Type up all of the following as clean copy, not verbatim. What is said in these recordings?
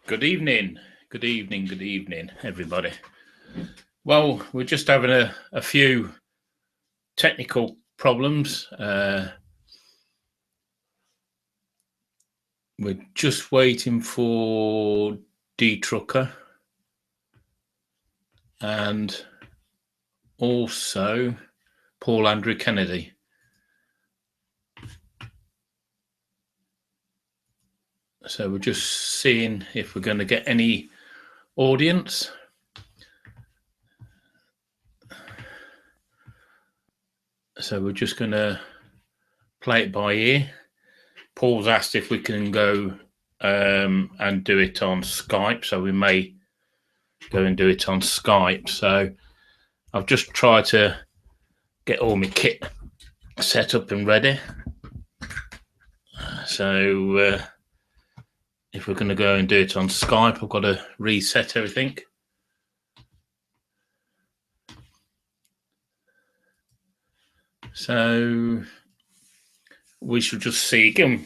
Good evening, everybody. Well, we're just having a few technical problems. We're just waiting for D Trucker and also Paul Andrew Kennedy. So we're just seeing if we're going to get any audience. So we're just going to play it by ear. Paul's asked if we can go and do it on Skype, so we may go and do it on Skype. So I've just tried to get all my kit set up and ready. So if we're going to go and do it on Skype, I've got to reset everything. So we should just see, give them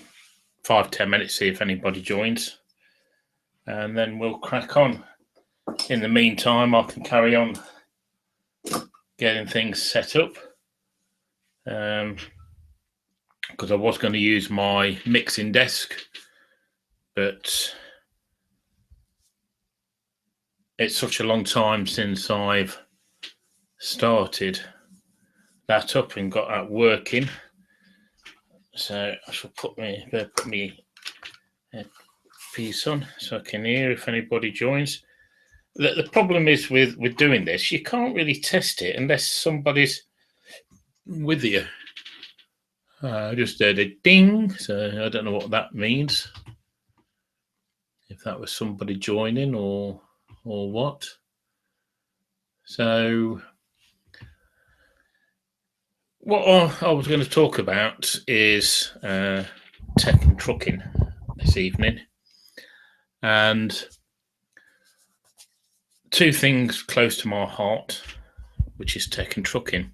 5-10 minutes, see if anybody joins, and then we'll crack on. In the meantime, I can carry on getting things set up, because I was going to use my mixing desk, but it's such a long time since I've started that up and got that working. So I shall put me piece on so I can hear if anybody joins. The problem is with doing this, you can't really test it unless somebody's with you. I just heard a ding, so I don't know what that means. If that was somebody joining or what. So what I was going to talk about is tech and trucking this evening, and two things close to my heart, which is tech and trucking.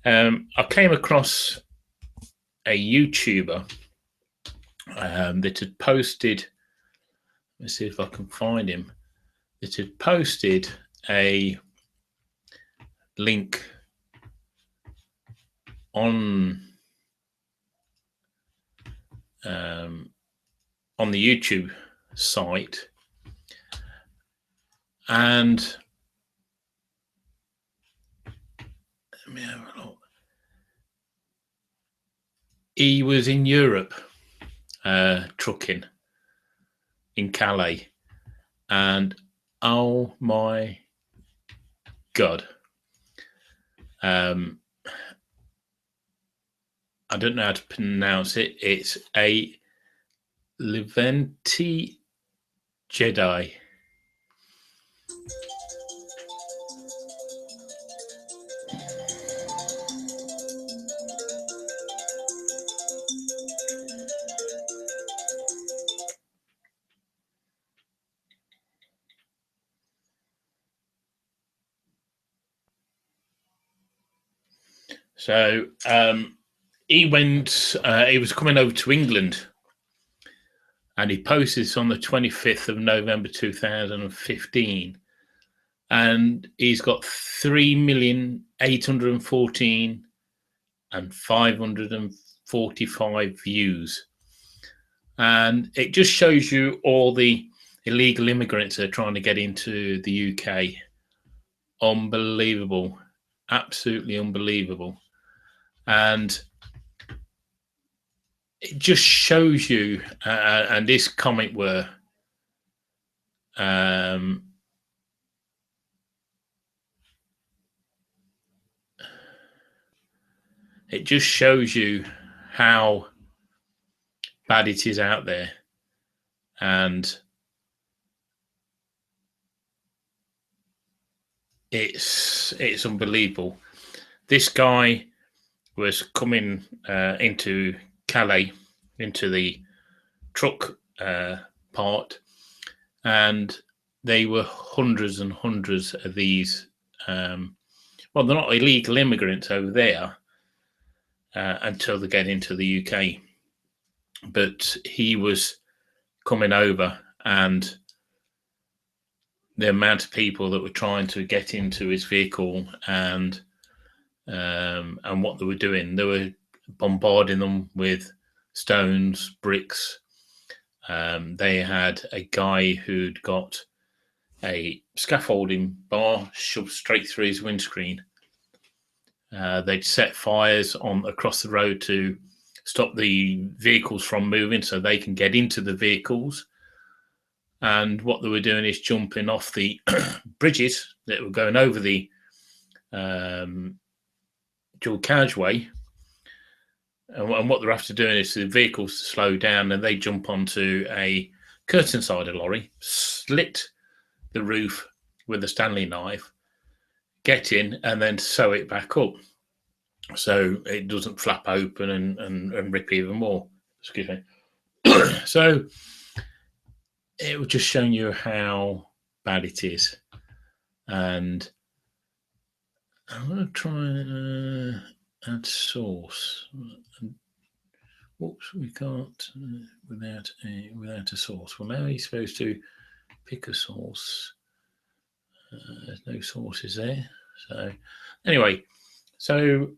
I came across a YouTuber that had posted, let's see if I can find him, that had posted a link on the YouTube site, and let me have a look. He was in Europe trucking in Calais, and oh my God, I don't know how to pronounce it. It's a Leventi Jedi. So he went, he was coming over to England, and he posted this on the 25th of November 2015, and he's got 3,814,545 views, and it just shows you all the illegal immigrants that are trying to get into the UK. Unbelievable, absolutely unbelievable. And it just shows you, and this comment were, it just shows you how bad it is out there, and it's unbelievable. This guy was coming into Calais, into the truck part, and they were hundreds and hundreds of these. Well, they're not illegal immigrants over there until they get into the UK, but he was coming over, and the amount of people that were trying to get into his vehicle and what they were doing. They were bombarding them with stones, bricks. They had a guy who'd got a scaffolding bar shoved straight through his windscreen. They'd set fires on across the road to stop the vehicles from moving so they can get into the vehicles. And what they were doing is jumping off the bridges that were going over the dual carriageway. And what they're after doing is the vehicles to slow down, and they jump onto a curtain side of lorry, slit the roof with a Stanley knife, get in, and then sew it back up so it doesn't flap open and rip even more. Excuse me. So it was just showing you how bad it is. And I'm going to try add source. Whoops, we can't without a source. Well, now he's supposed to pick a source. There's no sources there. So anyway, so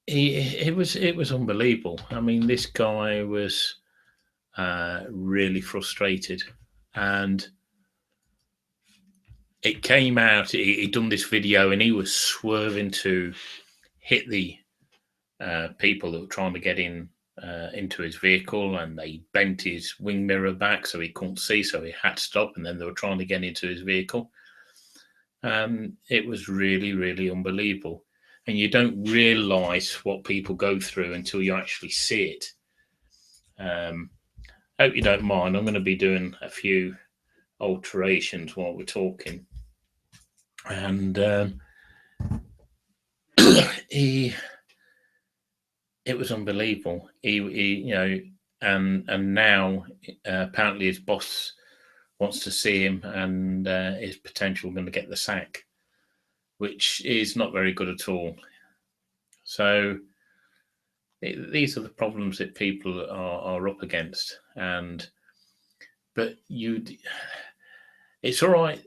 it was unbelievable. I mean, this guy was really frustrated, and it came out. He'd done this video, and he was swerving to hit the people that were trying to get in into his vehicle, and they bent his wing mirror back so he couldn't see, so he had to stop, and then they were trying to get into his vehicle. It was really, really unbelievable. And you don't realise what people go through until you actually see it. Hope you don't mind. I'm going to be doing a few alterations while we're talking. And it was unbelievable. He and now apparently his boss wants to see him, and is potentially going to get the sack, which is not very good at all. So these are the problems that people are up against, but it's all right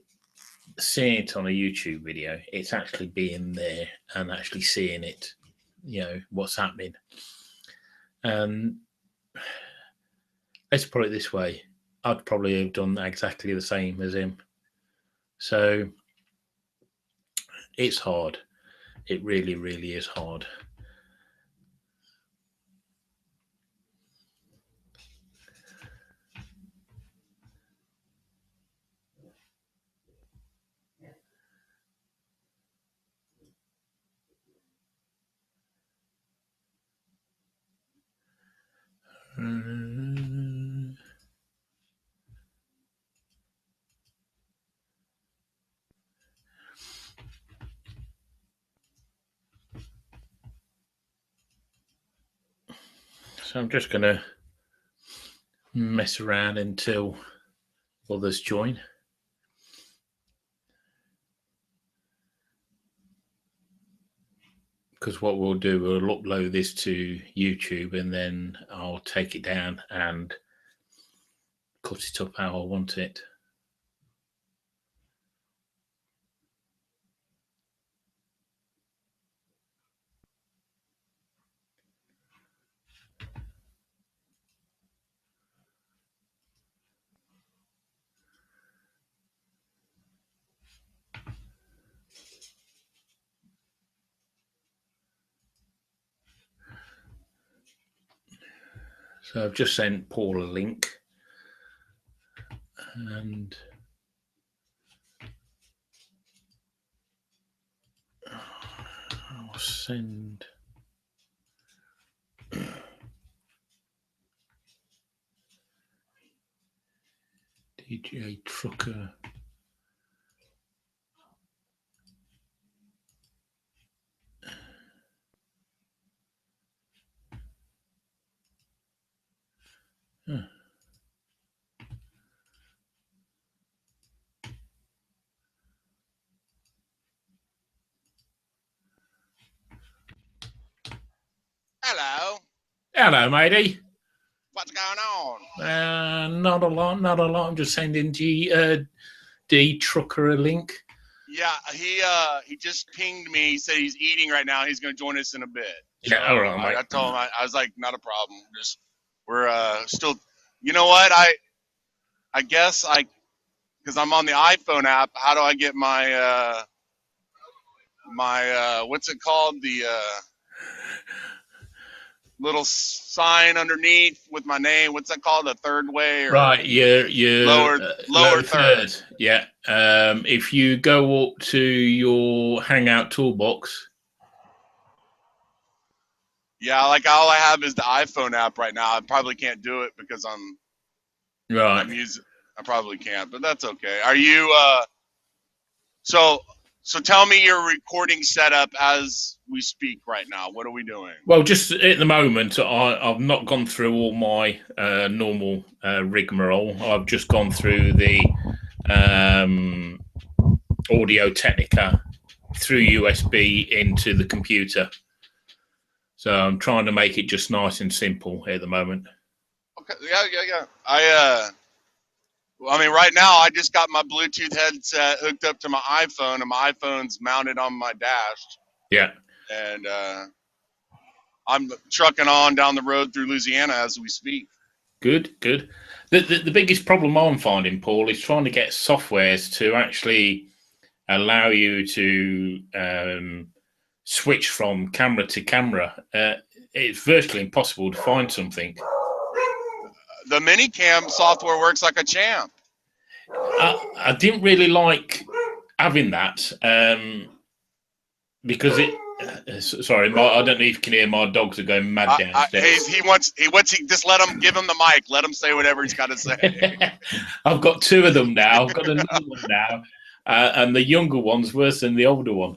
seeing it on a YouTube video. It's actually being there and actually seeing it, what's happening. Let's put it this way. I'd probably have done exactly the same as him. So it's hard. It really, really is hard. So I'm just going to mess around until others join. Because what we'll do, we'll upload this to YouTube, and then I'll take it down and cut it up how I want it. So I've just sent Paul a link, and I'll send DJ Trucker. Hello. Hello, matey. What's going on? Not a lot, not a lot. I'm just sending D Trucker a link. Yeah, he just pinged me. He said he's eating right now. He's going to join us in a bit. Yeah, So all right, mate. I told him I was like, not a problem. Just we're still. You know what? I guess because I'm on the iPhone app. How do I get my what's it called? The little sign underneath with my name. What's that called? The third way or Right, your lower third. Yeah. If you go up to your Hangout toolbox. Yeah, like all I have is the iPhone app right now. I probably can't do it because I'm using. I probably can't, but that's okay. Are you? So tell me your recording setup as we speak right now. What are we doing? Well, just at the moment, I've not gone through all my normal rigmarole. I've just gone through the Audio Technica through USB into the computer. So I'm trying to make it just nice and simple at the moment. Okay. Yeah. I mean, right now I just got my Bluetooth headset hooked up to my iPhone, and my iPhone's mounted on my dash. Yeah. And I'm trucking on down the road through Louisiana as we speak. Good. The biggest problem I'm finding, Paul, is trying to get softwares to actually allow you to switch from camera to camera. It's virtually impossible to find something. The Minicam software works like a champ. I didn't really like having that because it. Sorry, I don't know if you can hear my dogs are going mad downstairs. He wants just let him give him the mic. Let him say whatever he's got to say. I've got two of them now. I've got another one now, and the younger one's worse than the older one.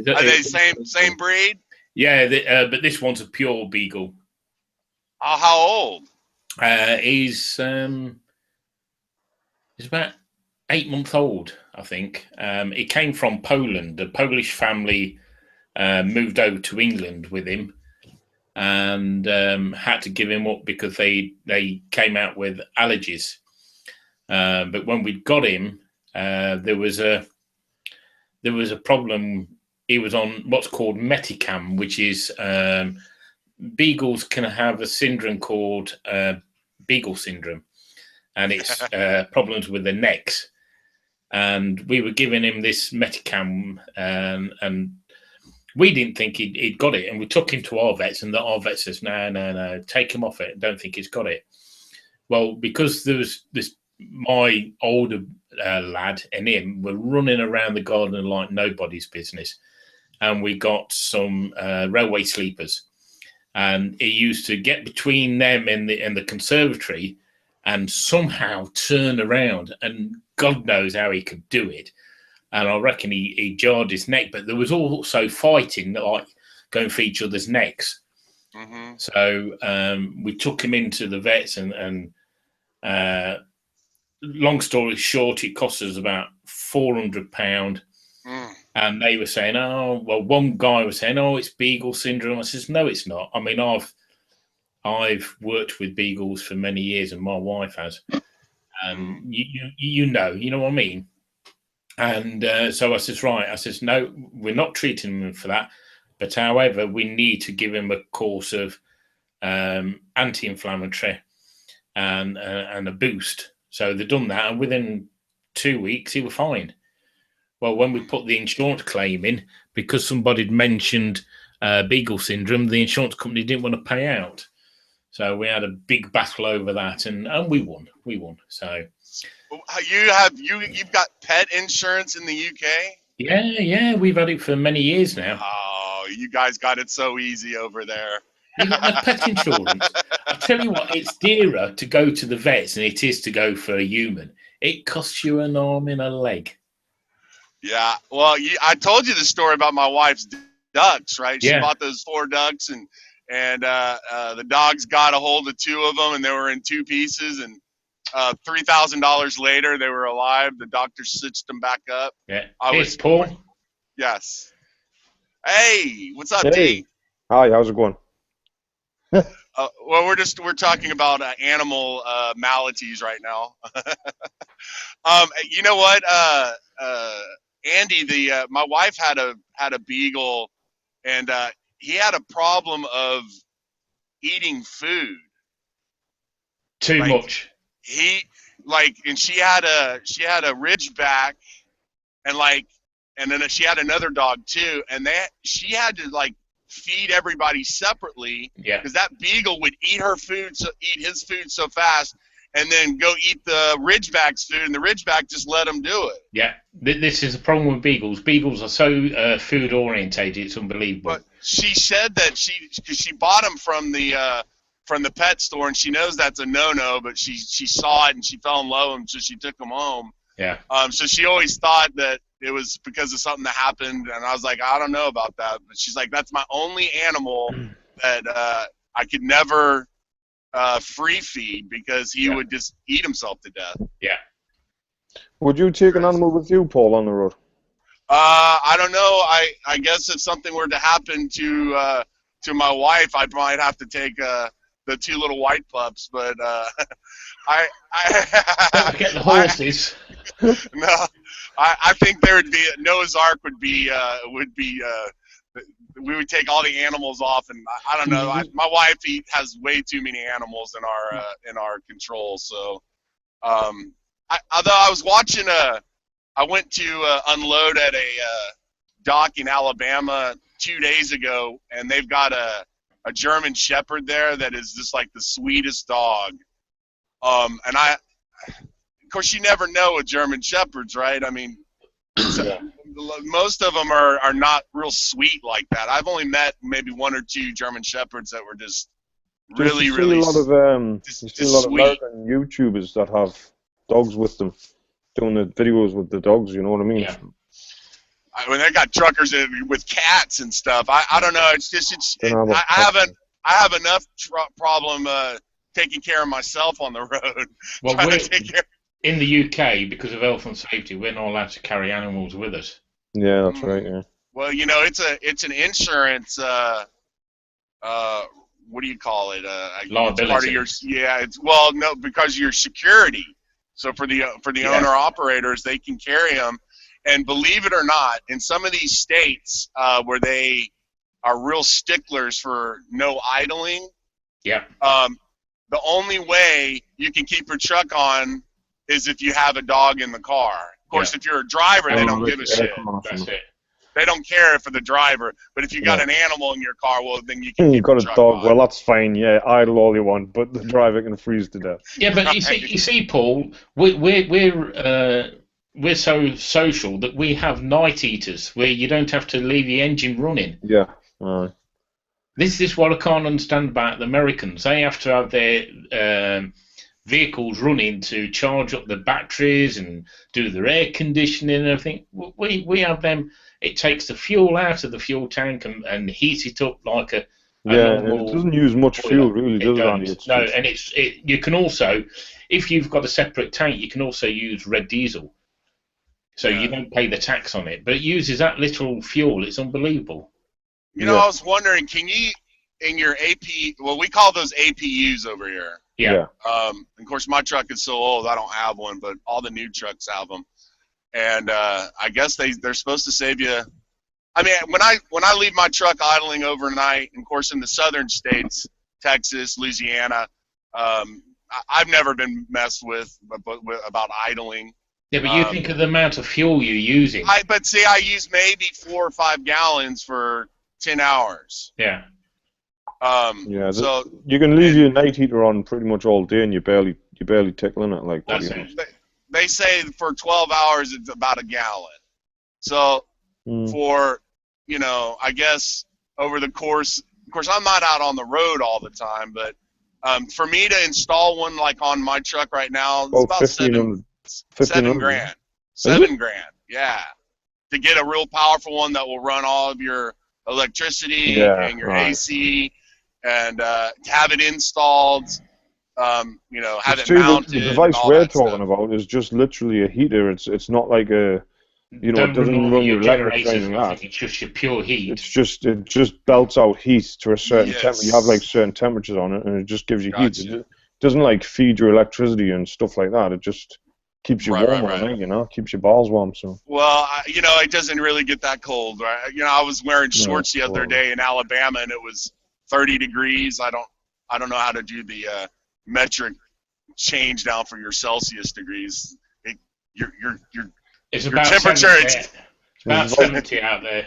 Are they same breed? Yeah, but this one's a pure beagle. Oh, how old? He's about 8 months old, I think. He came from Poland. A Polish family moved over to England with him and had to give him up because they came out with allergies. But when we got him, there was a problem. He was on what's called Meticam, which is beagles can have a syndrome called Beagle syndrome, and it's problems with the necks. And we were giving him this Meticam, and we didn't think he'd got it. And we took him to our vets, and our vet says, no, take him off it. I don't think he's got it. Well, because there was my older lad and him were running around the garden like nobody's business. And we got some railway sleepers. And he used to get between them and the conservatory and somehow turn around. And God knows how he could do it. And I reckon he jarred his neck. But there was also fighting, like going for each other's necks. Mm-hmm. So we took him into the vets and long story short, it cost us about £400. And they were saying, oh, well, one guy was saying, oh, it's Beagle syndrome. I says, no, it's not. I mean, I've worked with beagles for many years, and my wife has. And you know what I mean? And so I says, right. I says, no, we're not treating him for that. But however, we need to give him a course of anti-inflammatory and a boost. So they've done that. And within 2 weeks, he was fine. Well, when we put the insurance claim in, because somebody had mentioned Beagle syndrome, the insurance company didn't want to pay out. So we had a big battle over that, and we won. So you've got pet insurance in the UK? Yeah, we've had it for many years now. Oh, you guys got it so easy over there. You got the pet insurance. I tell you what, it's dearer to go to the vets than it is to go for a human. It costs you an arm and a leg. Yeah, well, I told you the story about my wife's ducks, right? She bought those 4 ducks, and the dogs got a hold of 2 of them, and they were in 2 pieces, and $3,000 later, they were alive. The doctor stitched them back up. Yeah. Here's Paul. Yes. Hey, what's up, D? Hi, how's it going? Well, we're talking about animal maladies right now. You know what, Andy? My wife had a beagle, and he had a problem of eating food. Too much. And she had a Ridgeback, and then she had another dog too, and she had to feed everybody separately, because that beagle would eat his food so fast, and then go eat the Ridgeback's food, and the Ridgeback just let him do it. Yeah, this is the problem with beagles. Beagles are so food orientated, it's unbelievable. But she said that because she bought them from the pet store, and she knows that's a no-no, but she saw it and she fell in love with them, so she took them home. Yeah. So she always thought that it was because of something that happened, and I was like, I don't know about that. But she's like, that's my only animal that I could never free feed, because he would just eat himself to death. Yeah. Would you take an animal with you, Paul, on the road? I don't know. I guess if something were to happen to my wife, I might have to take the two little white pups. But don't forget the horses. No, I think there would be Noah's Ark would be we would take all the animals off, and I don't know. My wife has way too many animals in our control. So, although I was watching I went to unload at a dock in Alabama 2 days ago, and they've got a German Shepherd there that is just like the sweetest dog. And of course, you never know with German Shepherds, right? I mean, most of them are not real sweet like that. I've only met maybe one or two German Shepherds that were just really you see a lot of American YouTubers that have dogs with them, doing the videos with the dogs. You know what I mean? Yeah. When they got truckers with cats and stuff, I don't know. I have enough problem taking care of myself on the road. Well, in the UK, because of health and safety, we're not allowed to carry animals with us. Yeah, that's right. Yeah. Well, it's an insurance. What do you call it? Liability. Part of no, because your security. So for the owner operators, they can carry them. And believe it or not, in some of these states where they are real sticklers for no idling, the only way you can keep your truck on is if you have a dog in the car. Of course, if you're a driver, they don't give a shit. That's it. They don't care for the driver. But if you got an animal in your car, well, then you can keep got your a truck dog. on. Well, that's fine. Yeah, idle all you want, but the driver can freeze to death. Yeah, but you see, Paul, we're so social that we have night eaters where you don't have to leave the engine running. Yeah. This is what I can't understand about the Americans. They have to have their vehicles running to charge up the batteries and do their air conditioning and everything. We have them. It takes the fuel out of the fuel tank and heats it up like a normal, it doesn't use much fuel, really, does it? No, and you can also, if you've got a separate tank, you can also use red diesel. So you don't pay the tax on it, but it uses that little fuel. It's unbelievable. I was wondering, can you, in your AP, well, we call those APUs over here. Yeah. Of course, my truck is so old, I don't have one, but all the new trucks have them. And I guess they're supposed to save you. I mean, when I leave my truck idling overnight, and of course, in the southern states, Texas, Louisiana, I've never been messed with about idling. Yeah, but you think of the amount of fuel you're using. I use maybe 4 or 5 gallons for 10 hours. Yeah. So you can leave your night heater on pretty much all day, and you're barely tickling it like that. That's it. They say for 12 hours it's about a gallon. So for I guess over the course, of course, I'm not out on the road all the time, but for me to install one like on my truck right now, it's about $7,000. $7,000, yeah. To get a real powerful one that will run all of your electricity and your AC, and to have it installed, have it mounted. The device we're talking about is just literally a heater. It's not like a You know, it doesn't run your electric or anything like that. It's just your pure heat. It just belts out heat to a certain temperature. You have like certain temperatures on it, and it just gives you heat. It doesn't like feed your electricity and stuff like that. It just keeps you warm all night, you know, keeps your balls warm. So. Well, you know, it doesn't really get that cold, right? You know, I was wearing shorts the other day in Alabama, and it was 30 degrees. I don't know how to do the metric change down for your Celsius degrees. Your temperature. It's about 70 out there.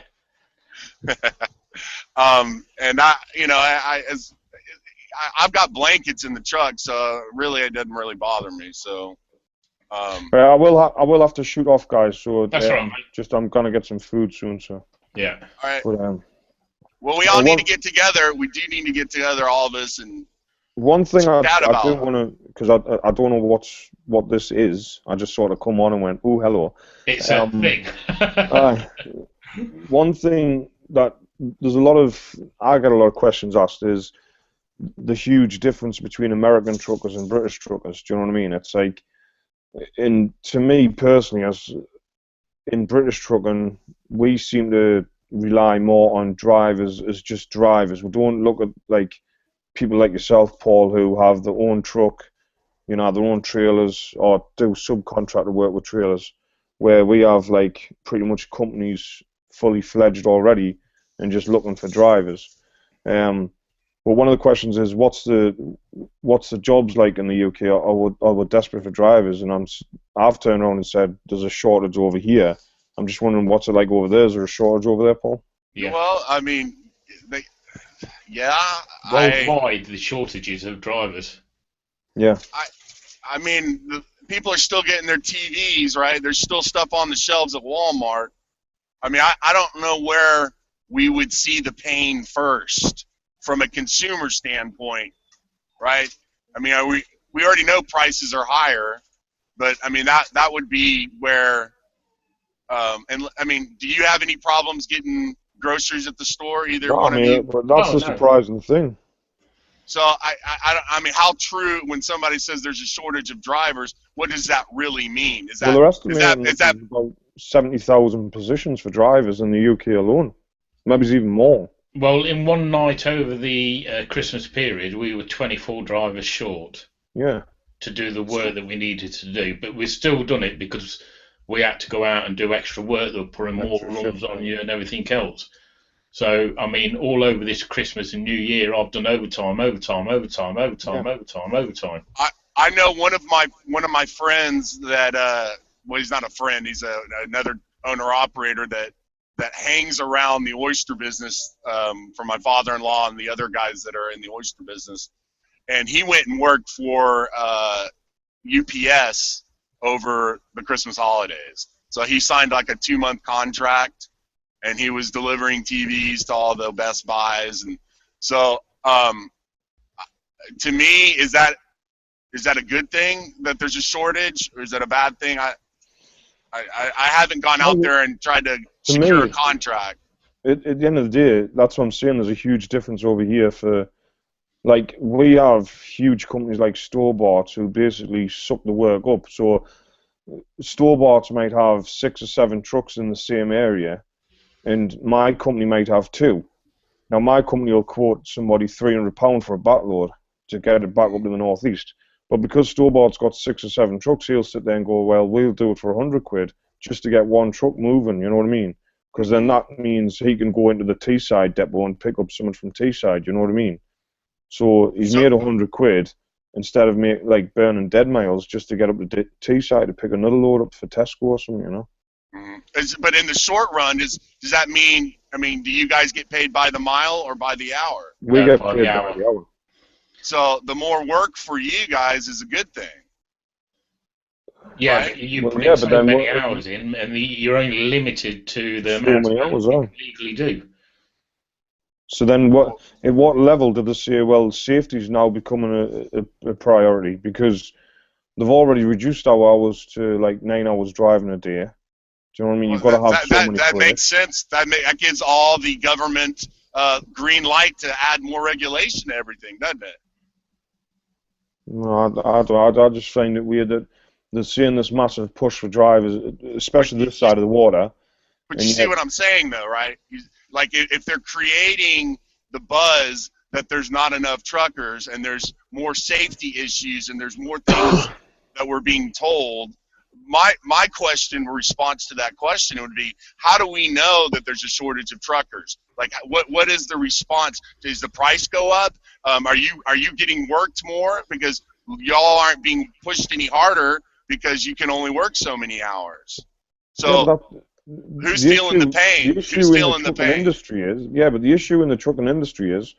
And I've got blankets in the truck, so really it doesn't really bother me. So. I will have to shoot off, guys. So that's right. I'm gonna get some food soon. So. Yeah. All right. But, well, we all need to get together. We do need to get together, all of us, and. One thing I do want to, because I don't know what this is. I just sort of come on and went, "Oh, hello." It's a thing. One thing that I get a lot of questions asked is the huge difference between American truckers and British truckers. Do you know what I mean? It's like, to me personally, as in British trucking, we seem to rely more on drivers as just drivers. We don't look at like people like yourself, Paul, who have their own truck, you know, their own trailers, or do subcontractor work with trailers, where we have like pretty much companies fully fledged already and just looking for drivers. But one of the questions is, what's the jobs like in the UK? Are we desperate for drivers? And I've turned around and said there's a shortage over here. I'm just wondering what's it like over there. Is there a shortage over there, Paul? Yeah. Well, I mean, worldwide, the shortages of drivers. Yeah. I mean, people are still getting their TVs, right? There's still stuff on the shelves at Walmart. I mean, I don't know where we would see the pain first from a consumer standpoint, right? I mean, we already know prices are higher, but I mean that would be where. And I mean, do you have any problems getting groceries at the store? Either one of you? But that's the surprising thing. So I mean, how true when somebody says there's a shortage of drivers? What does that really mean? Is that about 70,000 positions for drivers in the UK alone? Maybe it's even more. Well, in one night over the Christmas period, we were 24 drivers short. Yeah. To do the work that we needed to do, but we've still done it because we had to go out and do extra work. They were putting more runs on you and everything else. So, I mean, all over this Christmas and New Year, I've done overtime. I know one of my friends that well, he's not a friend. He's another owner-operator that hangs around the oyster business for my father-in-law and the other guys that are in the oyster business. And he went and worked for UPS over the Christmas holidays. So he signed like a 2-month contract, and he was delivering TVs to all the Best Buys. And so to me, is that a good thing that there's a shortage, or is that a bad thing? I haven't gone out there and tried to secure a contract. At the end of the day, that's what I'm saying. There's a huge difference over here for, like, we have huge companies like Stobart who basically suck the work up. So Stobart might have 6 or 7 trucks in the same area, and my company might have 2. Now, my company will quote somebody £300 for a backload to get it back up to the northeast. But because Stobart's got 6 or 7 trucks, he'll sit there and go, well, we'll do it for £100 just to get one truck moving, you know what I mean? Because then that means he can go into the Teesside depot and pick up someone from Teesside, you know what I mean? So he's made £100 instead of burning dead miles just to get up to Teesside to pick another load up for Tesco or something, you know? Mm-hmm. But in the short run, does that mean, I mean, do you guys get paid by the mile or by the hour? We get paid by the hour. So the more work for you guys is a good thing. Yeah, right? You put so many hours in, and you're only limited to the amount of hours you legally do. So then, at what level do they say, well, safety is now becoming a priority? Because they've already reduced our hours to like 9 hours driving a day. Do you know what I mean? You've got to have so many. That makes sense. That gives all the government green light to add more regulation to everything, doesn't it? No, I just find it weird that they're seeing this massive push for drivers, especially this side of the water. But you see what I'm saying, though, right? Like, if they're creating the buzz that there's not enough truckers and there's more safety issues and there's more things that we're being told, my question, response to that question would be, how do we know that there's a shortage of truckers? Like, what is the response? Does the price go up? Are you getting worked more because y'all aren't being pushed any harder because you can only work so many hours? So who's feeling the pain? Who's feeling the pain? Industry is, yeah, but the issue in the trucking industry is,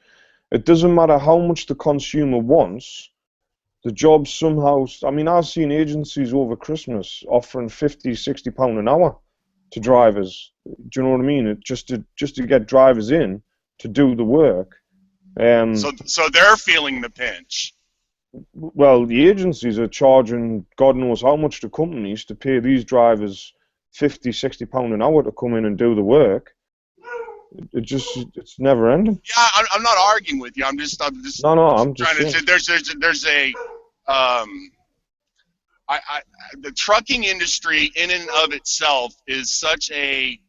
it doesn't matter how much the consumer wants, the job somehow. I mean, I've seen agencies over Christmas offering £50, £60 an hour to drivers. Do you know what I mean? Just to get drivers in to do the work. So they're feeling the pinch. Well, the agencies are charging God knows how much to companies to pay these drivers £50, £60 an hour to come in and do the work. It's never ending. Yeah, I'm not arguing with you. I'm just trying to say there's a the trucking industry in and of itself is such a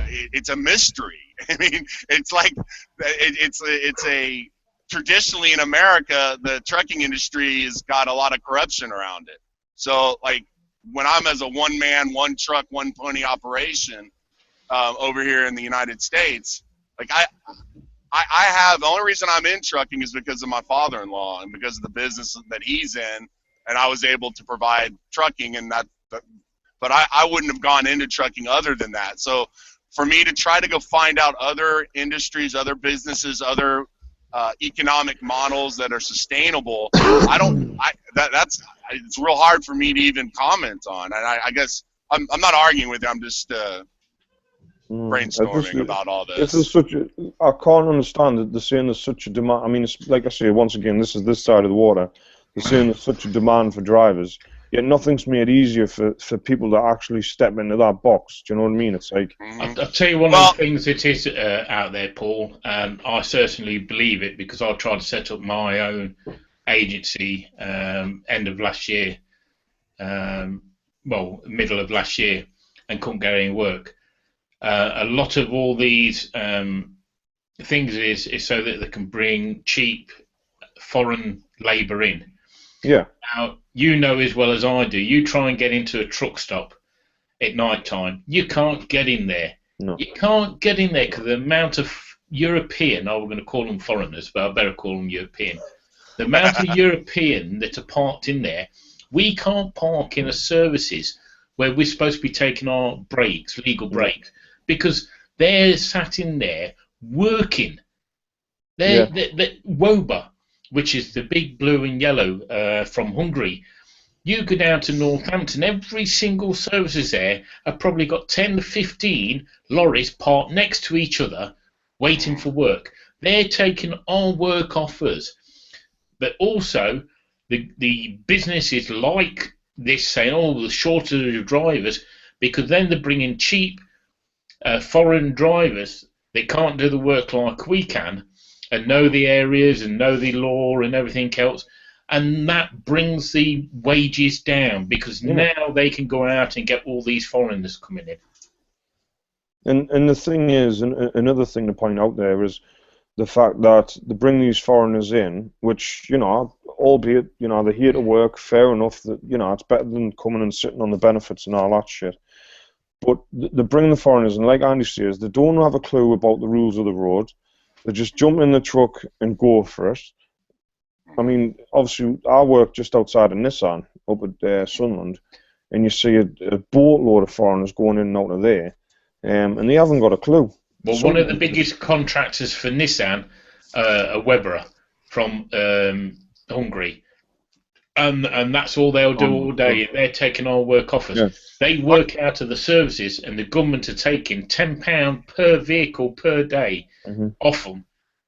it's a mystery. I mean, it's like it's a traditionally in America, the trucking industry has got a lot of corruption around it. So like when I'm as a one man, one truck, one pony operation over here in the United States, like I have, the only reason I'm in trucking is because of my father-in-law and because of the business that he's in, and I was able to provide trucking, and but I wouldn't have gone into trucking other than that. So for me to try to go find out other industries, other businesses, other economic models that are sustainable, it's real hard for me to even comment on. And I guess I'm not arguing with you. I'm just brainstorming about all this. I can't understand that they're saying there's such a demand. I mean, it's like I say, once again, this is this side of the water. They're saying there's such a demand for drivers, yet nothing's made easier for people to actually step into that box. Do you know what I mean? It's like... I'll tell you one of the things it is out there, Paul, and I certainly believe it because I tried to set up my own agency end of last year, middle of last year, and couldn't get any work. A lot of all these things is so that they can bring cheap foreign labour in. Yeah. Now, you know as well as I do, you try and get into a truck stop at night time, you can't get in there. No. You can't get in there because the amount of European, we're going to call them foreigners, but I better call them European. The amount of European that are parked in there, we can't park in a services where we're supposed to be taking our breaks, legal breaks, because they're sat in there working. They're Woba, which is the big blue and yellow from Hungary. You go down to Northampton, every single services there have probably got 10 to 15 lorries parked next to each other waiting for work. They're taking our work off us. But also, the businesses like this saying, the shortage of drivers, because then they're bringing cheap foreign drivers that can't do the work like we can and know the areas and know the law and everything else, and that brings the wages down because now they can go out and get all these foreigners coming in. And the thing is, another thing to point out there is the fact that they bring these foreigners in, which, albeit, they're here to work, fair enough, that, it's better than coming and sitting on the benefits and all that shit. But they bring the foreigners, and like Andy says, they don't have a clue about the rules of the road. They just jump in the truck and go for it. I mean, obviously, I work just outside of Nissan, up at Sunderland, and you see a boatload of foreigners going in and out of there, and they haven't got a clue. Well, one of the biggest contractors for Nissan, Weber from Hungary, and that's all they'll do all day. They're taking our work off us. Yeah. They work out of the services, and the government are taking £10 per vehicle per day off them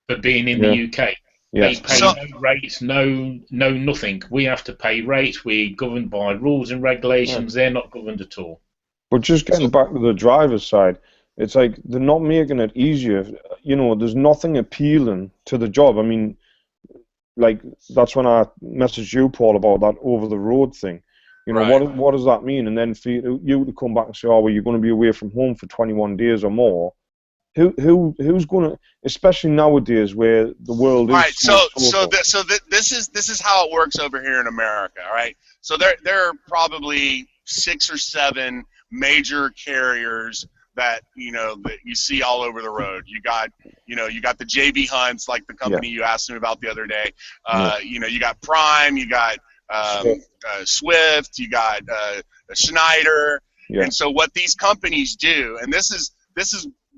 for being in the UK. Yes. They pay no rates, no nothing. We have to pay rates. We're governed by rules and regulations. They're not governed at all. But just getting back to the driver's side, it's like they're not making it easier. There's nothing appealing to the job. I mean, like that's when I messaged you, Paul, about that over the road thing. You know, Right. what does that mean? And then for you to come back and say, oh, well, you're going to be away from home for 21 days or more. Who's going to, especially nowadays where the world is All right, so social. this is how it works over here in America. All right, so there are probably 6 or 7 major carriers that that you see all over the road. You got the JB Hunts, like the company you asked me about the other day. You got Prime, you got Swift, you got Schneider, and so what these companies do, and this is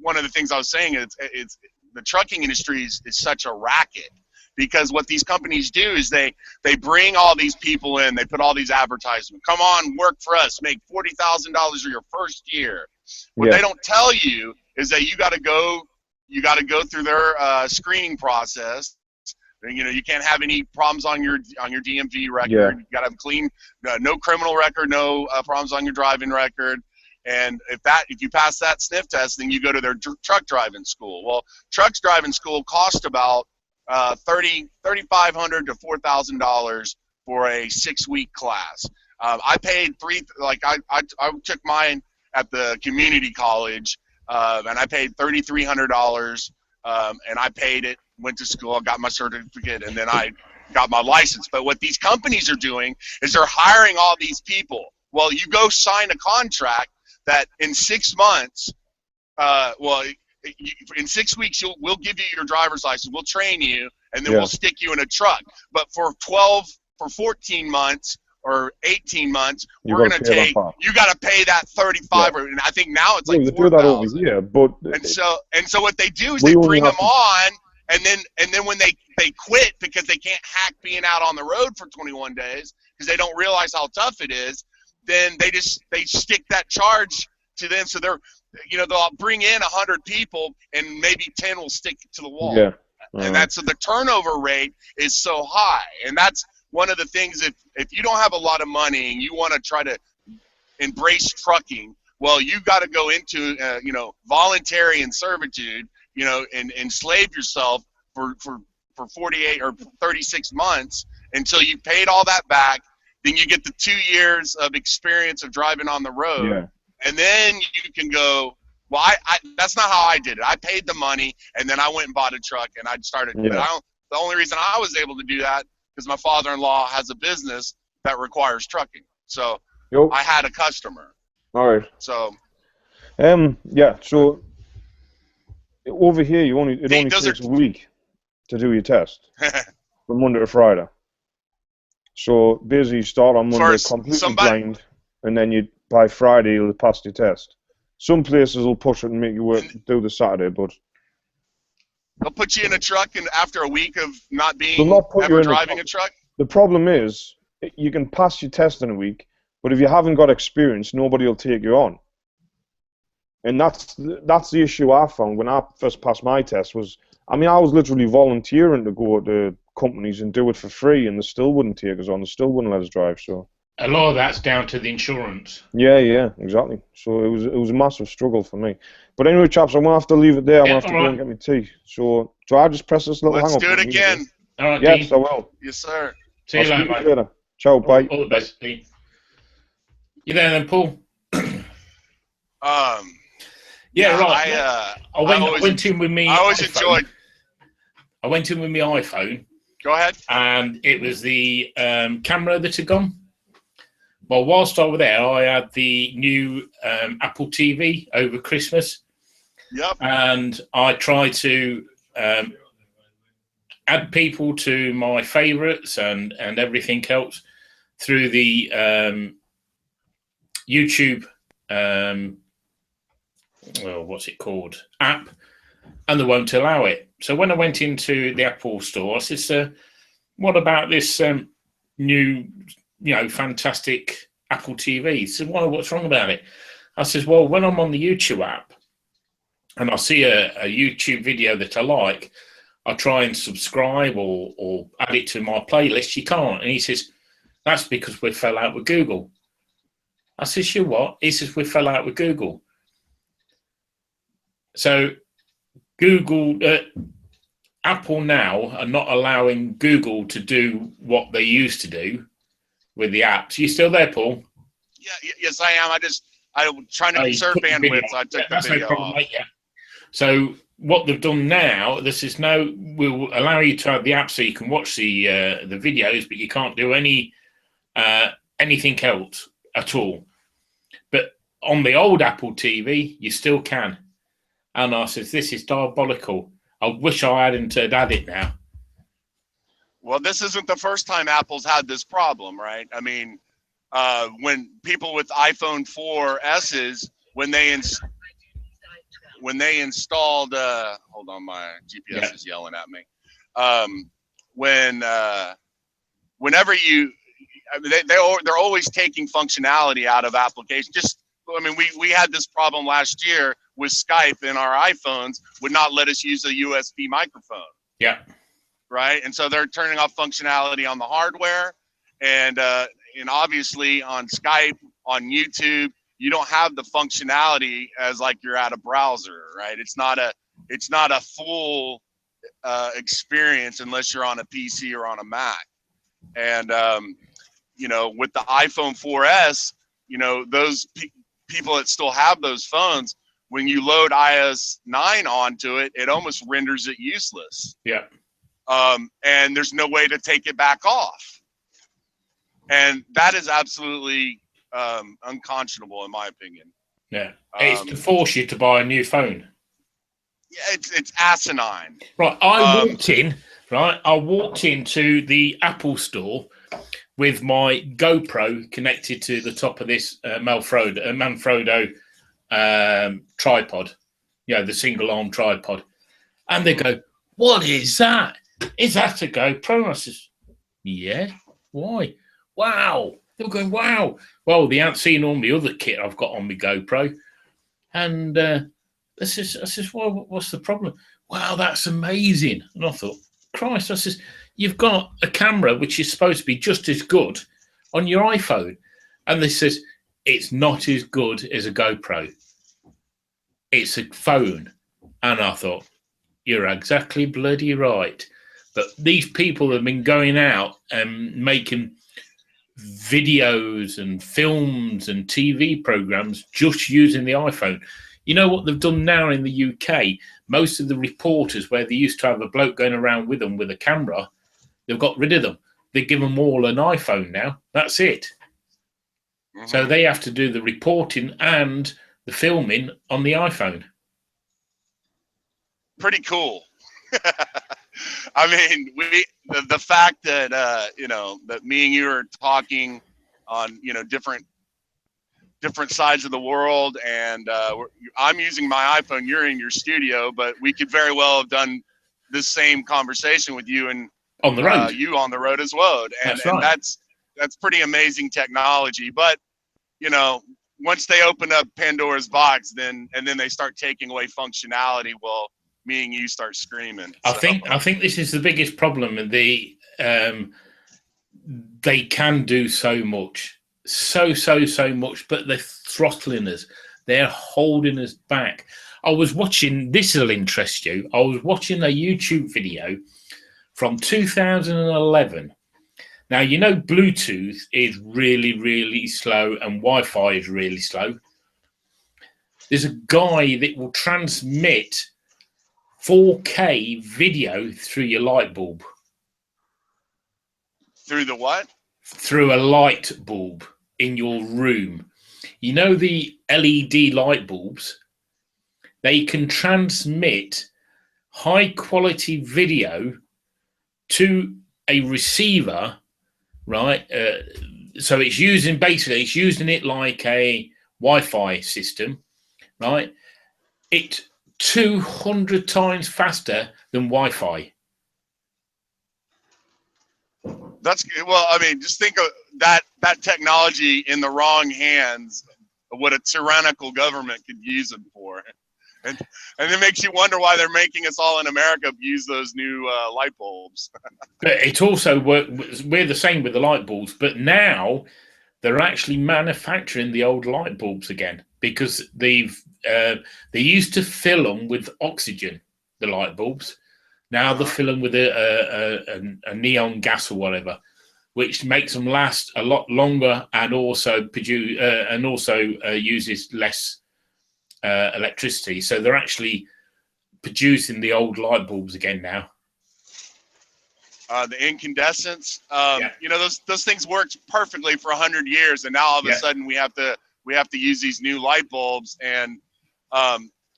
one of the things I was saying, it's the trucking industry is such a racket, because what these companies do is they bring all these people in, they put all these advertisements, come on, work for us, make $40,000 your first year. What they don't tell you is that you got to go through their screening process. You can't have any problems on your DMV record. You got to have clean, no criminal record, no problems on your driving record. And if you pass that sniff test, then you go to their truck driving school. Well, trucks driving school cost about $3,500 to $4,000 for a 6-week class. I paid I took mine at the community college, and I paid $3,300, and I paid it, went to school, got my certificate, and then I got my license. But what these companies are doing is they're hiring all these people. Well, you go sign a contract that in 6 months, in 6 weeks, we'll give you your driver's license, we'll train you, and then we'll stick you in a truck. But for 14 months or 18 months, you got to pay that 35, and I think now it's like 4,000. Yeah, but and so what they do is they bring them on, and then when they quit because they can't hack being out on the road for 21 days because they don't realize how tough it is, then they stick that charge to them. So they'll bring in 100 people and maybe 10 will stick to the wall. Yeah. And that's the turnover rate is so high. And that's one of the things, if you don't have a lot of money and you want to try to embrace trucking, well, you got to go into voluntary and servitude, and enslave yourself for 48 or 36 months until you paid all that back. Then you get the 2 years of experience of driving on the road, and then you can go. Well, that's not how I did it. I paid the money, and then I went and bought a truck, and I started. But the only reason I was able to do that because my father-in-law has a business that requires trucking, so I had a customer. All right. So. So over here, it only takes a week to do your test from Monday to Friday. So basically, you start on Monday completely blind, and then by Friday you'll pass your test. Some places will push it and make you do the Saturday, but they'll put you in a truck, and after a week of not driving a truck. The problem is you can pass your test in a week, but if you haven't got experience, nobody will take you on. And that's the issue I found when I first passed my test. I was literally volunteering to go to companies and do it for free, and they still wouldn't take us on. They still wouldn't let us drive. So a lot of that's down to the insurance. Yeah, exactly. So it was a massive struggle for me. But anyway, chaps, I'm gonna have to leave it there. I'm gonna have to go and get my tea. So I just press this little hang up. Let's do it again. All right, yes, I will. Yes, sir. See you later. Ciao, bye. All the best, Dean. You there then, Paul? Yeah, right. I went in with me. I always enjoyed. I went in with my iPhone. Go ahead. And it was the camera that had gone. Well, whilst I was there, I had the new Apple TV over Christmas. Yep. And I tried to add people to my favourites and everything else through the YouTube. What's it called? App, and they won't allow it. So when I went into the Apple store, I said, what about this new, fantastic Apple TV? He said, what's wrong about it? I said, well, when I'm on the YouTube app and I see a YouTube video that I like, I try and subscribe or add it to my playlist. You can't. And he says, that's because we fell out with Google. I said, you what? He says, we fell out with Google. So Google, Apple now are not allowing Google to do what they used to do with the apps. You still there, Paul? Yeah, yes, I am. I'm trying to conserve bandwidth, so I took the video off. Mate, yeah. So what they've done now, will allow you to have the app so you can watch the videos, but you can't do anything else at all. But on the old Apple TV, you still can. And I says, this is diabolical. I wish I hadn't had it now. Well, this isn't the first time Apple's had this problem, right? I mean, when people with iPhone 4S's, when they installed, hold on, my GPS is yelling at me. Whenever they're always taking functionality out of applications. We had this problem last year with Skype, and our iPhones would not let us use a USB microphone. Yeah. Right. And so they're turning off functionality on the hardware, and obviously on Skype, on YouTube, you don't have the functionality as like you're at a browser, right? It's not a full experience unless you're on a PC or on a Mac. And with the iPhone 4S, those people that still have those phones, when you load iOS 9 onto it, it almost renders it useless. Yeah. And there's no way to take it back off. And that is absolutely unconscionable, in my opinion. Yeah. It's to force you to buy a new phone. Yeah, it's asinine. Right. I walked into the Apple store with my GoPro connected to the top of this Manfrotto tripod, the single arm tripod. And they go, "What is that? Is that a GoPro?" I says, "Yeah. Why?" "Wow." They were going, "Wow." Well, they haven't seen all the other kit I've got on my GoPro. And I says, "Well, what's the problem?" "Wow, that's amazing." And I thought, Christ, I says, "You've got a camera which is supposed to be just as good on your iPhone." And they says, "It's not as good as a GoPro. It's a phone." And I thought, you're exactly bloody right. But these people have been going out and making videos and films and TV programs just using the iPhone. You know what they've done now in the UK? Most of the reporters, where they used to have a bloke going around with them with a camera, they've got rid of them. They give them all an iPhone now. That's it. Mm-hmm. So they have to do the reporting and the filming on the iPhone. Pretty cool. I mean, the fact that that me and you are talking on different sides of the world, and I'm using my iPhone, you're in your studio, but we could very well have done this same conversation with you and on the road, you on the road as well, and, right. And that's pretty amazing technology. But once they open up Pandora's box, then they start taking away functionality, well, me and you start screaming. I think this is the biggest problem, and they can do so much, so much, but they're throttling us. They're holding us back. I was watching, this will interest you, I was watching a YouTube video from 2011. Now, Bluetooth is really, really slow and Wi-Fi is really slow. There's a guy that will transmit 4K video through your light bulb. Through the what? Through a light bulb in your room. The LED light bulbs, they can transmit high quality video to a receiver, right? So it's using it like a Wi-Fi system, right? It's 200 times faster than Wi-Fi. That's well. I mean, just think of that technology in the wrong hands. What a tyrannical government could use it for, and it makes you wonder why they're making us all in America use those new light bulbs. But it also we're the same with the light bulbs, but now they're actually manufacturing the old light bulbs again, because they used to fill them with oxygen, the light bulbs. Now they fill them with a neon gas or whatever, which makes them last a lot longer and also produce uses less electricity. So they're actually producing the old light bulbs again now. The incandescents, you know, those things worked perfectly for 100 years, and now all of a sudden we have to use these new light bulbs. And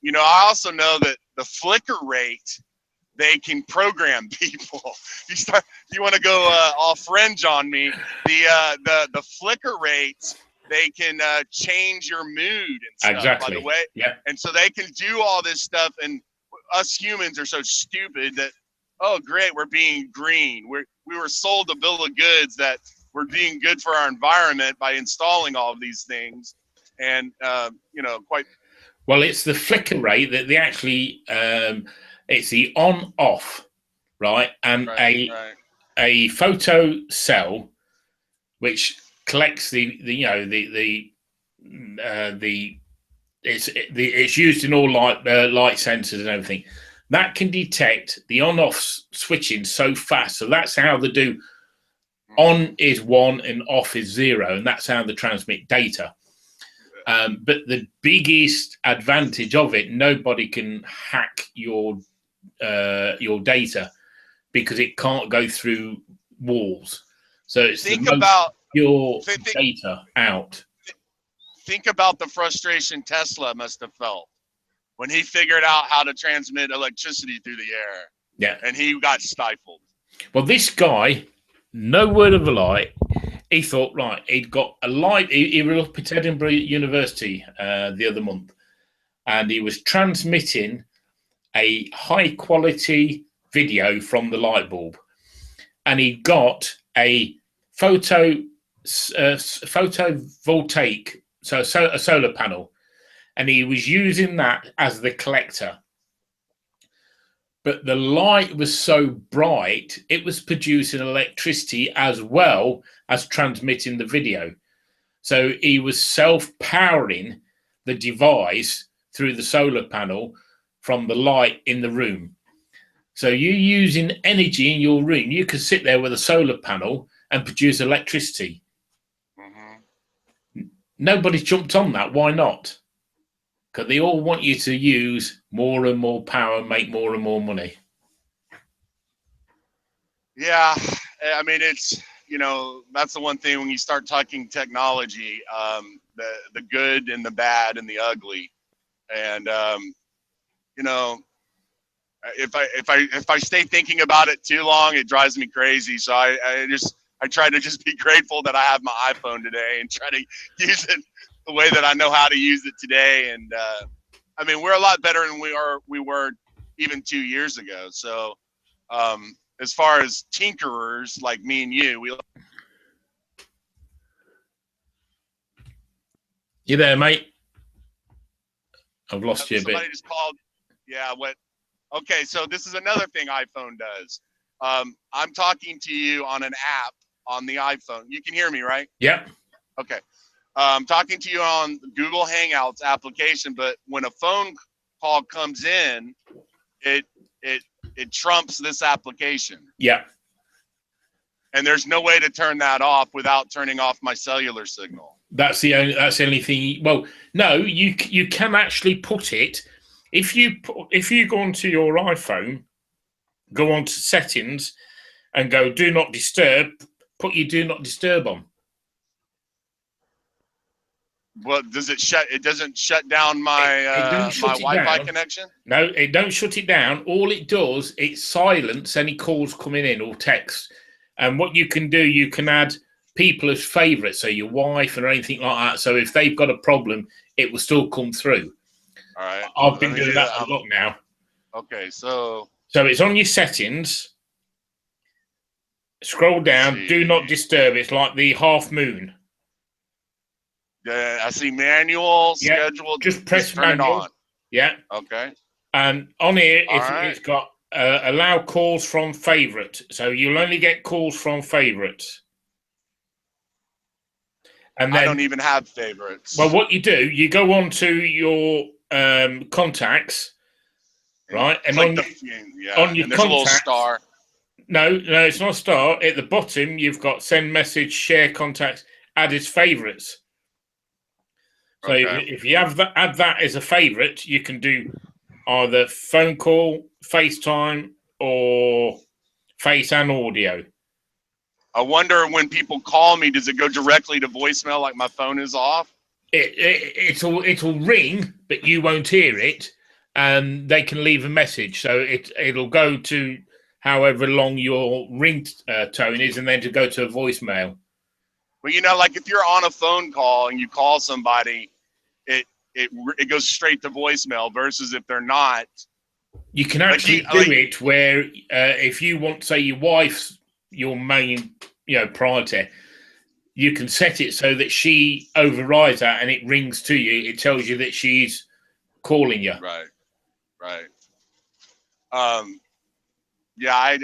you know, I also know that the flicker rate, they can program people. You want to go off fringe on me? The flicker rates, they can change your mood and stuff. Exactly. By the way, and so they can do all this stuff, and us humans are so stupid that, oh great, we're being green. We were sold a bill of goods that we're being good for our environment by installing all of these things, and you know, quite well. It's the flicker rate that they actually. It's the on-off, right? And a photo cell, which collects it's used in all light sensors and everything. That can detect the on-off switching so fast. So that's how they do. On is 1 and off is 0, and that's how they transmit data. But the biggest advantage of it, nobody can hack your data because it can't go through walls. So it's your data out. Think about the frustration Tesla must have felt when he figured out how to transmit electricity through the air. Yeah. And he got stifled. Well, this guy, no word of a lie, he thought, right, he'd got a light. He was up at Edinburgh University the other month, and he was transmitting a high quality video from the light bulb, and he got a photovoltaic, so a solar panel, and he was using that as the collector. But the light was so bright, it was producing electricity as well as transmitting the video. So he was self-powering the device through the solar panel from the light in the room. So you're using energy in your room. You could sit there with a solar panel and produce electricity. Nobody jumped on that. Why not? Because they all want you to use more and more power, make more and more money. Yeah, I mean, it's, you know, that's the one thing when you start talking technology, the good and the bad and the ugly. And you know, if I stay thinking about it too long, it drives me crazy. So I try to just be grateful that I have my iPhone today and try to use it the way that I know how to use it today. And I mean, we're a lot better than we were even 2 years ago. So as far as tinkerers like me and you You there, mate? I've lost you a bit. Somebody just called. Yeah, what? Okay, so this is another thing iPhone does. I'm talking to you on an app on the iPhone. You can hear me, right? Yep. Okay. I'm talking to you on Google Hangouts application, but when a phone call comes in, it trumps this application. Yeah. And there's no way to turn that off without turning off my cellular signal. That's the only thing. Well, no, you can actually put it if you go onto your iPhone, go on to settings, and go do not disturb. Put your do not disturb on. Well, does it shut? It doesn't shut down my my Wi-Fi connection. No, it don't shut it down. All it does, it silence any calls coming in or texts. And what you can do, you can add people as favourites, so your wife or anything like that. So if they've got a problem, it will still come through. All right. I've been doing that a lot now. Okay, so it's on your settings. Scroll down. Do not disturb. It's like the half moon. I see manual, scheduled. Just press manual. Yeah. Okay. And on here, it's got allow calls from favourite. So you'll only get calls from favourites. And then, I don't even have favorites. Well, what you do, you go on to your contacts, right? And click on and your there's a little contacts, star. No, it's not a star. At the bottom, you've got send message, share contacts, add as favorites. So if you have that, add that as a favorite, you can do either phone call, FaceTime, or face and audio. I wonder when people call me, does it go directly to voicemail like my phone is off? It'll ring, but you won't hear it, and they can leave a message. So it'll go to however long your ring tone is, and then to go to a voicemail. Well, you know, like if you're on a phone call and you call somebody, it goes straight to voicemail versus if they're not. You can actually do it where if you want, say, your wife's your main, priority, you can set it so that she overrides that and it rings to you. It tells you that she's calling you. Right. Yeah,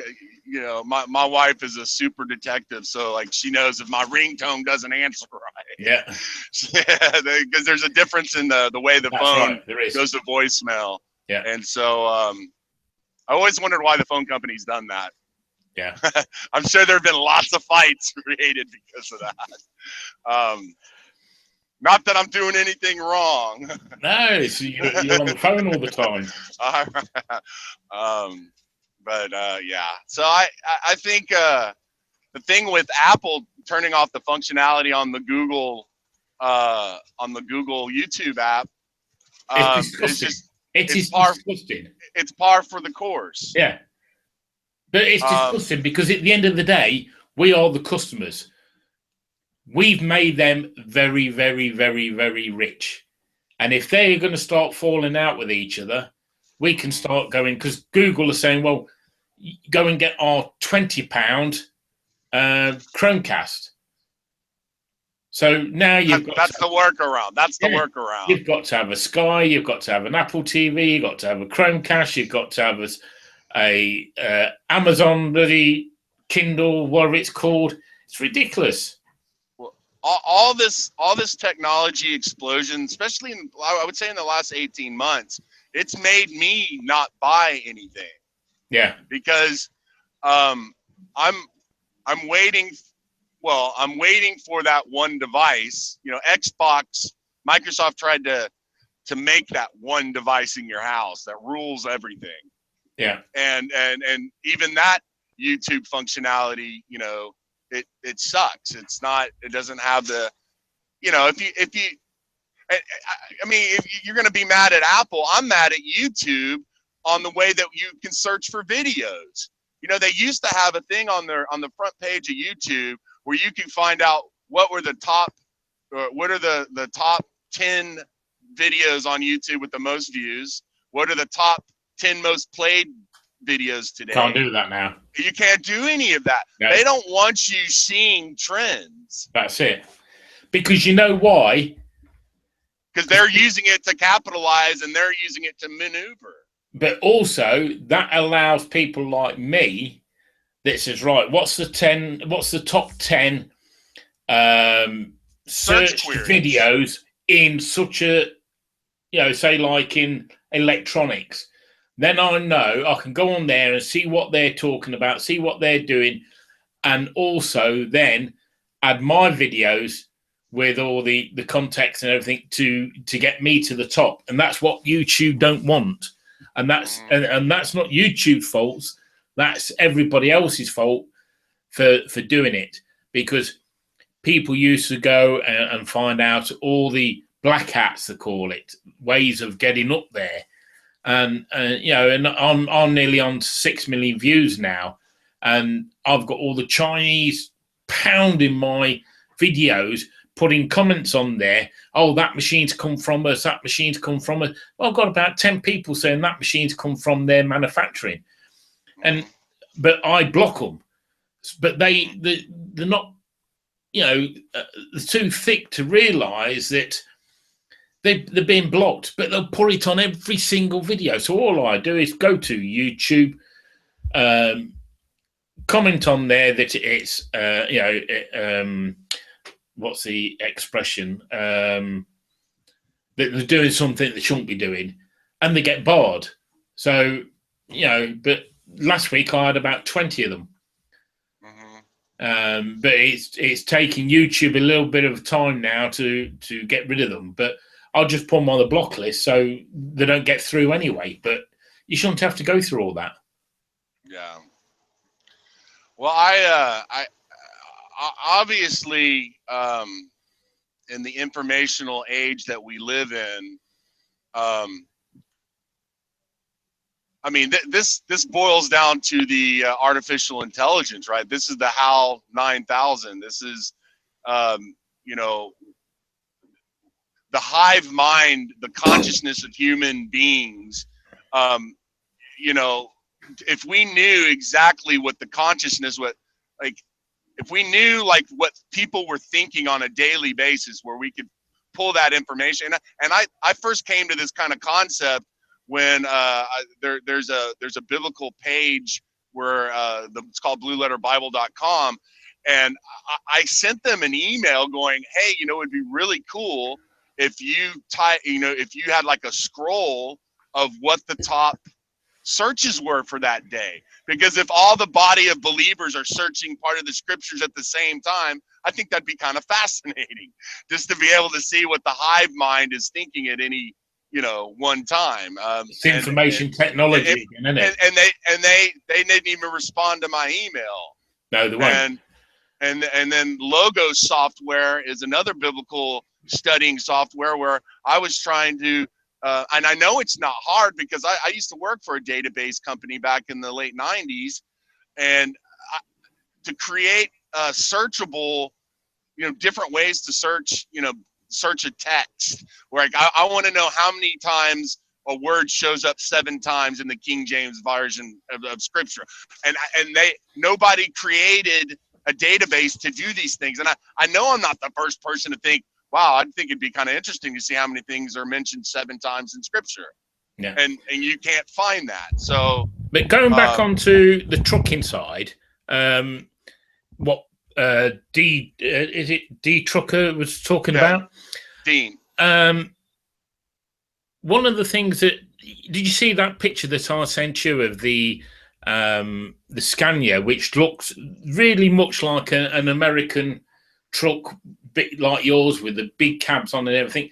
my wife is a super detective, so like she knows if my ringtone doesn't answer right. Yeah. Because there's a difference in the way the phone goes to voicemail. Yeah. And so I always wondered why the phone company's done that. Yeah. I'm sure there have been lots of fights created because of that. Not that I'm doing anything wrong. No, you're on the phone all the time. Yeah. So I think the thing with Apple turning off the functionality on the Google YouTube app, it's disgusting. Disgusting. It's par for the course. Yeah. But it's disgusting because at the end of the day, we are the customers. We've made them very, very, very, very rich. And if they're going to start falling out with each other, we can start going, because Google is saying, well, go and get our £20 Chromecast. So now that's the workaround. That's the workaround. You've got to have a Sky, you've got to have an Apple TV, you've got to have a Chromecast, you've got to have a Amazon bloody Kindle, whatever it's called. It's ridiculous. Well, all this technology explosion, especially I would say in the last 18 months, it's made me not buy anything. Yeah. Because I'm waiting. Well, I'm waiting for that one device. Xbox, Microsoft tried to make that one device in your house that rules everything. Yeah. And even that YouTube functionality, it sucks. It's not. It doesn't have the. If you're going to be mad at Apple, I'm mad at YouTube on the way that you can search for videos. They used to have a thing on the front page of YouTube where you can find out what are the top 10 videos on YouTube with the most views. What are the top 10 most played videos today? Can't do that now. You can't do any of that. No. They don't want you seeing trends. That's it. Because you know why? Because they're using it to capitalize and they're using it to maneuver. But also that allows people like me that says, right, what's the top 10 search videos in such a, say like in electronics. Then I know I can go on there and see what they're talking about, see what they're doing, and also then add my videos with all the context and everything to get me to the top. And that's what YouTube don't want. And that's not YouTube's fault. That's everybody else's fault for doing it, because people used to go and find out all the black hats, they call it, ways of getting up there. And and I'm nearly on 6 million views now, and I've got all the Chinese pounding my videos, putting comments on there. Oh, that machine's come from us. That machine's come from us. Well, I've got about 10 people saying that machine's come from their manufacturing, but I block them. But they're not, they're too thick to realise that they're being blocked. But they'll put it on every single video. So all I do is go to YouTube, comment on there that it's what's the expression? That they're doing something they shouldn't be doing, and they get barred. So, but last week I had about 20 of them. But it's taking YouTube a little bit of time now to get rid of them. But I'll just put them on the block list so they don't get through anyway. But you shouldn't have to go through all that. Yeah. Well, I obviously, in the informational age that we live in, I mean, this boils down to the artificial intelligence, right? This is the HAL 9000. This is, you know, the hive mind, the consciousness of human beings. You know, if we knew exactly what the consciousness, if we knew like what people were thinking on a daily basis, where we could pull that information. And I first came to this kind of concept when there's a biblical page where it's called blueletterbible.com, and I sent them an email going, hey, you know, it'd be really cool if you if you had like a scroll of what the top searches were for that day, because if all the body of believers are searching part of the scriptures at the same time, I think that'd be kind of fascinating, just to be able to see what the hive mind is thinking at any one time. It's information technology, isn't it? And they didn't even respond to my email. No, they won't. And then Logos software is another biblical studying software where I was trying to, and I know it's not hard because I used to work for a database company back in the late 90s, and to create searchable, different ways to search, search a text, where I want to know how many times a word shows up 7 times in the King James version of scripture, and nobody created a database to do these things. And I know I'm not the first person to think, wow, I think it'd be kind of interesting to see how many things are mentioned 7 times in scripture. Yeah. And you can't find that. So, but going back onto the trucking side, what is it D Trucker was talking about? Dean. One of the things that, did you see that picture that I sent you of the Scania, which looks really much like an American truck, bit like yours with the big cabs on and everything?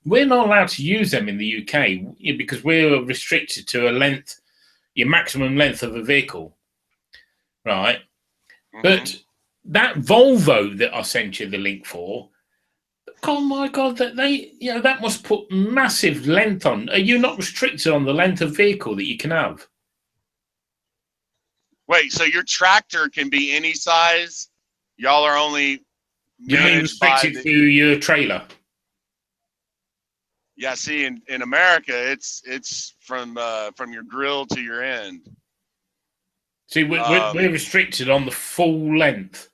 We're not allowed to use them in the UK because we're restricted to your maximum length of a vehicle, right? Mm-hmm. But that Volvo that I sent you the link for, oh my God, that must put massive length on. Are you not restricted on the length of vehicle that you can have? Wait, so your tractor can be any size? Y'all are only restricted to your trailer. Yeah, see, in America, it's from your grill to your end. See, we're restricted on the full length.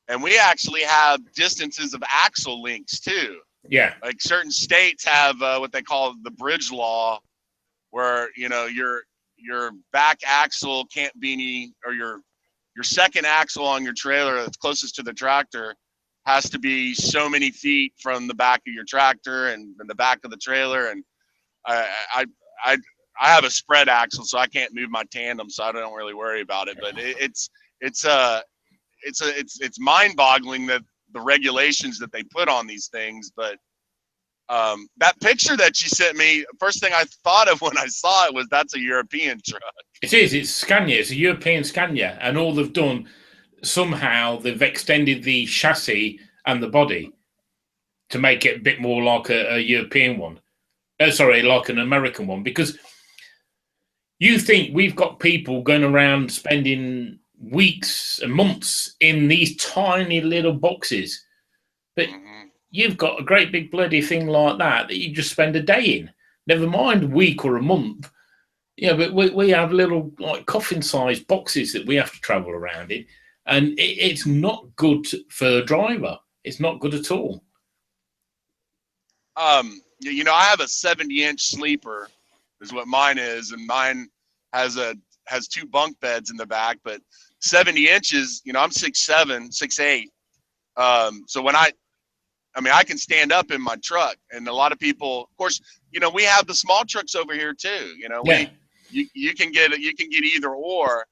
And we actually have distances of axle links too. Yeah. Like certain states have what they call the bridge law, where your back axle can't be any, or your second axle on your trailer that's closest to the tractor has to be so many feet from the back of your tractor and the back of the trailer. And I have a spread axle, so I can't move my tandem, so I don't really worry about it. But it's mind-boggling that the regulations that they put on these things. But that picture that you sent me, first thing I thought of when I saw it was that's a European truck. It is. It's Scania. It's a European Scania, and all they've done, somehow they've extended the chassis and the body to make it a bit more like a European one. Like an American one, because you think we've got people going around spending weeks and months in these tiny little boxes, but you've got a great big bloody thing like that you just spend a day in, never mind a week or a month. But we have little like coffin-sized boxes that we have to travel around in, and it's not good for a driver. It's not good at all. I have a 70-inch sleeper is what mine is, and mine has 2 bunk beds in the back, but 70 inches, I'm 6'7", 6'8". So when I mean, I can stand up in my truck, and a lot of people, of course, we have the small trucks over here too. You can get either or.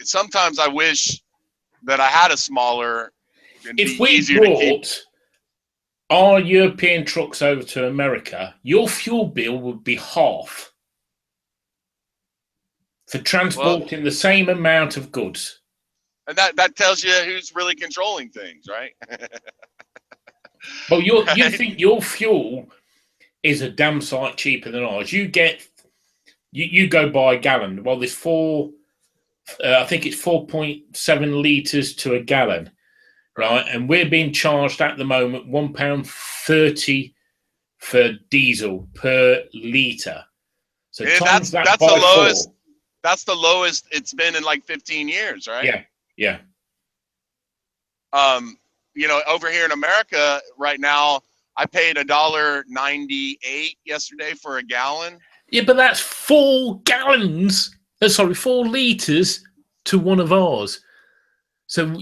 Sometimes I wish that I had a smaller. If we brought our European trucks over to America, your fuel bill would be half for transporting the same amount of goods. And that tells you who's really controlling things, right? Well, you think your fuel is a damn sight cheaper than ours. You go by a gallon. Well, there's I think it's 4.7 litres to a gallon, right? And we're being charged at the moment £1.30 for diesel per litre. So that's the lowest. 4. That's the lowest it's been in like 15 years, right? Yeah. Over here in America right now, I paid $1.98 yesterday for a gallon. Yeah, but that's 4 gallons. 4 litres to one of ours. So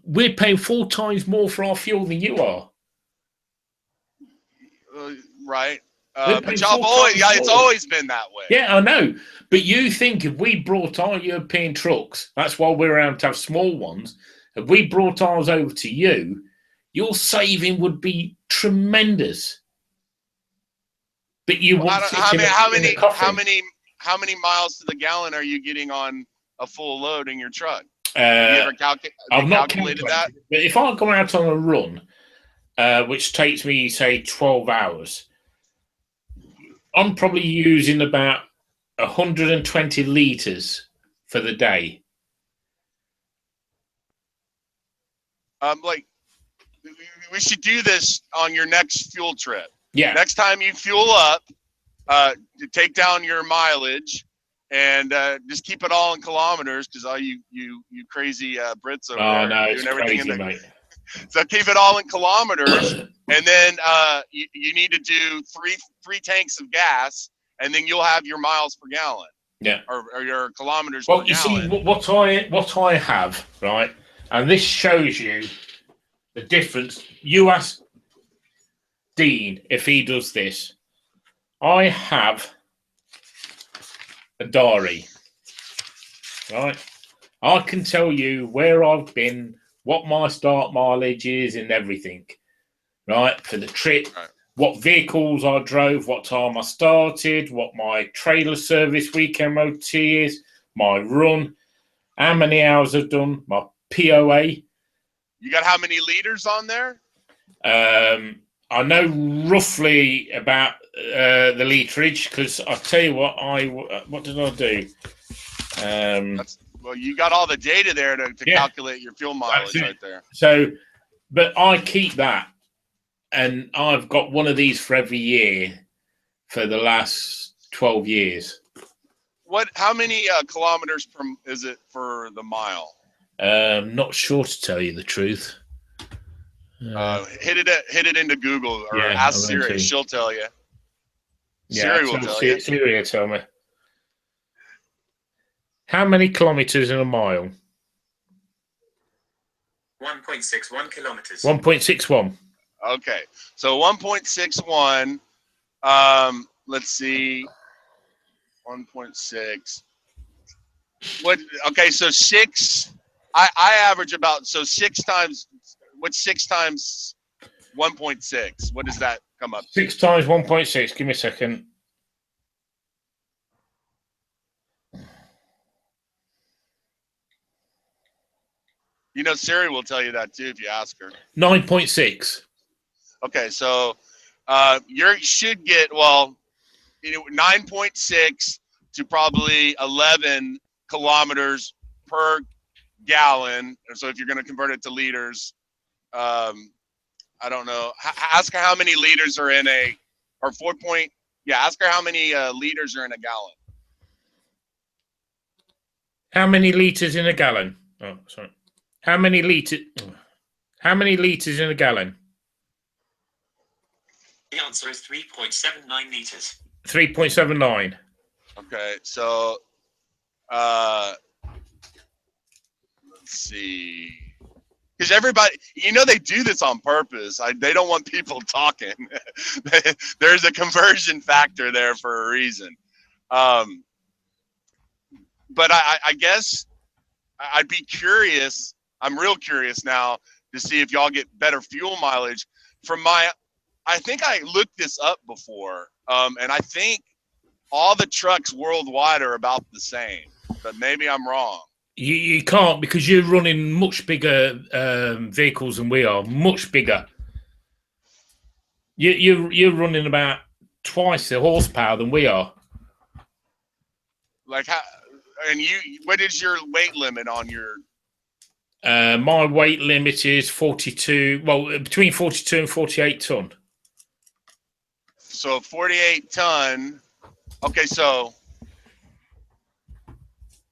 we're paying 4 times more for our fuel than you are. Right. But it's always been that way. Yeah, I know. But you think if we brought our European trucks, that's why we're around to have small ones, if we brought ours over to you, your saving would be tremendous. But you want how many miles to the gallon are you getting on a full load in your truck? Have you ever I've not calculated that? But if I go out on a run, which takes me, say, 12 hours, I'm probably using about 120 litres for the day. We should do this on your next fuel trip. Yeah. Next time you fuel up, take down your mileage and just keep it all in kilometers, because all you crazy Brits over there doing everything crazy, mate. So keep it all in kilometers, and then you need to do three tanks of gas, and then you'll have your miles per gallon. Yeah. Or your kilometers per gallon. Well, you see, what I have, right, and this shows you the difference. You ask Dean if he does this. I have a diary, right? I can tell you where I've been, what my start mileage is, and everything, right? For the trip, what vehicles I drove, what time I started, what my trailer service week MOT is, my run, how many hours I've done, my POA. You got how many liters on there? I know roughly about the literage, because I'll tell you what did I do? You got all the data there to calculate your fuel mileage right there. So, but I keep that, and I've got one of these for every year for the last 12 years. How many kilometers is it for the mile? Not sure, to tell you the truth. Hit it into Google or ask Siri. She'll tell you. Siri will tell you. Siri will tell me. How many kilometers in a mile? 1.61 kilometers. 1.61. Okay, so 1.61. Let's see. 1.6. Okay, so 6. I average about 6 times. What's 6 times 1.6? What does that come up to? 6 times 1.6. Give me a second. Siri will tell you that too if you ask her. 9.6. Okay, so you should get 9.6 to probably 11 kilometers per gallon. So if you're going to convert it to liters, I don't know. Ask her how many liters are in ask her how many liters are in a gallon. How many liters in a gallon? Oh, sorry. How many liters in a gallon? The answer is 3.79 liters. 3.79. Okay, so let's see. because everybody, they do this on purpose. They don't want people talking. There's a conversion factor there for a reason. But I guess I'd be curious. I'm real curious now to see if y'all get better fuel mileage from I think I looked this up before, and I think all the trucks worldwide are about the same, but maybe I'm wrong. You can't, because you're running much bigger vehicles than we are, much bigger. You're running about twice the horsepower than we are. Like how? And what is your weight limit on your? My weight limit is 42. Well, between 42 and 48 ton. So 48 ton. Okay, so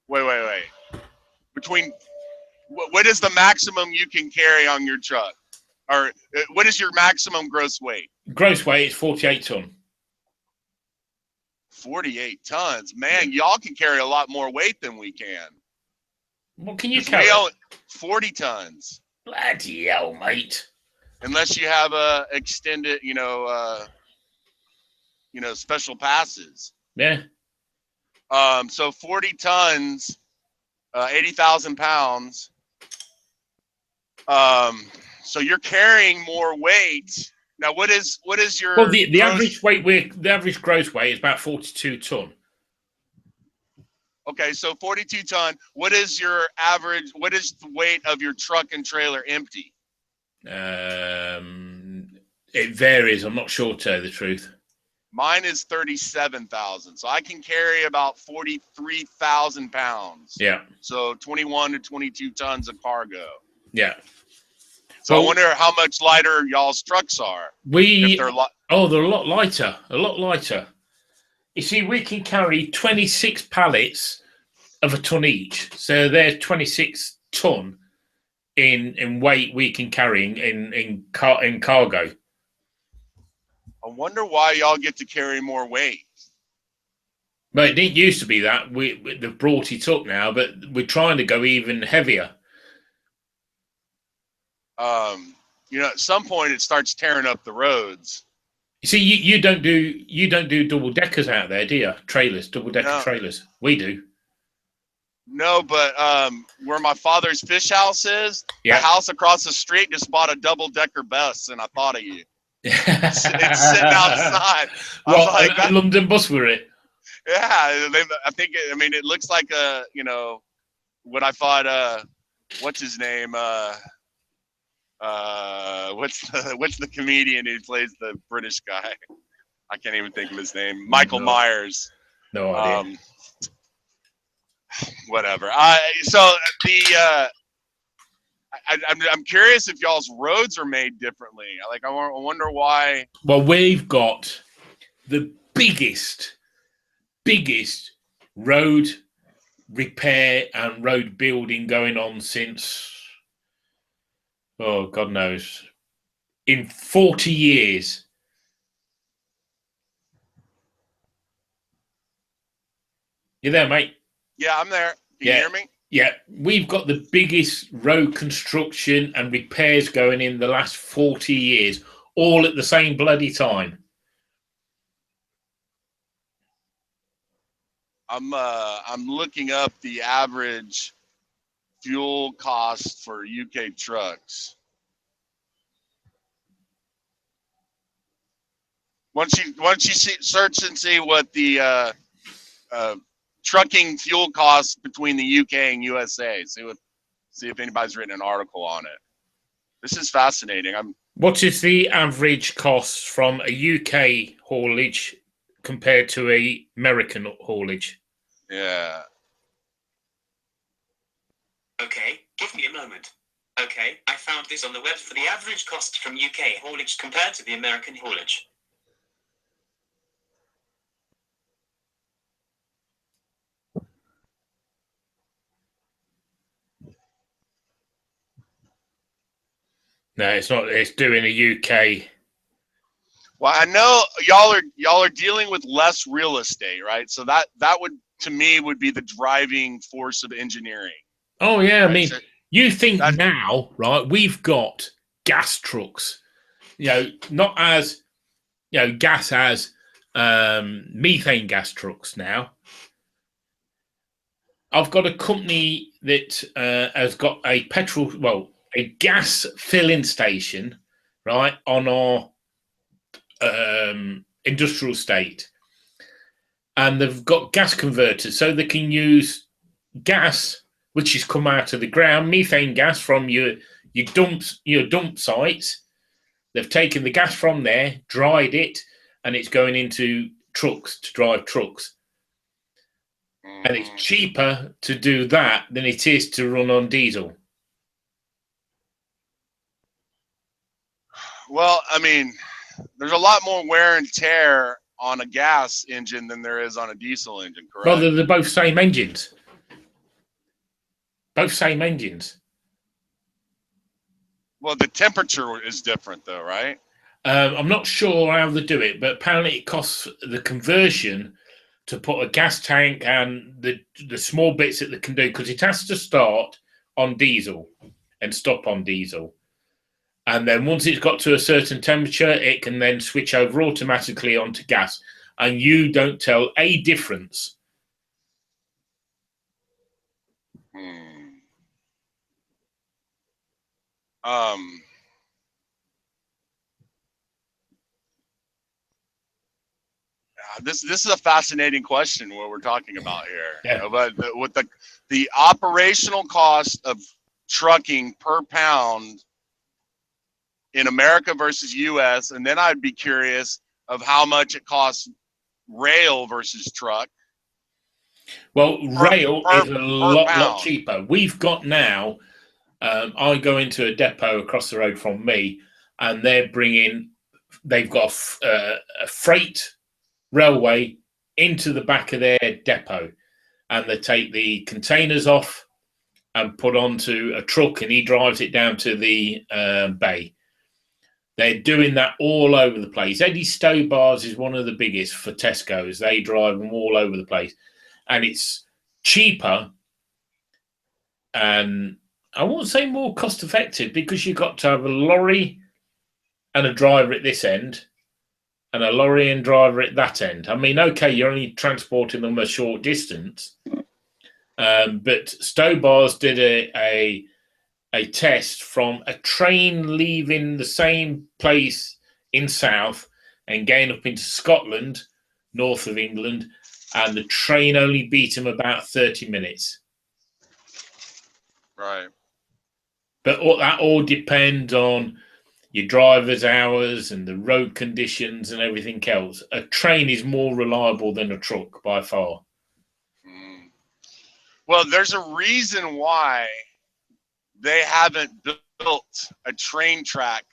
wait. Between what is the maximum you can carry on your truck, or what is your maximum gross weight? Gross weight is 48 ton. 48 tons, man! Y'all can carry a lot more weight than we can. What can you carry? 40 tons. Bloody hell, mate! Unless you have a extended, special passes. Yeah. So 40 tons, 80,000 pounds. So you're carrying more weight. Now, what is your? Well, the average weight, the average gross weight is about 42 ton. Okay, so 42 ton. What is your average? What is the weight of your truck and trailer empty? It varies. I'm not sure, to tell you the truth. Mine is 37,000, so I can carry about 43,000 pounds. Yeah. So 21 to 22 tons of cargo. Yeah. So I wonder how much lighter y'all's trucks are. They're a lot lighter. A lot lighter. You see, we can carry 26 pallets of a ton each. So they're 26 ton in weight we can carry in cargo. I wonder why y'all get to carry more weight. But it didn't used to be that. They've brought it up now, but we're trying to go even heavier. At some point it starts tearing up the roads. You see, you don't do double deckers out there, do you? Trailers, double decker trailers. We do. No, but where my father's fish house is, the house across the street just bought a double decker bus, and I thought of you. It's sitting outside. London bus were it? Yeah, I think. It looks like what I thought. What's his name? What's the comedian who plays the British guy? I can't even think of his name. Michael Myers. No idea. Whatever. I'm curious if y'all's roads are made differently. Like, I wonder why. Well, we've got the biggest road repair and road building going on since, oh, God knows, in 40 years. You there, mate? Yeah, I'm there. Can you hear me? Yeah, we've got the biggest road construction and repairs going in the last 40 years, all at the same bloody time. I'm looking up the average fuel cost for UK trucks. Once you search and see what the trucking fuel costs between the UK and USA, see if anybody's written an article on it. This is fascinating. What is the average cost from a UK haulage compared to a American haulage? Yeah. Okay, give me a moment. Okay, I found this on the web for the average cost from UK haulage compared to the American haulage. No, it's not. It's doing a UK. Well, I know y'all are dealing with less real estate, right? So that would, to me, would be the driving force of engineering. Oh yeah, right? I mean, So You think now, right? We've got gas trucks, not as gas as methane gas trucks now. I've got a company that has got a gas filling station, right, on our industrial estate. And they've got gas converters, so they can use gas, which has come out of the ground, methane gas from your dump sites. They've taken the gas from there, dried it, and it's going into trucks to drive trucks. And it's cheaper to do that than it is to run on diesel. Well, I mean, there's a lot more wear and tear on a gas engine than there is on a diesel engine, correct? Well, they're both same engines. Both same engines. Well, the temperature is different, though, right? I'm not sure how they do it, but apparently it costs the conversion to put a gas tank and the small bits that they can do, because it has to start on diesel and stop on diesel. And then once it's got to a certain temperature, it can then switch over automatically onto gas. And you don't tell a difference. This is a fascinating question what we're talking about here. Yeah. But with the operational cost of trucking per pound in America versus US, and then I'd be curious of how much it costs rail versus truck. Well, rail is a lot cheaper. We've got now, I go into a depot across the road from me, and they've got a freight railway into the back of their depot, and they take the containers off and put onto a truck, and he drives it down to the bay. They're doing that all over the place. Eddie Stobars is one of the biggest for Tesco's. They drive them all over the place, and it's cheaper, and I won't say more cost effective, because you've got to have a lorry and a driver at this end and a lorry and driver at that end. I mean, okay, you're only transporting them a short distance, but Stobars did a test from a train leaving the same place in South and going up into Scotland, north of England, and the train only beat him about 30 minutes. Right. But that all depends on your driver's hours and the road conditions and everything else. A train is more reliable than a truck by far. Well, there's a reason why they haven't built a train track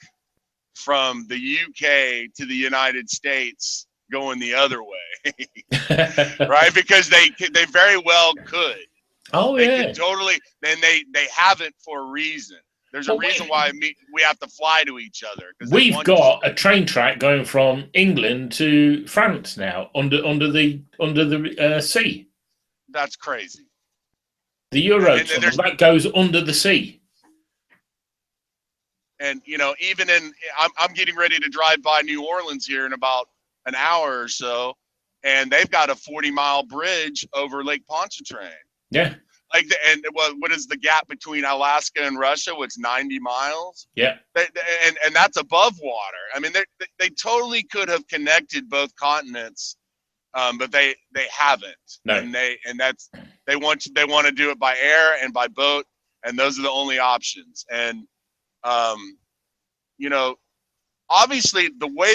from the UK to the United States going the other way, right? Because they very well could. Oh, they yeah. could totally, and they haven't for a reason. There's a reason why we have to fly to each other. We've got a train track going from England to France now under the sea. That's crazy. The Euro tunnel, that goes under the sea. And even I'm getting ready to drive by New Orleans here in about an hour or so, and they've got a 40-mile bridge over Lake Pontchartrain. Yeah. And what is the gap between Alaska and Russia? What's 90 miles? Yeah. And that's above water. I mean, they totally could have connected both continents, but they haven't. No. And they want to do it by air and by boat, and those are the only options. And obviously the way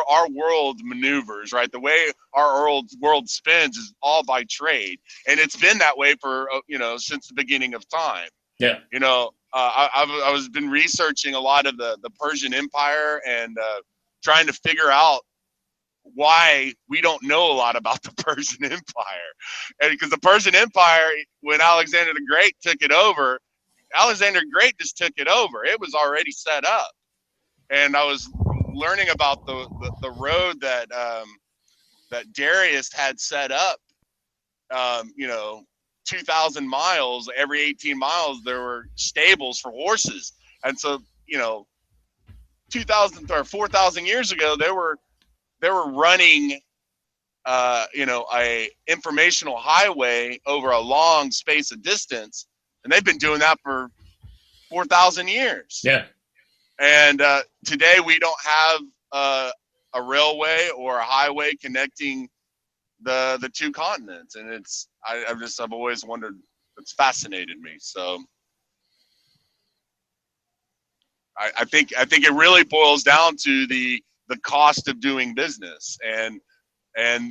our world maneuvers, right? The way our world spins is all by trade, and it's been that way for since the beginning of time. Yeah. I was been researching a lot of the Persian Empire and trying to figure out why we don't know a lot about the Persian Empire, and because the Persian Empire, when Alexander the Great took it over, Alexander the Great just took it over. It was already set up. And I was learning about the road that Darius had set up, 2,000 miles, every 18 miles, there were stables for horses. And so, 2,000 or 4,000 years ago, they were running, a informational highway over a long space of distance. And they've been doing that for 4,000 years. Yeah. And today we don't have a railway or a highway connecting the two continents, and I've always wondered. It's fascinated me. So I think it really boils down to the cost of doing business and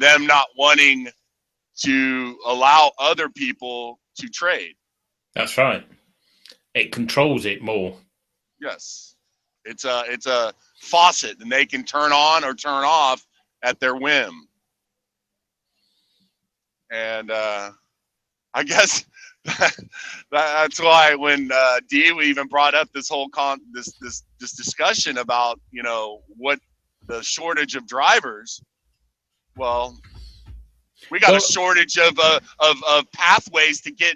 them not wanting to allow other people to trade. That's right. It controls it more. Yes. It's a faucet, and they can turn on or turn off at their whim. And I guess that's why when Dee even brought up this whole this discussion about what the shortage of drivers. Well, we got a shortage of pathways to get.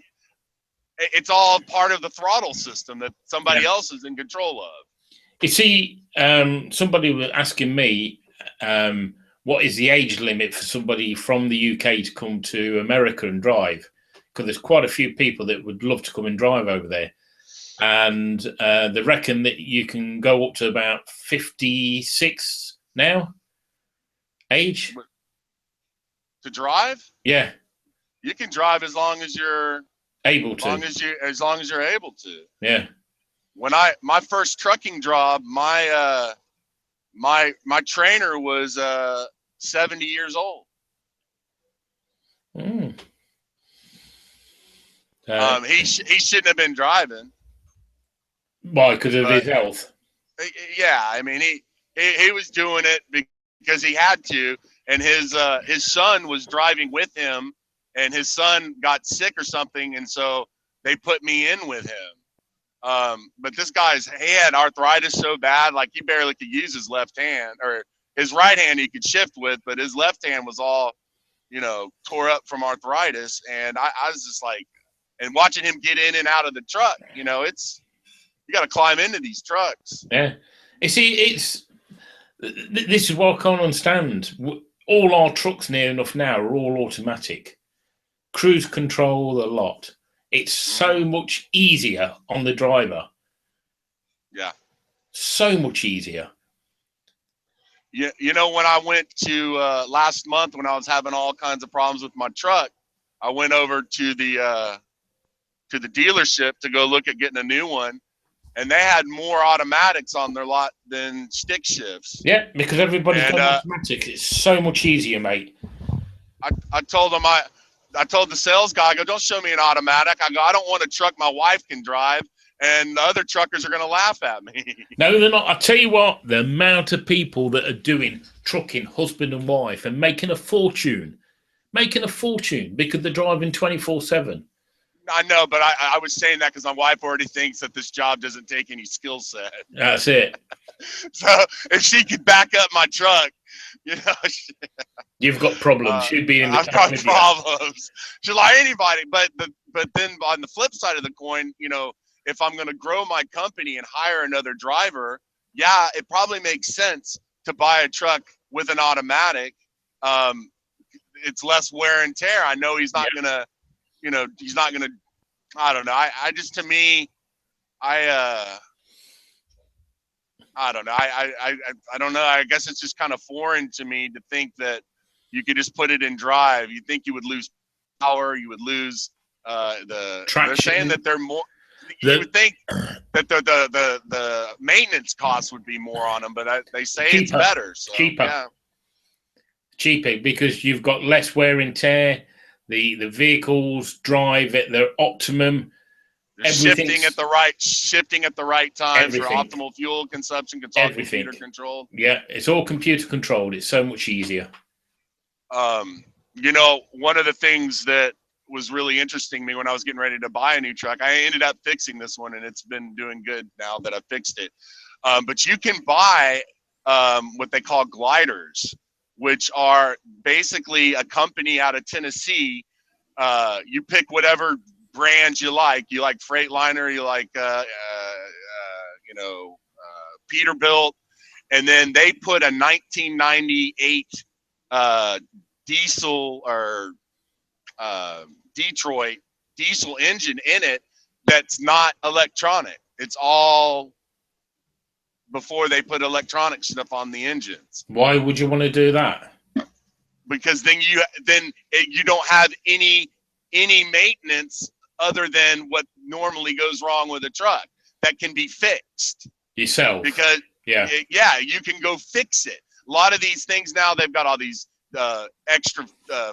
It's all part of the throttle system that somebody else is in control of. You see, somebody was asking me, what is the age limit for somebody from the UK to come to America and drive? Because there's quite a few people that would love to come and drive over there. And they reckon that you can go up to about 56 now, age. To drive? Yeah. You can drive as long as you're able to. As long as you're able to. Yeah. When my first trucking job, my trainer was 70 years old. Mm. He shouldn't have been driving. Why? Because of his health. Yeah, I mean he was doing it because he had to, and his son was driving with him, and his son got sick or something, and so they put me in with him. But this he had arthritis so bad, like he barely could use his left hand, or his right hand he could shift with, but his left hand was all, tore up from arthritis. And I was just like, and watching him get in and out of the truck, you got to climb into these trucks. Yeah. You see, this is what I can't understand. All our trucks near enough now are all automatic. Cruise control, the lot. It's so much easier on the driver. Yeah. So much easier. Yeah, when I went to last month when I was having all kinds of problems with my truck, I went over to the dealership to go look at getting a new one, and they had more automatics on their lot than stick shifts. Yeah, because everybody's got automatic. It's so much easier, mate. I told them I told the sales guy, I go, don't show me an automatic. I go, I don't want a truck my wife can drive, and the other truckers are going to laugh at me. No, they're not. I tell you what, the amount of people that are doing trucking, husband and wife, and making a fortune because they're driving 24/7. I know, but I was saying that because my wife already thinks that this job doesn't take any skill set. That's it. So if she could back up my truck, you've got problems. She'd be in the I've got problems. She's like anybody, but then on the flip side of the coin, if I'm going to grow my company and hire another driver, yeah, it probably makes sense to buy a truck with an automatic. It's less wear and tear. I know he's not gonna, he's not gonna. I don't know. I just, to me, I don't know. I don't know. I guess it's just kind of foreign to me to think that you could just put it in drive. You think you would lose power. You would lose the traction. They're saying that they're more. You would think that the maintenance costs would be more on them, but they say cheaper. It's better. So, cheaper. Yeah. Cheaper because you've got less wear and tear. The vehicles drive at their optimum. Shifting at the right time for optimal fuel consumption. It's all computer controlled. Yeah, it's all computer controlled. It's so much easier. One of the things that was really interesting to me when I was getting ready to buy a new truck, I ended up fixing this one, and it's been doing good now that I fixed it. But you can buy what they call gliders, which are basically a company out of Tennessee you pick whatever brands you like. You like Freightliner, you like Peterbilt, and then they put a 1998 diesel or Detroit diesel engine in it that's not electronic. It's all before they put electronic stuff on the engines. Why would you want to do that? Because then you don't have any maintenance other than what normally goes wrong with a truck that can be fixed Yourself. because you can go fix it. A lot of these things now, they've got all these extra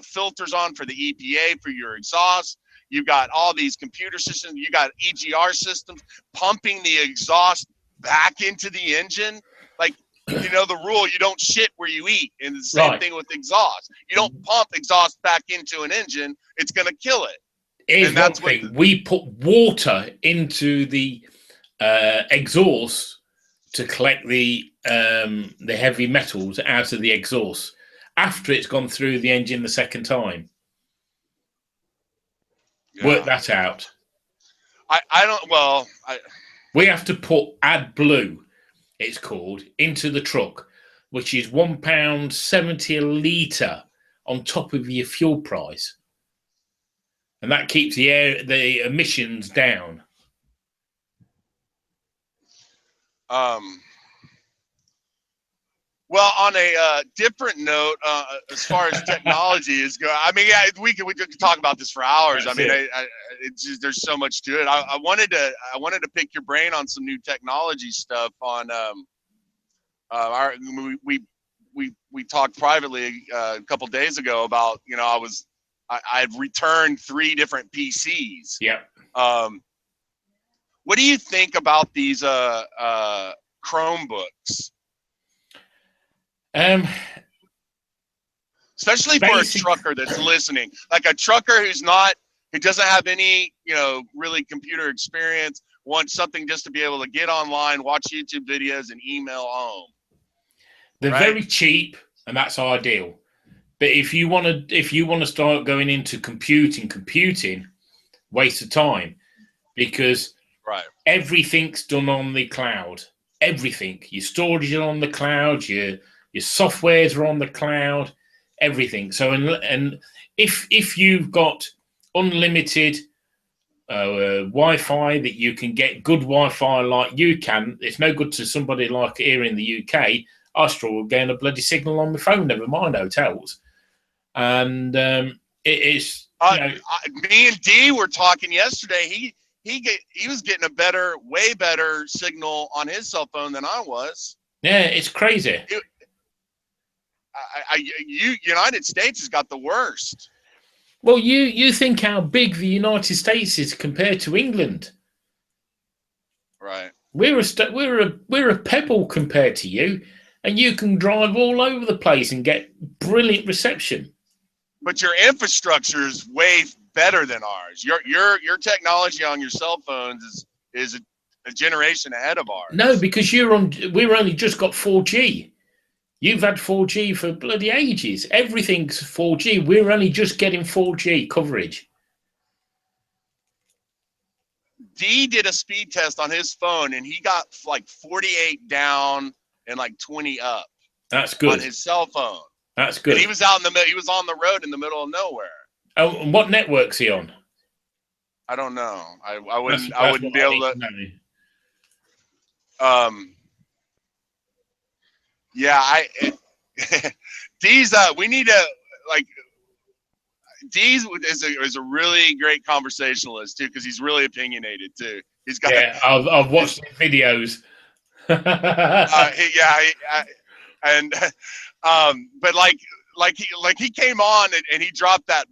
filters on for the EPA for your exhaust. You've got all these computer systems. You got EGR systems pumping the exhaust back into the engine. Like, the rule, you don't shit where you eat. And the same thing with exhaust. You don't pump exhaust back into an engine. It's going to kill it. Here's one thing. We put water into the exhaust to collect the heavy metals out of the exhaust after it's gone through the engine the second time. Yeah. Work that out. We have to put AdBlue, it's called, into the truck, which is £1.70 a litre on top of your fuel price. And that keeps the emissions down. Well, on a different note, as far as technology is going, I mean, we could talk about this for hours. That's it's just, there's so much to it. I wanted to pick your brain on some new technology stuff. On we talked privately a couple days ago about I've returned 3 different PCs. Yeah. What do you think about these Chromebooks? Especially for a trucker that's listening, like a trucker who doesn't have any, really computer experience, wants something just to be able to get online, watch YouTube videos, and email home. They're very cheap, and that's ideal. But if you want to start going into computing, waste of time, because everything's done on the cloud. Everything, your storage is on the cloud, your softwares are on the cloud, everything. So, and if you've got unlimited Wi-Fi, that you can get good Wi-Fi like you can, it's no good to somebody like here in the UK. I struggle getting a bloody signal on my phone, never mind hotels. And it's me and D were talking yesterday. He was getting a way better signal on his cell phone than I was. Yeah, it's crazy. United States has got the worst. Well, you think how big the United States is compared to England, right? We're a pebble compared to you, and you can drive all over the place and get brilliant reception. But your infrastructure is way better than ours. Your technology on your cell phones is a generation ahead of ours. No, because we're only just got 4G. You've had 4G for bloody ages. Everything's 4G. We're only just getting 4G coverage. D did a speed test on his phone, and he got like 48 down and like 20 up. That's good. On his cell phone. That's good. And he was out in the middle. He was on the road in the middle of nowhere. Oh, and what network's he on? I don't know. I wouldn't be able to. Yeah, D's. We need to D's is a really great conversationalist too, because he's really opinionated too. He's got. Yeah, I've watched the videos. But he came on and he dropped that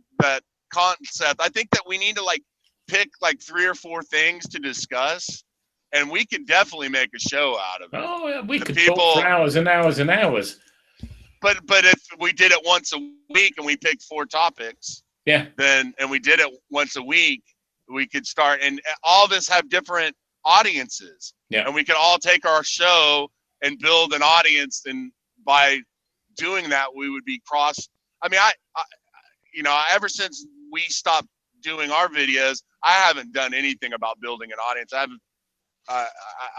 concept. I think that we need to pick 3 or 4 things to discuss. And we can definitely make a show out of it. Oh, yeah, we could talk for hours and hours and hours. But if we did it once a week and we picked 4 topics, and we did it once a week, we could start. And all of us have different audiences. Yeah. And we can all take our show and build an audience. And by doing that, we would be cross. I mean, I ever since we stopped doing our videos, I haven't done anything about building an audience. I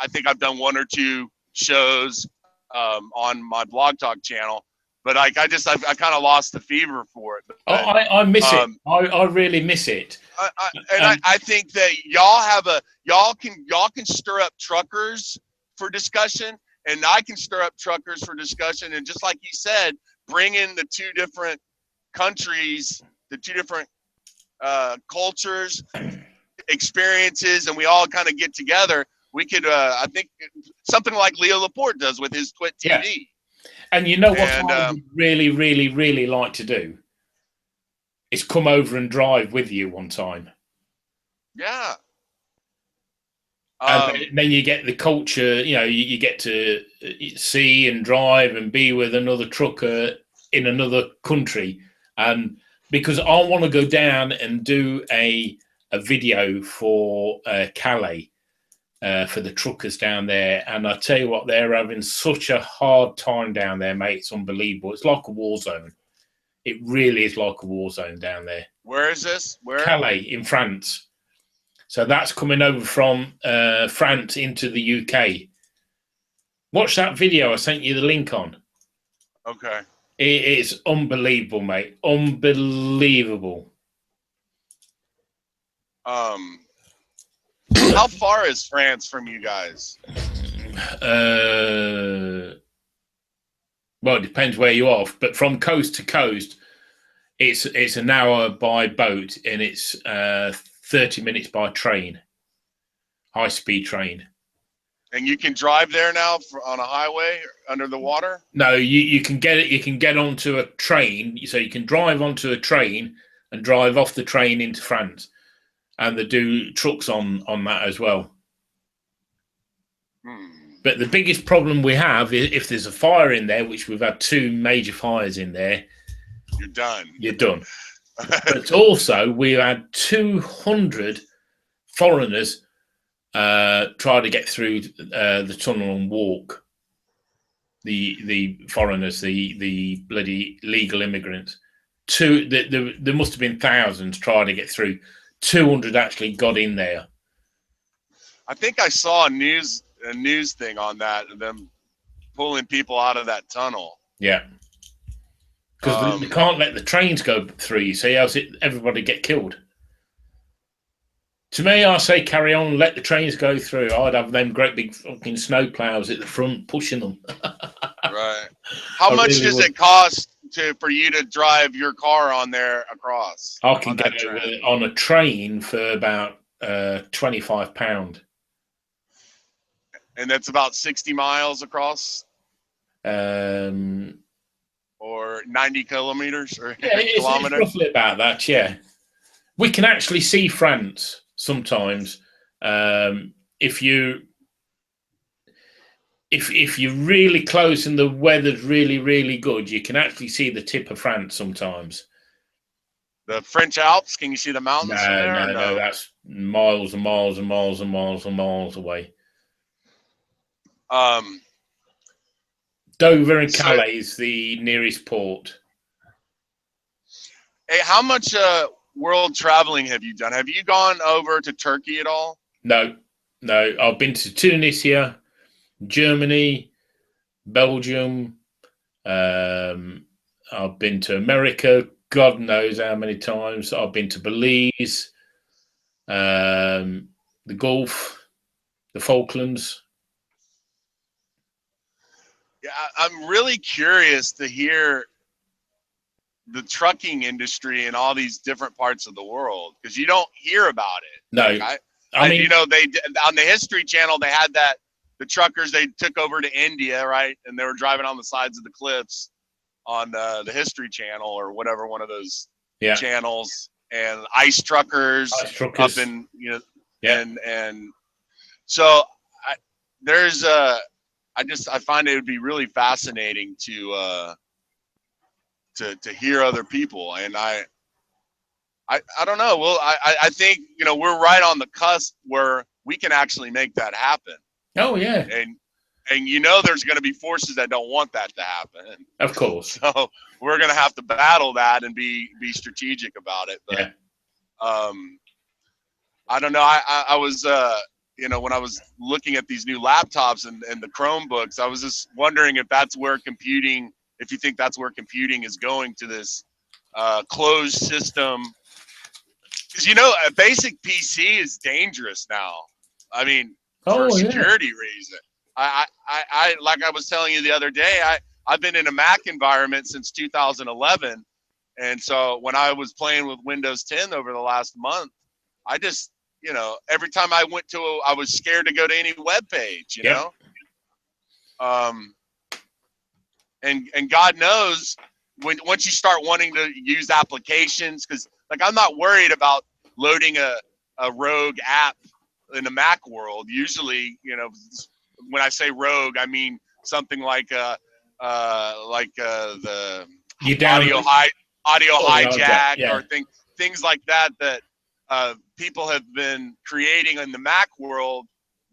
think I've done 1 or 2 shows on my Blog Talk channel, but I kind of lost the fever for it. But, I miss it. I really miss it. I think that y'all can stir up truckers for discussion, and I can stir up truckers for discussion. And just like you said, bring in the 2 different countries, the 2 different cultures, experiences, and we all kind of get together. We could, I think, something like Leo Laporte does with his Twit TV. Yeah. And you know what I would really, really, really like to do is come over and drive with you one time. Yeah. And then you get the culture, you know, you get to see and drive and be with another trucker in another country. And because I want to go down and do a video for Calais for the truckers down there. And I tell you what, they're having such a hard time down there, mate. It's unbelievable. It's like a war zone. It really is like a war zone down there. Where is this? Where? Calais in France. So that's coming over from France into the UK. Watch that video. I sent you the link on. Okay. It is unbelievable, mate. Unbelievable. How far is France from you guys? Well, it depends where you are, but from coast to coast, it's an hour by boat, and it's 30 minutes by train, high-speed train. And you can drive there now on a highway under the water? No, you can get it. You can get onto a train, so you can drive onto a train and drive off the train into France, and they do trucks on that as well. But the biggest problem we have is if there's a fire in there, which we've had 2 major fires in there, you're done. You're done. But also, we had 200 foreigners try to get through the tunnel and walk. The foreigners, the bloody legal immigrants. There must have been thousands trying to get through. 200 actually got in there. I think I saw a news thing on that, them pulling people out of that tunnel. Yeah. Because they can't let the trains go through, so else everybody get killed. To me, I say carry on, let the trains go through. I'd have them great big fucking snow plows at the front pushing them. Right. How much really does it cost for you to drive your car on there across? I can get over on a train for about £25. And that's about 60 miles across? Or 90 kilometers or It's kilometers? roughly about that, yeah. We can actually see France sometimes. If you're really close and the weather's really, really good, you can actually see the tip of France sometimes. The French Alps, can you see the mountains from there? No, that's miles and miles and miles and miles and miles away. Dover and Calais is the nearest port. Hey, how much world traveling have you done? Have you gone over to Turkey at all? No. I've been to Tunisia, Germany, Belgium. I've been to America, God knows how many times. I've been to Belize, the Gulf, the Falklands. Yeah, I'm really curious to hear the trucking industry in all these different parts of the world, because you don't hear about it. No, like I mean, you know, they on the History Channel they had that the truckers they took over to India, right, and they were driving on the sides of the cliffs on the History Channel or whatever one of those channels, and ice truckers up in and so there's I find it would be really fascinating to hear other people, and I don't know. Well, I think we're right on the cusp where we can actually make that happen. Oh yeah. and there's going to be forces that don't want that to happen. Of course. So we're going to have to battle that and be strategic about it. But I don't know. I was when I was looking at these new laptops and the Chromebooks, I was just wondering if you think that's where computing is going, to this closed system. Because a basic PC is dangerous now. I mean, for security reason. I like I was telling you the other day, I've been in a Mac environment since 2011, and so when I was playing with Windows 10 over the last month, I just every time I was scared to go to any web page, and God knows once you start wanting to use applications, because like I'm not worried about loading a rogue app in the Mac world. Usually, when I say rogue, I mean something like the audio hijack or things like that people have been creating in the Mac world.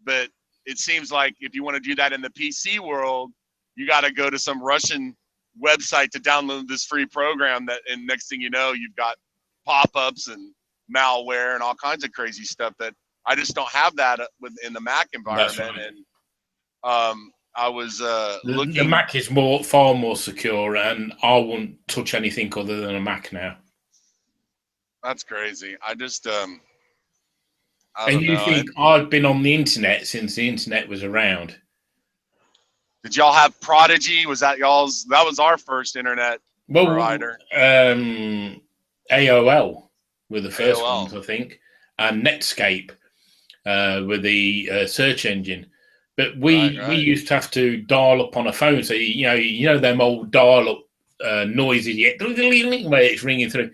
But it seems like if you want to do that in the PC world, you got to go to some Russian website to download this free program and next thing you know, you've got pop-ups and malware and all kinds of crazy stuff that I just don't have that in the Mac environment. Right. And I was looking. The Mac is far more secure, and I won't touch anything other than a Mac now. That's crazy. I just and you think I've been on the internet since the internet was around? Did y'all have Prodigy? Was that y'all's? That was our first internet provider. AOL were the first ones, I think, and Netscape were the search engine. But we used to have to dial up on a phone. So them old dial up noises where it's ringing through.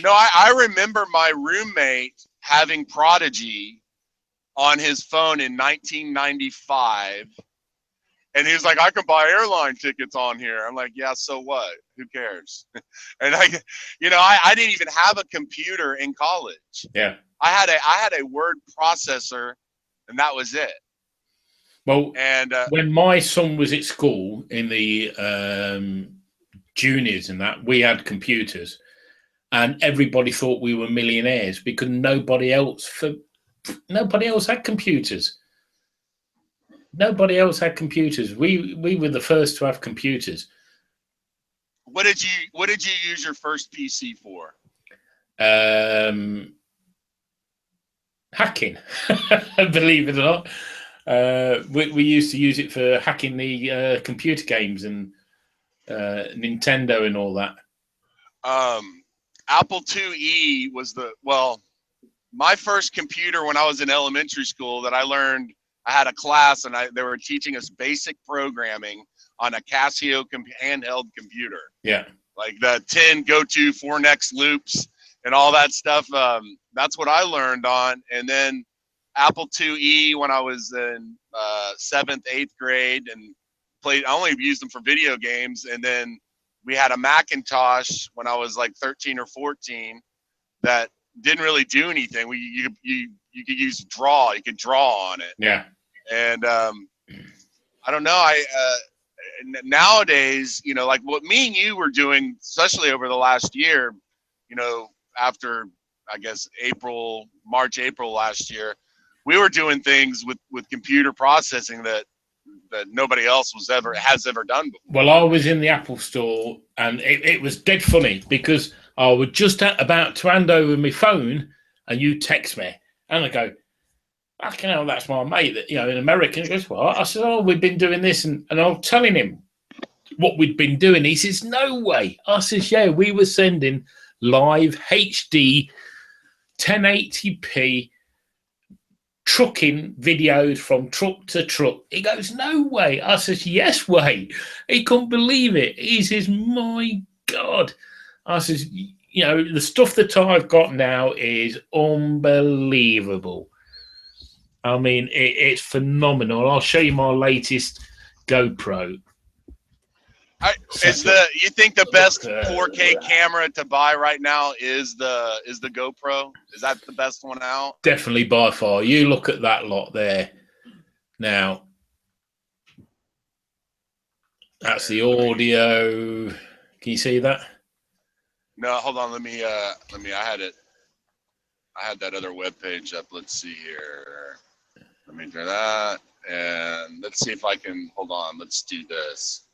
I remember my roommate having Prodigy on his phone in 1995, and he was like, "I can buy airline tickets on here." I'm like, "Yeah, so what? Who cares?" And I didn't even have a computer in college. Yeah, I had a word processor, and that was it. Well, and when my son was at school in the juniors and that, we had computers, and everybody thought we were millionaires because nobody else had computers. Nobody else had computers. We were the first to have computers. What did you use your first PC for? Hacking, believe it or not. We used to use it for hacking the computer games and Nintendo and all that. Apple IIe was my first computer when I was in elementary school that I learned. I had a class and they were teaching us basic programming on a Casio handheld computer. Yeah. Like the 10 go-to 4-next loops and all that stuff. That's what I learned on. And then Apple IIe when I was in 7th, 8th grade and I only used them for video games. And then we had a Macintosh when I was like 13 or 14 that didn't really do anything. You could use draw. You could draw on it. Yeah. And I don't know. Nowadays, like what me and you were doing, especially over the last year, after I guess March, April last year, we were doing things with computer processing that nobody else has ever done before. Well, I was in the Apple store, and it was dead funny because I was just about to hand over my phone, and you text me, and I go, "Fucking hell, that's my mate that in America." He goes, "What?" I said, "Oh, we've been doing this," and I'm telling him what we'd been doing. He says, "No way." I says, "Yeah, we were sending live HD 1080p trucking videos from truck to truck." He goes, "No way." I says, "Yes way." He couldn't believe it. He says, "My God." I says, the stuff that I've got now is unbelievable. I mean, it's phenomenal. I'll show you my latest GoPro. You think the best 4K camera to buy right now is the GoPro? Is that the best one out? Definitely by far. You look at that lot there. Now, that's the audio. Can you see that? No, hold on. Let me. I had it. I had that other web page up. Let's see here. Let me do that, and let's see if I can. Hold on. Let's do this.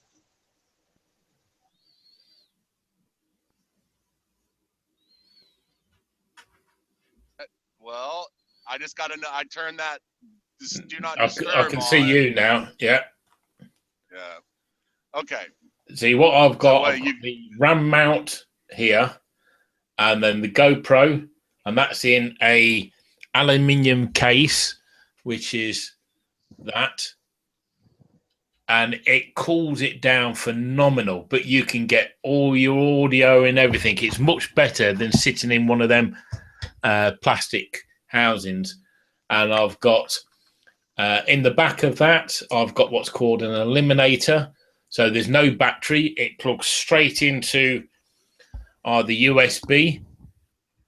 Well, I just got to know. I turned that. Do not disturb. I can see you now. Yeah. Yeah. Okay. See what I've got? So, I've got the RAM mount here, and then the GoPro, and that's in a aluminium case, which is that, and it cools it down phenomenal. But you can get all your audio and everything. It's much better than sitting in one of them plastic housings. And I've got in the back of that, I've got what's called an eliminator. So there's no battery. It plugs straight into either USB.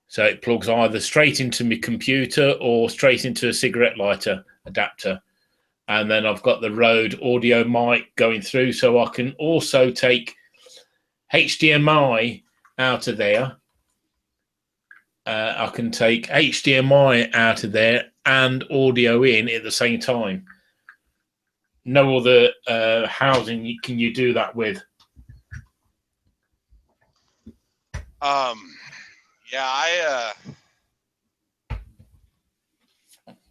So it plugs either straight into my computer or straight into a cigarette lighter adapter. And then I've got the Rode audio mic going through. So I can also take HDMI out of there. I can take HDMI out of there and audio in at the same time. No other housing can you do that with. Yeah,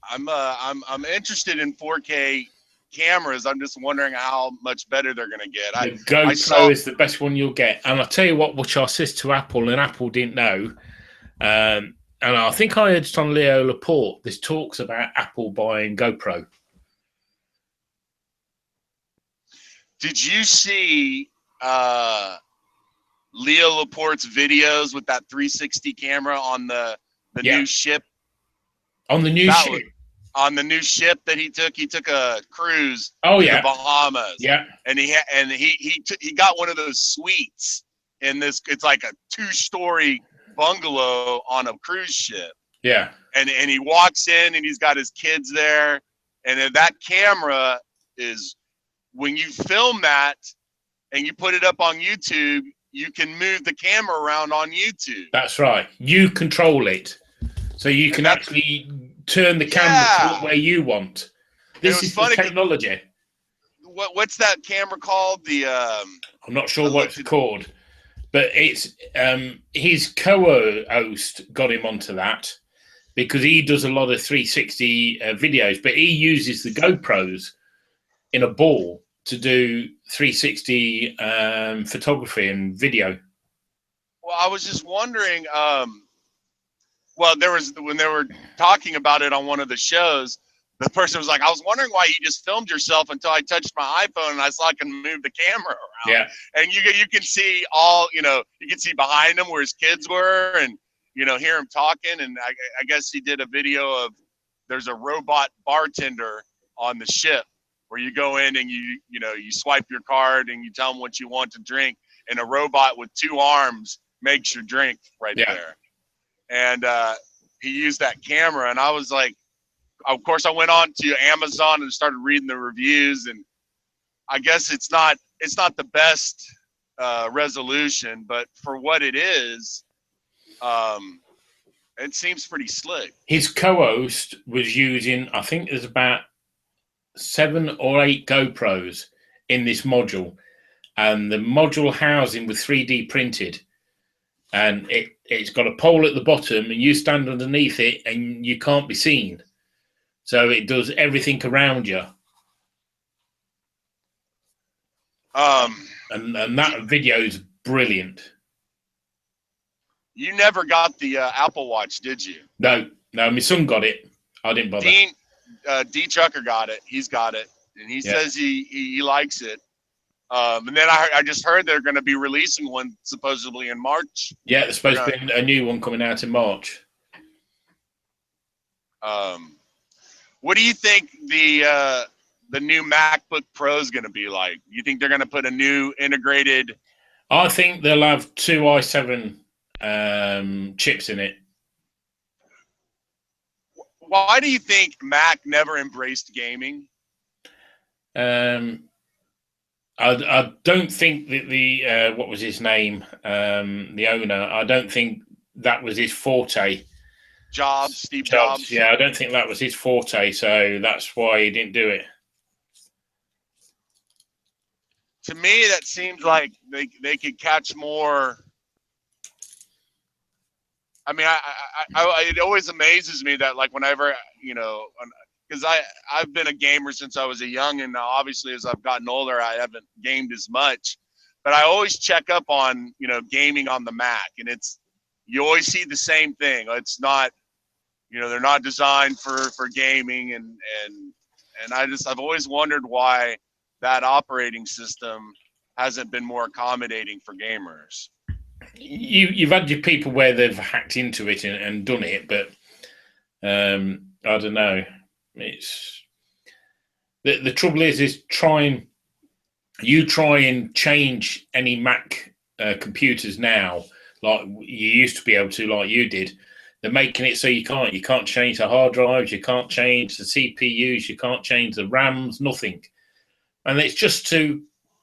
I'm interested in 4K cameras. I'm just wondering how much better they're going to get. The GoPro is the best one you'll get. And I'll tell you what, which I said to Apple, and Apple didn't know. And I think I heard it on Leo Laporte. This talks about Apple buying GoPro. Did you see Leo Laporte's videos with that 360 camera on the new ship? On the new ship? On the new ship that he took a cruise to the Bahamas. Yeah. And he got one of those suites in this. It's like a 2-story bungalow on a cruise ship. Yeah. And he walks in and he's got his kids there. And that camera is, when you film that and you put it up on YouTube, you can move the camera around on YouTube. That's right. You control it. So you can actually turn the camera to where you want. This is the technology. What's that camera called? I'm not sure what it's called, but it's his co-host got him onto that because he does a lot of 360 videos, but he uses the GoPros in a ball to do 360 photography and video. Well, I was just wondering. Well, when they were talking about it on one of the shows, the person was like, I was wondering why you just filmed yourself until I touched my iPhone and I saw I can move the camera around. Yeah. And you can see all, you can see behind him where his kids were and, hear him talking. And I guess he did a video of, there's a robot bartender on the ship where you go in and you swipe your card and you tell them what you want to drink. And a robot with 2 arms makes your drink right there. And he used that camera, and I was like, of course, I went on to Amazon and started reading the reviews, and I guess it's not the best resolution, but for what it is, it seems pretty slick. His co-host was using, I think there's about 7 or 8 GoPros in this module, and the module housing was 3D printed. And it's got a pole at the bottom, and you stand underneath it, and you can't be seen. So it does everything around you. And that video is brilliant. You never got the Apple Watch, did you? No, my son got it. I didn't bother. D Trucker got it. He's got it, and he says he likes it. And then I just heard they're going to be releasing one supposedly in March. Yeah, there's supposed to be a new one coming out in March. What do you think the new MacBook Pro is going to be like? You think they're going to put a new integrated? I think they'll have 2 i7 chips in it. Why do you think Mac never embraced gaming? I don't think that the what was his name, the owner. I don't think that was his forte. Steve Jobs. Yeah, I don't think that was his forte, so that's why he didn't do it. To me, that seems like they could catch more. I mean, it always amazes me that, like, whenever, because I've been a gamer since I was a young, and now obviously as I've gotten older, I haven't gamed as much. But I always check up on, gaming on the Mac, and you always see the same thing. It's not, they're not designed for gaming, and I've always wondered why that operating system hasn't been more accommodating for gamers. You've had your people where they've hacked into it and done it, but I don't know. It's the trouble is try and change any Mac computers now, like you used to be able to, like you did. They're making it so you can't change the hard drives, you can't change the CPUs, you can't change the RAMs, nothing, and it's just to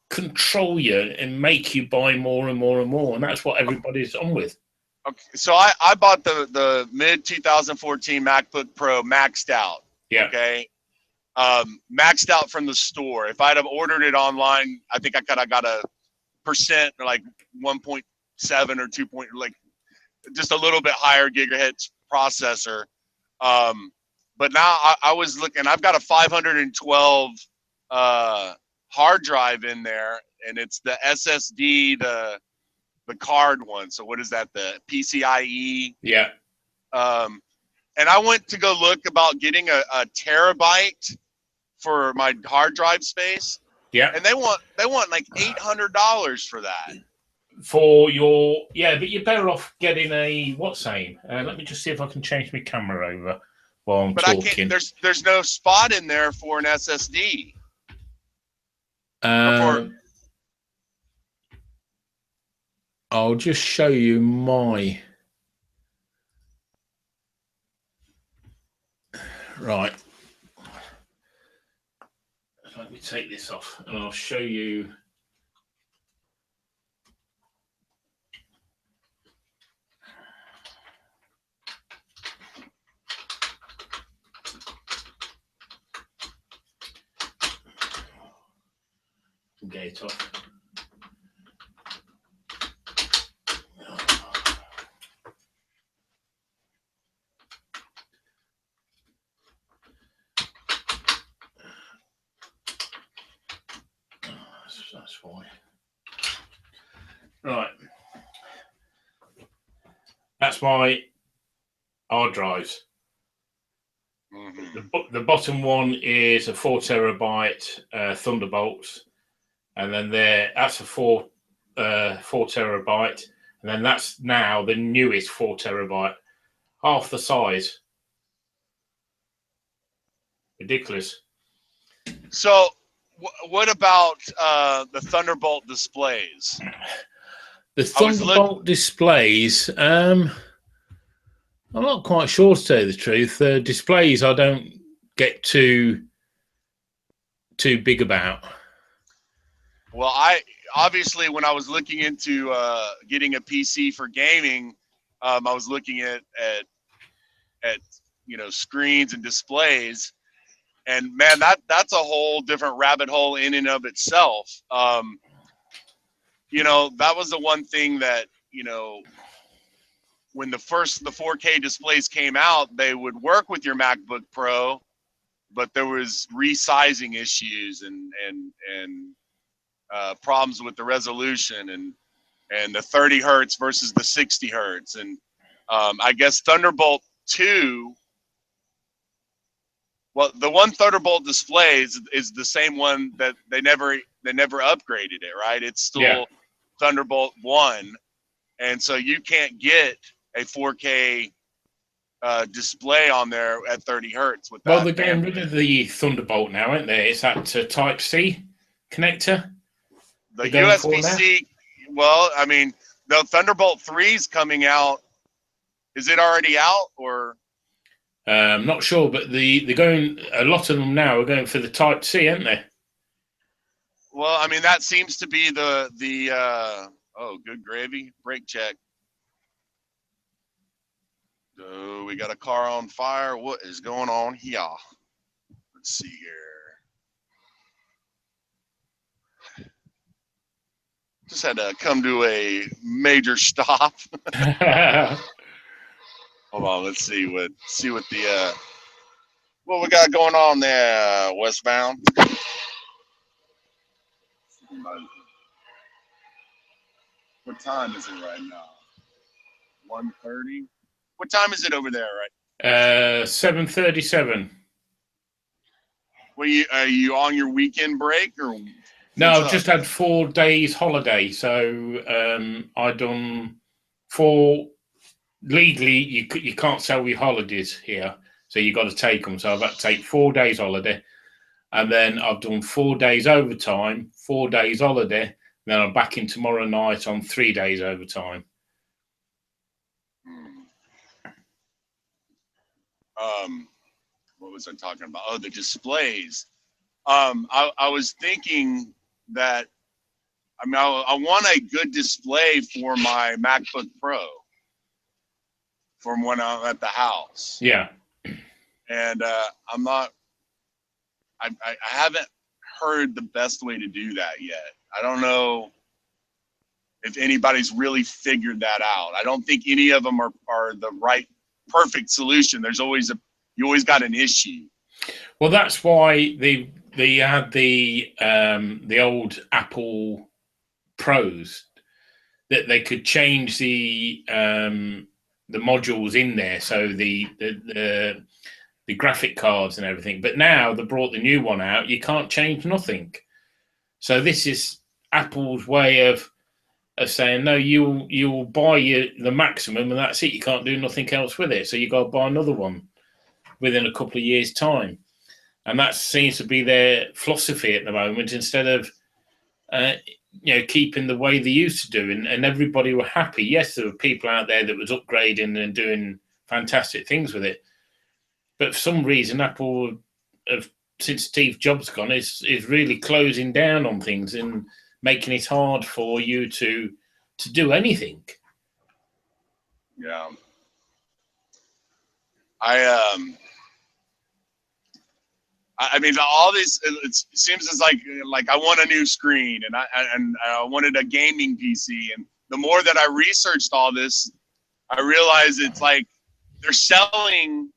control you and make you buy more and more and more, and that's what everybody's on with. Okay, so I bought the mid 2014 MacBook Pro maxed out. Yeah. Okay. Maxed out from the store. If I'd have ordered it online, I think I could have got a percent, like 1.7 or 2 point, like just a little bit higher gigahertz processor. But now I was looking. I've got a 512 hard drive in there, and it's the SSD, the card one. So what is that? The PCIe. Yeah. And I went to go look about getting a terabyte for my hard drive space. Yeah. And they want like $800 for that. For your but you're better off getting a let me just see if I can change my camera over while I'm talking. I can't. There's no spot in there for an SSD. I'll just show you my. Right. Let me take this off and I'll show you. Get it off. That's why. Right. That's my hard drives. Mm-hmm. The bottom one is a 4 terabyte Thunderbolts, and then that's a 4 terabyte, and then that's now the newest 4 terabyte, half the size. Ridiculous. So, what about the Thunderbolt displays? The Thunderbolt displays, I'm not quite sure, to tell you the truth. Displays I don't get too big about. Well, I obviously, when I was looking into getting a PC for gaming, I was looking at screens and displays, and man, that's a whole different rabbit hole in and of itself. That was the one thing that when the 4K displays came out, they would work with your MacBook Pro, but there was resizing issues and problems with the resolution and the 30 hertz versus the 60 hertz. And I guess Thunderbolt 2, well, the one Thunderbolt display is the same one that they never upgraded it, right? It's still Thunderbolt 1. And so you can't get a 4K display on there at 30 hertz with that. Well, they're getting rid of the Thunderbolt now, aren't they? It's that Type-C connector. The USB-C, well, I mean, the Thunderbolt 3 is coming out. Is it already out, or? I'm not sure, but they're going. A lot of them now are going for the Type-C, aren't they? Well, I mean, that seems to be the oh, good gravy. Brake check. Oh, we got a car on fire. What is going on here? Let's see here. Just had to come to a major stop. Hold on, let's see what the what we got going on there, westbound. What time is it right now? 1:30. What time is it over there, right? 7:37. Well, are you on your weekend break or? No, I've just had 4 days holiday, so I done 4. Legally, you can't sell your holidays here, so you got to take them. So I've had to take 4 days holiday, and then I've done 4 days overtime, 4 days holiday. And then I'm back in tomorrow night on 3 days overtime. What was I talking about? Oh, the displays. I was thinking that, I mean, I want a good display for my MacBook Pro from when I'm at the house. Yeah. And I haven't heard the best way to do that yet. I don't know if anybody's really figured that out. I don't think any of them are the right, perfect solution. You always got an issue. Well, that's why they had the old Apple Pros, that they could change the modules in there, so the graphic cards and everything. But now they brought the new one out. You can't change nothing. So this is Apple's way of saying, no, you'll buy the maximum and that's it. You can't do nothing else with it. So you got to buy another one within a couple of years' time. And that seems to be their philosophy at the moment, instead of keeping the way they used to do. And everybody were happy. Yes, there were people out there that was upgrading and doing fantastic things with it. But for some reason, Apple, since Steve Jobs gone, is really closing down on things and making it hard for you to do anything. Yeah. I mean, all these. It seems as like I want a new screen, and I wanted a gaming PC. And the more that I researched all this, I realized it's like they're selling.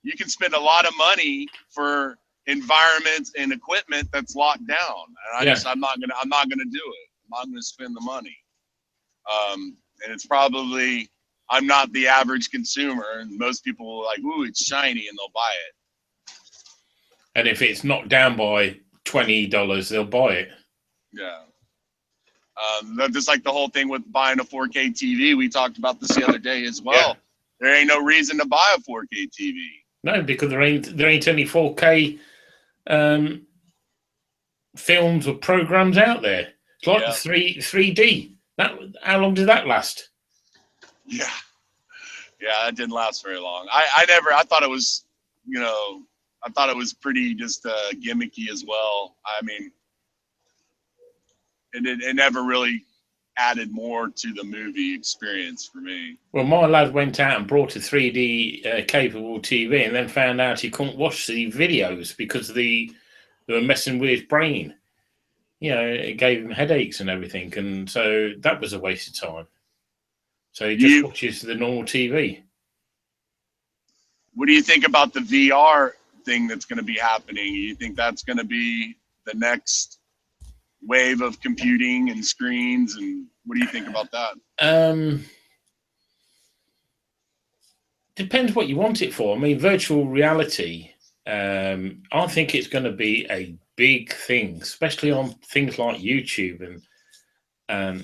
You can spend a lot of money for environments and equipment that's locked down, and I'm not gonna do it. I'm not gonna spend the money. And it's probably, I'm not the average consumer, and most people will like, ooh, it's shiny, and they'll buy it. And if it's knocked down by $20, they'll buy it. Yeah. Just like the whole thing with buying a 4K TV. We talked about this the other day as well. Yeah. There ain't no reason to buy a 4K TV. No, because there ain't any 4K films or programs out there. It's like the 3D. How long did that last? Yeah, that didn't last very long. I thought it was, I thought it was pretty just gimmicky as well. I mean, it never really added more to the movie experience for me. Well, my lad went out and brought a 3D capable TV, and then found out he couldn't watch the videos because they were messing with his brain. It gave him headaches and everything, and so that was a waste of time. So he just watches the normal TV. What do you think about the VR thing that's going to be happening? You think that's going to be the next wave of computing and screens, and what do you think about that? Depends what you want it for. I mean, virtual reality, I think it's going to be a big thing, especially on things like YouTube and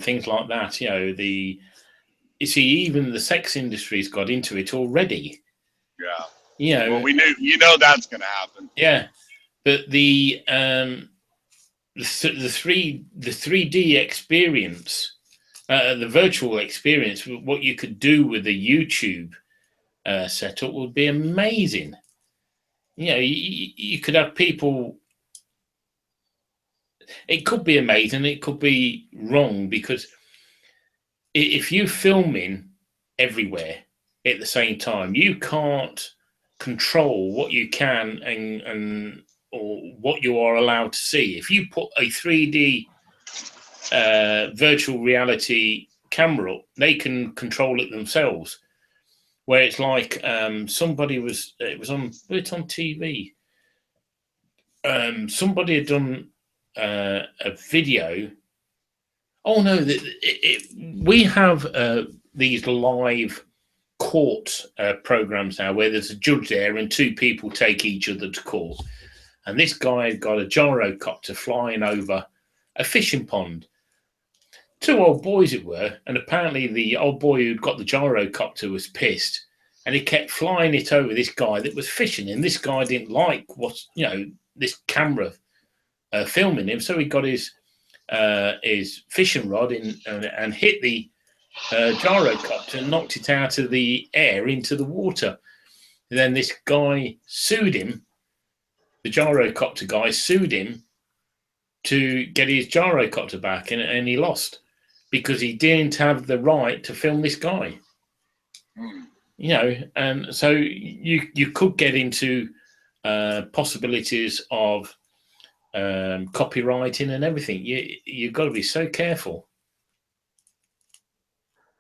things like that. You see, even the sex industry's got into it already. Yeah. Well, we knew, that's going to happen. Yeah, but the 3D experience, the virtual experience, what you could do with the YouTube setup would be amazing. You could have people it could be amazing, it could be wrong, because if you're filming everywhere at the same time, you can't control what you can and or what you are allowed to see. If you put a 3D virtual reality camera up, they can control it themselves. Where it's like somebody was, it's on TV. Somebody had done a video. Oh no, we have these live court programs now where there's a judge there and two people take each other to court. And this guy had got a gyrocopter flying over a fishing pond. Two old boys it were, and apparently the old boy who'd got the gyrocopter was pissed, and he kept flying it over this guy that was fishing, and this guy didn't like this camera filming him, so he got his fishing rod in and hit the gyrocopter and knocked it out of the air into the water. And then this guy sued him. The gyrocopter guy sued him to get his gyrocopter back, and he lost because he didn't have the right to film this guy. And so you could get into possibilities of copywriting and everything. You've got to be so careful.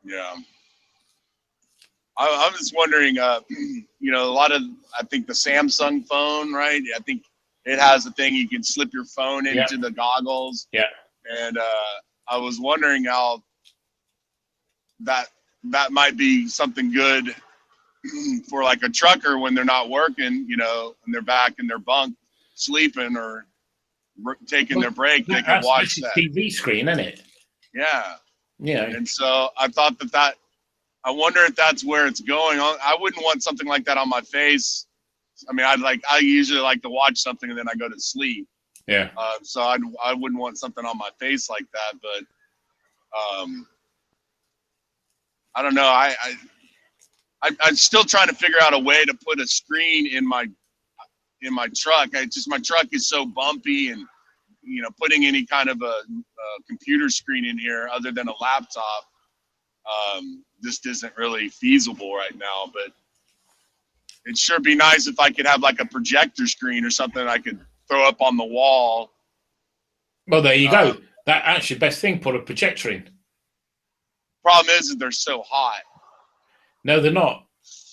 Yeah. I was wondering, a lot of, I think the Samsung phone, right? I think it has a thing you can slip your phone into the goggles. Yeah. And I was wondering how that might be something good for like a trucker when they're not working, and they're back in their bunk sleeping or taking their break. They can watch that TV screen, isn't it? Yeah. Yeah. And so I thought that I wonder if that's where it's going. I wouldn't want something like that on my face. I mean, I usually like to watch something and then I go to sleep. Yeah. So I wouldn't want something on my face like that. But I don't know. I'm still trying to figure out a way to put a screen in my truck. My truck is so bumpy, and putting any kind of a computer screen in here other than a laptop just isn't really feasible right now. But it'd sure be nice if I could have like a projector screen or something I could throw up on the wall. Well, there you go. That actually best thing, put a projector in. Problem is that they're so hot. No, they're not.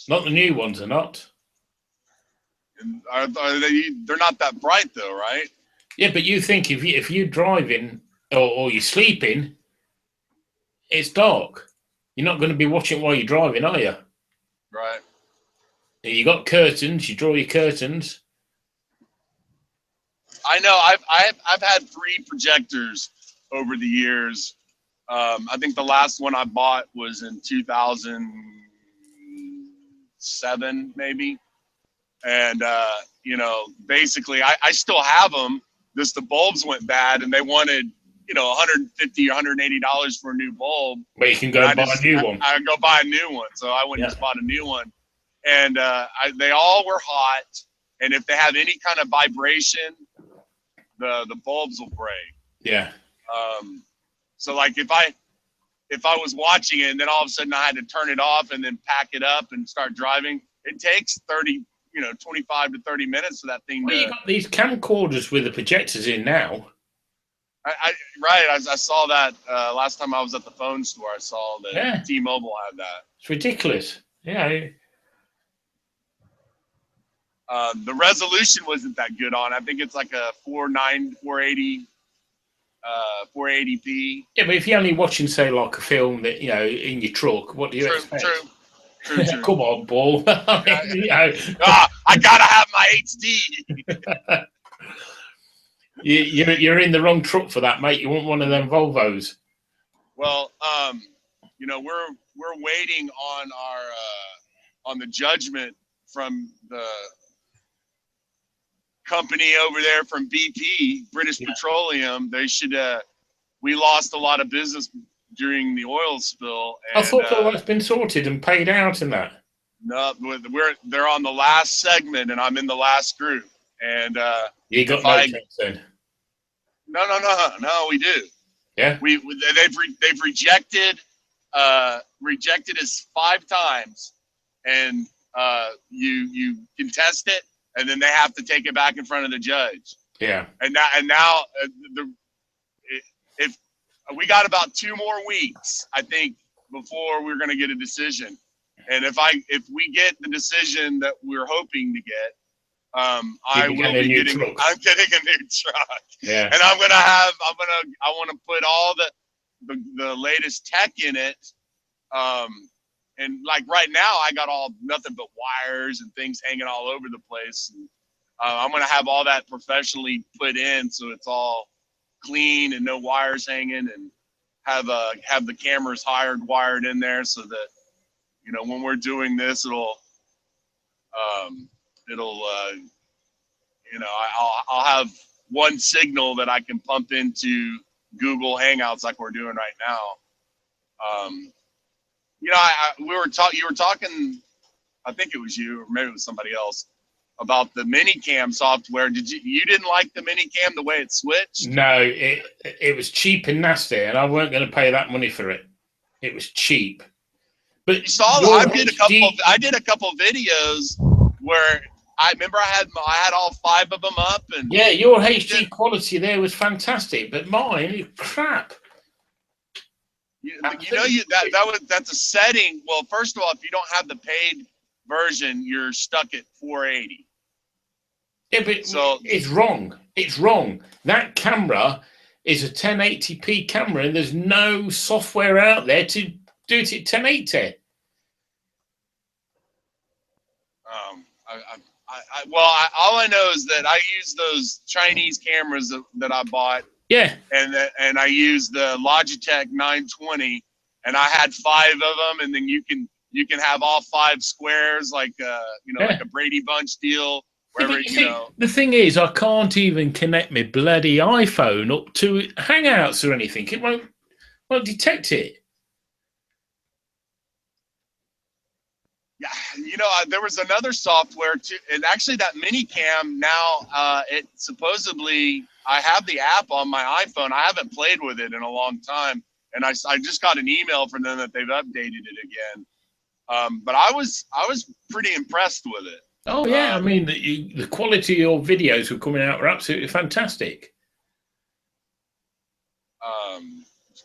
Not the new ones are not. And they're not that bright though, right? Yeah, but you think if you're driving or you're sleeping, it's dark. You're not going to be watching while you're driving, are you? Right. You got curtains. You draw your curtains. I know. I've had 3 projectors over the years. I think the last one I bought was in 2007, maybe. And basically, I still have them. Just the bulbs went bad, and they wanted $150 or $180 for a new bulb. But you can go buy a new one. I go buy a new one, so I went and just bought a new one. And they all were hot, and if they have any kind of vibration, the bulbs will break. Yeah. So like if I was watching it and then all of a sudden I had to turn it off and then pack it up and start driving, it takes 25 to 30 minutes for that thing. Well, you got these camcorders with the projectors in now. I saw that last time I was at the phone store. I saw that T-Mobile had that. It's ridiculous. Yeah. The resolution wasn't that good on. I think it's like a 480p. Yeah, but if you're only watching, say, like a film that in your truck, what do you expect? True. Come on, Paul. I gotta have my HD. You're in the wrong truck for that, mate. You want one of them Volvos. Well, we're waiting on on the judgment from the company over there from BP, British Petroleum. They should. We lost a lot of business during the oil spill. And, I thought all that's been sorted and paid out in that. No, they're on the last segment, and I'm in the last group. And you got no chance then. No, we do. Yeah. They've rejected us 5 times, and you contest it, and then they have to take it back in front of the judge. Yeah. And now if we got about 2 more weeks, I think, before we're going to get a decision. And if we get the decision that we're hoping to get, I'm getting a new truck. Yeah. And I want to put all the latest tech in it. And like right now, I got nothing but wires and things hanging all over the place. And, I'm going to have all that professionally put in, so it's all clean and no wires hanging, and have the cameras wired in there, so that, you know, when we're doing this, I'll have one signal that I can pump into Google Hangouts like we're doing right now. You know, you were talking, I think it was you, or maybe it was somebody else, about the Minicam software. You didn't like the Minicam, the way it switched? No, it was cheap and nasty, and I weren't going to pay that money for it. It was cheap. But you saw, I did a couple of videos where I remember I had all 5 of them up, and yeah, your HD quality there was fantastic, but mine is crap. That's a setting. Well, first of all, if you don't have the paid version, you're stuck at 480. Yeah, but it's wrong. It's wrong. That camera is a 1080p camera, and there's no software out there to do it at 1080. All I know is that I use those Chinese cameras that I bought. Yeah. And I use the Logitech 920, and I had 5 of them, and then you can have all 5 squares, like like a Brady Bunch deal. Wherever, the thing is, I can't even connect my bloody iPhone up to Hangouts or anything. It won't detect it. Yeah, there was another software too, and actually that Minicam now, it supposedly, I have the app on my iPhone. I haven't played with it in a long time, and I just got an email from them that they've updated it again. But I was pretty impressed with it. Oh yeah, I mean the quality of videos were coming out were absolutely fantastic.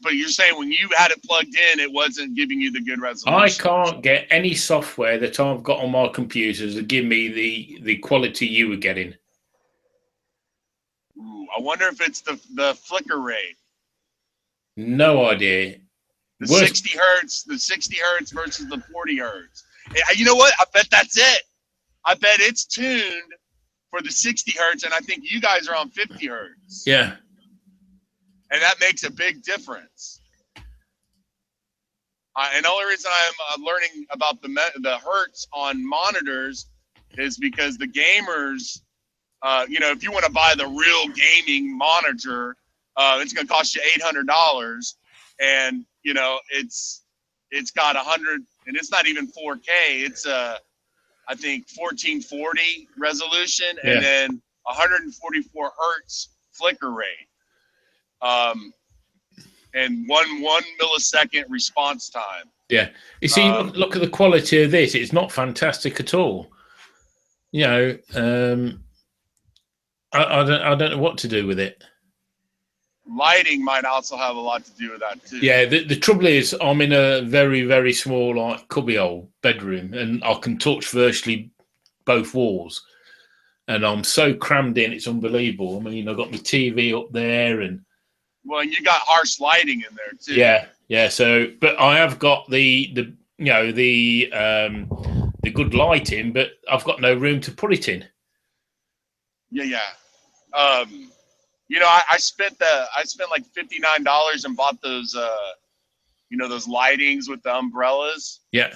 But you're saying when you had it plugged in, it wasn't giving you the good resolution? I can't get any software that I've got on my computers to give me the quality you were getting. Ooh, I wonder if it's the flicker rate. No idea. The 60 hertz versus the 40 hertz. You know what? I bet that's it. I bet it's tuned for the 60 hertz, and I think you guys are on 50 hertz. Yeah. And that makes a big difference. And the only reason I'm learning about the hertz on monitors is because the gamers, if you want to buy the real gaming monitor, it's going to cost you $800, and it's got 100, and it's not even 4K. It's I think 1440 resolution, and then 144 hertz flicker rate. And one millisecond response time. Yeah, you see, look at the quality of this. It's not fantastic at all. I don't know what to do with it. Lighting might also have a lot to do with that too. Yeah, the trouble is, I'm in a very, very small, like, cubbyhole bedroom, and I can touch virtually both walls, and I'm so crammed in, it's unbelievable. I mean, I've got my TV up there, and you got harsh lighting in there too. Yeah. So, but I have got the good lighting, but I've got no room to put it in. Yeah. I spent like $59 and bought those those lightings with the umbrellas. Yeah.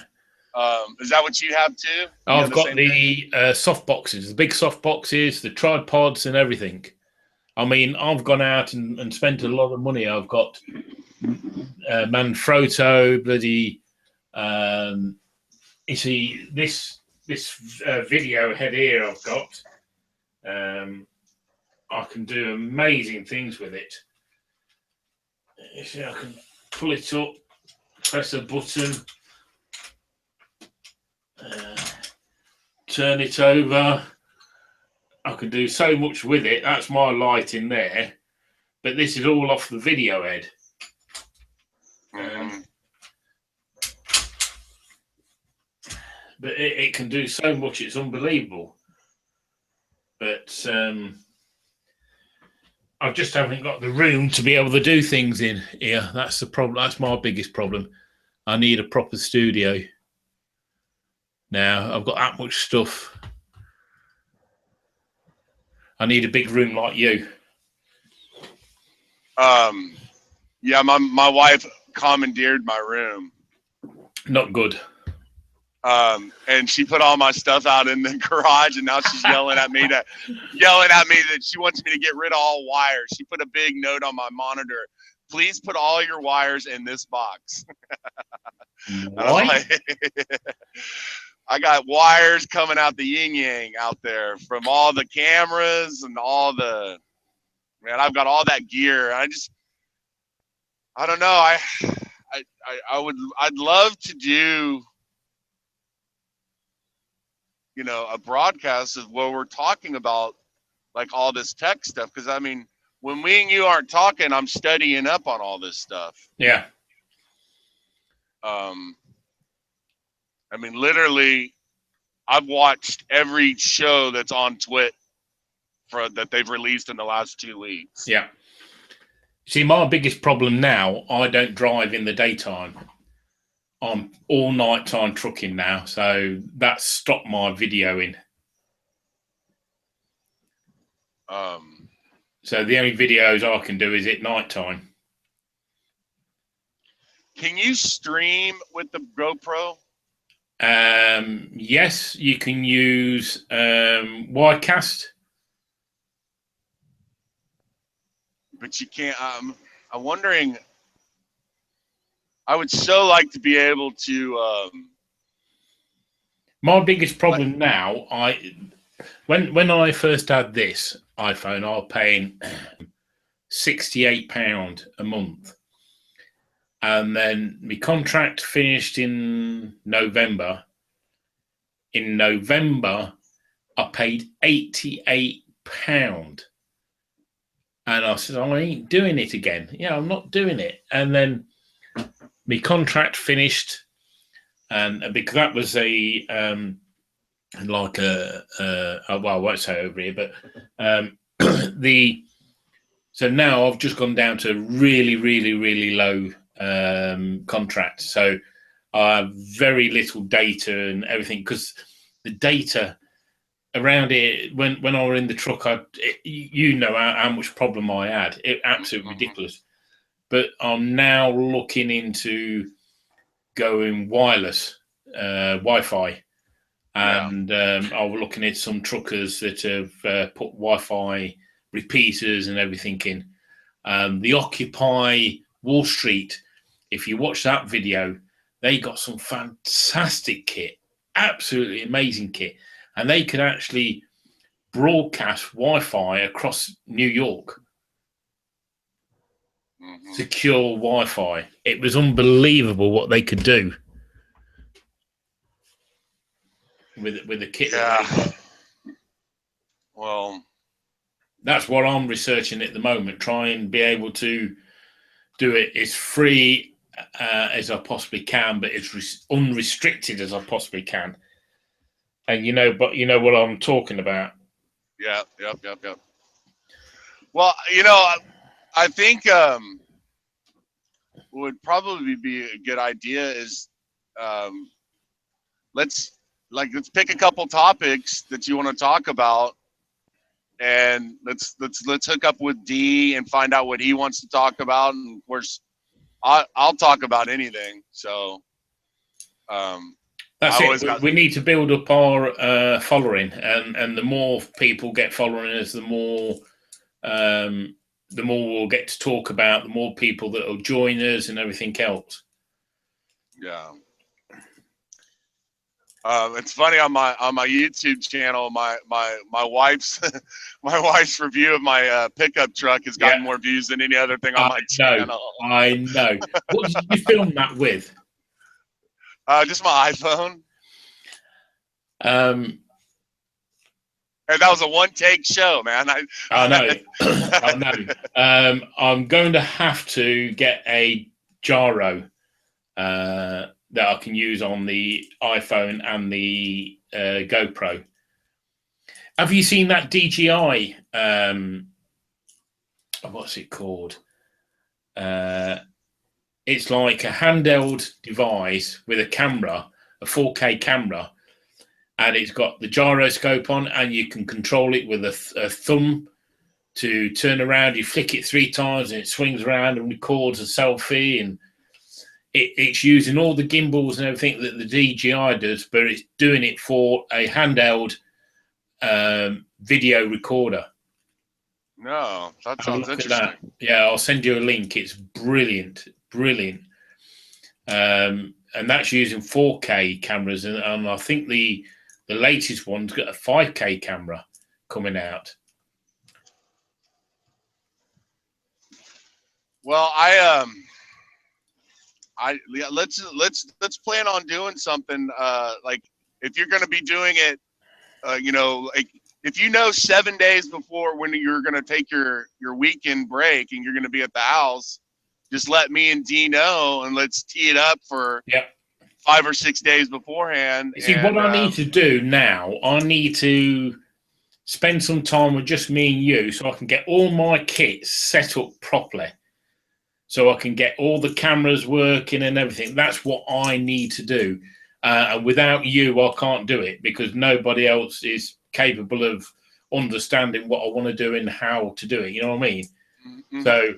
Is that what you have too? I've got the soft boxes, the big soft boxes, the tripods, and everything. I mean, I've gone out and spent a lot of money. I've got Manfrotto, bloody. You see this video head here I've got. I can do amazing things with it. You see, I can pull it up, press a button, turn it over. I can do so much with it. That's my light in there, but this is all off the video head. But it can do so much, it's unbelievable. But I just haven't got the room to be able to do things in here. That's the problem. That's my biggest problem. I need a proper studio. Now, I've got that much stuff. I need a big room like you. Yeah, my wife commandeered my room. Not good. And she put all my stuff out in the garage, and now she's yelling at me that she wants me to get rid of all wires. She put a big note on my monitor. Please put all your wires in this box. Why? I got wires coming out the yin yang out there from all the cameras and all the, man, I've got all that gear. I don't know. I'd love to do, you know, a broadcast of where we're talking about like all this tech stuff. Cause I mean, when we and you aren't talking, I'm studying up on all this stuff. Yeah. I mean, literally, I've watched every show that's on Twit that they've released in the last 2 weeks. Yeah. See, my biggest problem now, I don't drive in the daytime. I'm all nighttime trucking now, so that's stopped my videoing. So the only videos I can do is at nighttime. Can you stream with the GoPro? Yes, you can use Widecast. But you can't. I'm wondering. I would so like to be able to. My biggest problem now, when I first had this iPhone, I was paying £68 a month, and then my contract finished in November. In November, I paid £88. And I said, I ain't doing it again. Yeah, I'm not doing it. And then my contract finished, and because that was a well, I won't say over here, but so now I've just gone down to really, really, really low contract. So I have very little data and everything, because the data around it, when I were in the truck, you know how much problem I had. It absolutely ridiculous. But I'm now looking into going wireless, Wi-Fi, and I was looking at some truckers that have put Wi-Fi repeaters and everything in. The Occupy Wall Street, if you watch that video, they got some fantastic kit, absolutely amazing kit. And they could actually broadcast Wi-Fi across New York. Secure Wi-Fi. It was unbelievable what they could do with the kit. Yeah. Well, that's what I'm researching at the moment. Try and be able to do it as free as I possibly can, but as unrestricted as I possibly can. And you know what I'm talking about. Yeah, yep. Well, you know, I think would probably be a good idea is let's pick a couple topics that you want to talk about, and let's hook up with D and find out what he wants to talk about. And of course, I'll talk about anything. So. That's it. We need to build up our following, and the more people get following us, the more we'll get to talk about, the more people that will join us and everything else. Yeah. It's funny on my YouTube channel, my wife's my wife's review of my pickup truck has gotten more views than any other thing on my channel. I know. What did you film that with? Just my iPhone. Um, And that was a one-take show, man. I know. I know. I'm going to have to get a gyro that I can use on the iPhone and the GoPro. Have you seen that DJI? What's it called? It's like a handheld device with a camera, a 4K camera, and it's got the gyroscope on, and you can control it with a thumb to turn around. You flick it 3 times, and it swings around and records a selfie. And it's using all the gimbals and everything that the DJI does, but it's doing it for a handheld video recorder. No, that sounds interesting. Yeah, I'll send you a link. It's brilliant. And that's using 4K cameras, and I think the latest one's got a 5K camera coming out. Well, let's plan on doing something. Like if you're going to be doing it, like if 7 days before when you're going to take your weekend break and you're going to be at the house, just let me and Dee know, and let's tee it up for 5 or 6 days beforehand. See, what I need to do now, I need to spend some time with just me and you so I can get all my kits set up properly. So I can get all the cameras working and everything. That's what I need to do. And without you, I can't do it because nobody else is capable of understanding what I want to do and how to do it. You know what I mean? Mm-hmm. So,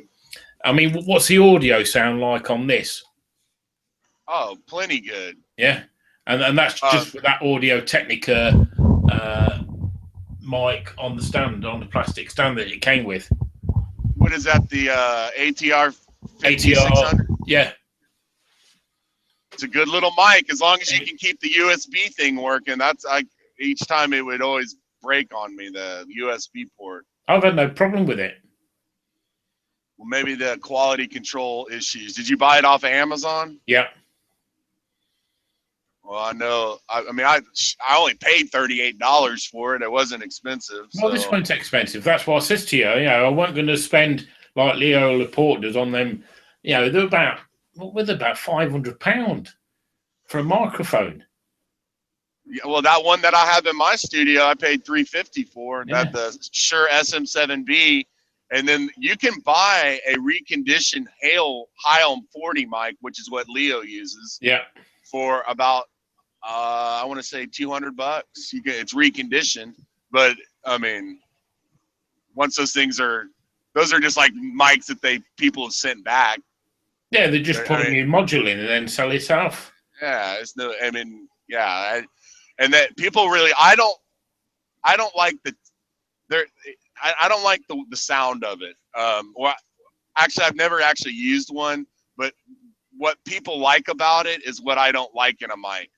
I mean, what's the audio sound like on this? Oh, plenty good. Yeah. And that's just for that Audio Technica mic on the stand, on the plastic stand that it came with. What is that? The ATR 5600? Yeah. It's a good little mic as long as you can keep the USB thing working. That's each time it would always break on me, the USB port. I've had no problem with it. Well, maybe the quality control issues. Did you buy it off of Amazon? Yeah. Well, I know. I mean, I only paid $38 for it. It wasn't expensive. Well, this one's expensive. That's what I said to you. I wasn't going to spend like Leo Laporte does on them. They're about £500 for a microphone. Yeah, well, that one that I have in my studio, I paid $350 for. Yeah. That the Shure SM7B, and then you can buy a reconditioned Heil 40 mic, which is what Leo uses. Yeah. For about I want to say $200. It's reconditioned, but I mean, once those are just like mics that people have sent back. Yeah, they just put them in module in and then sell it off. Yeah, and that people really, I don't like I don't like the sound of it. Actually, I've never actually used one, but what people like about it is what I don't like in a mic.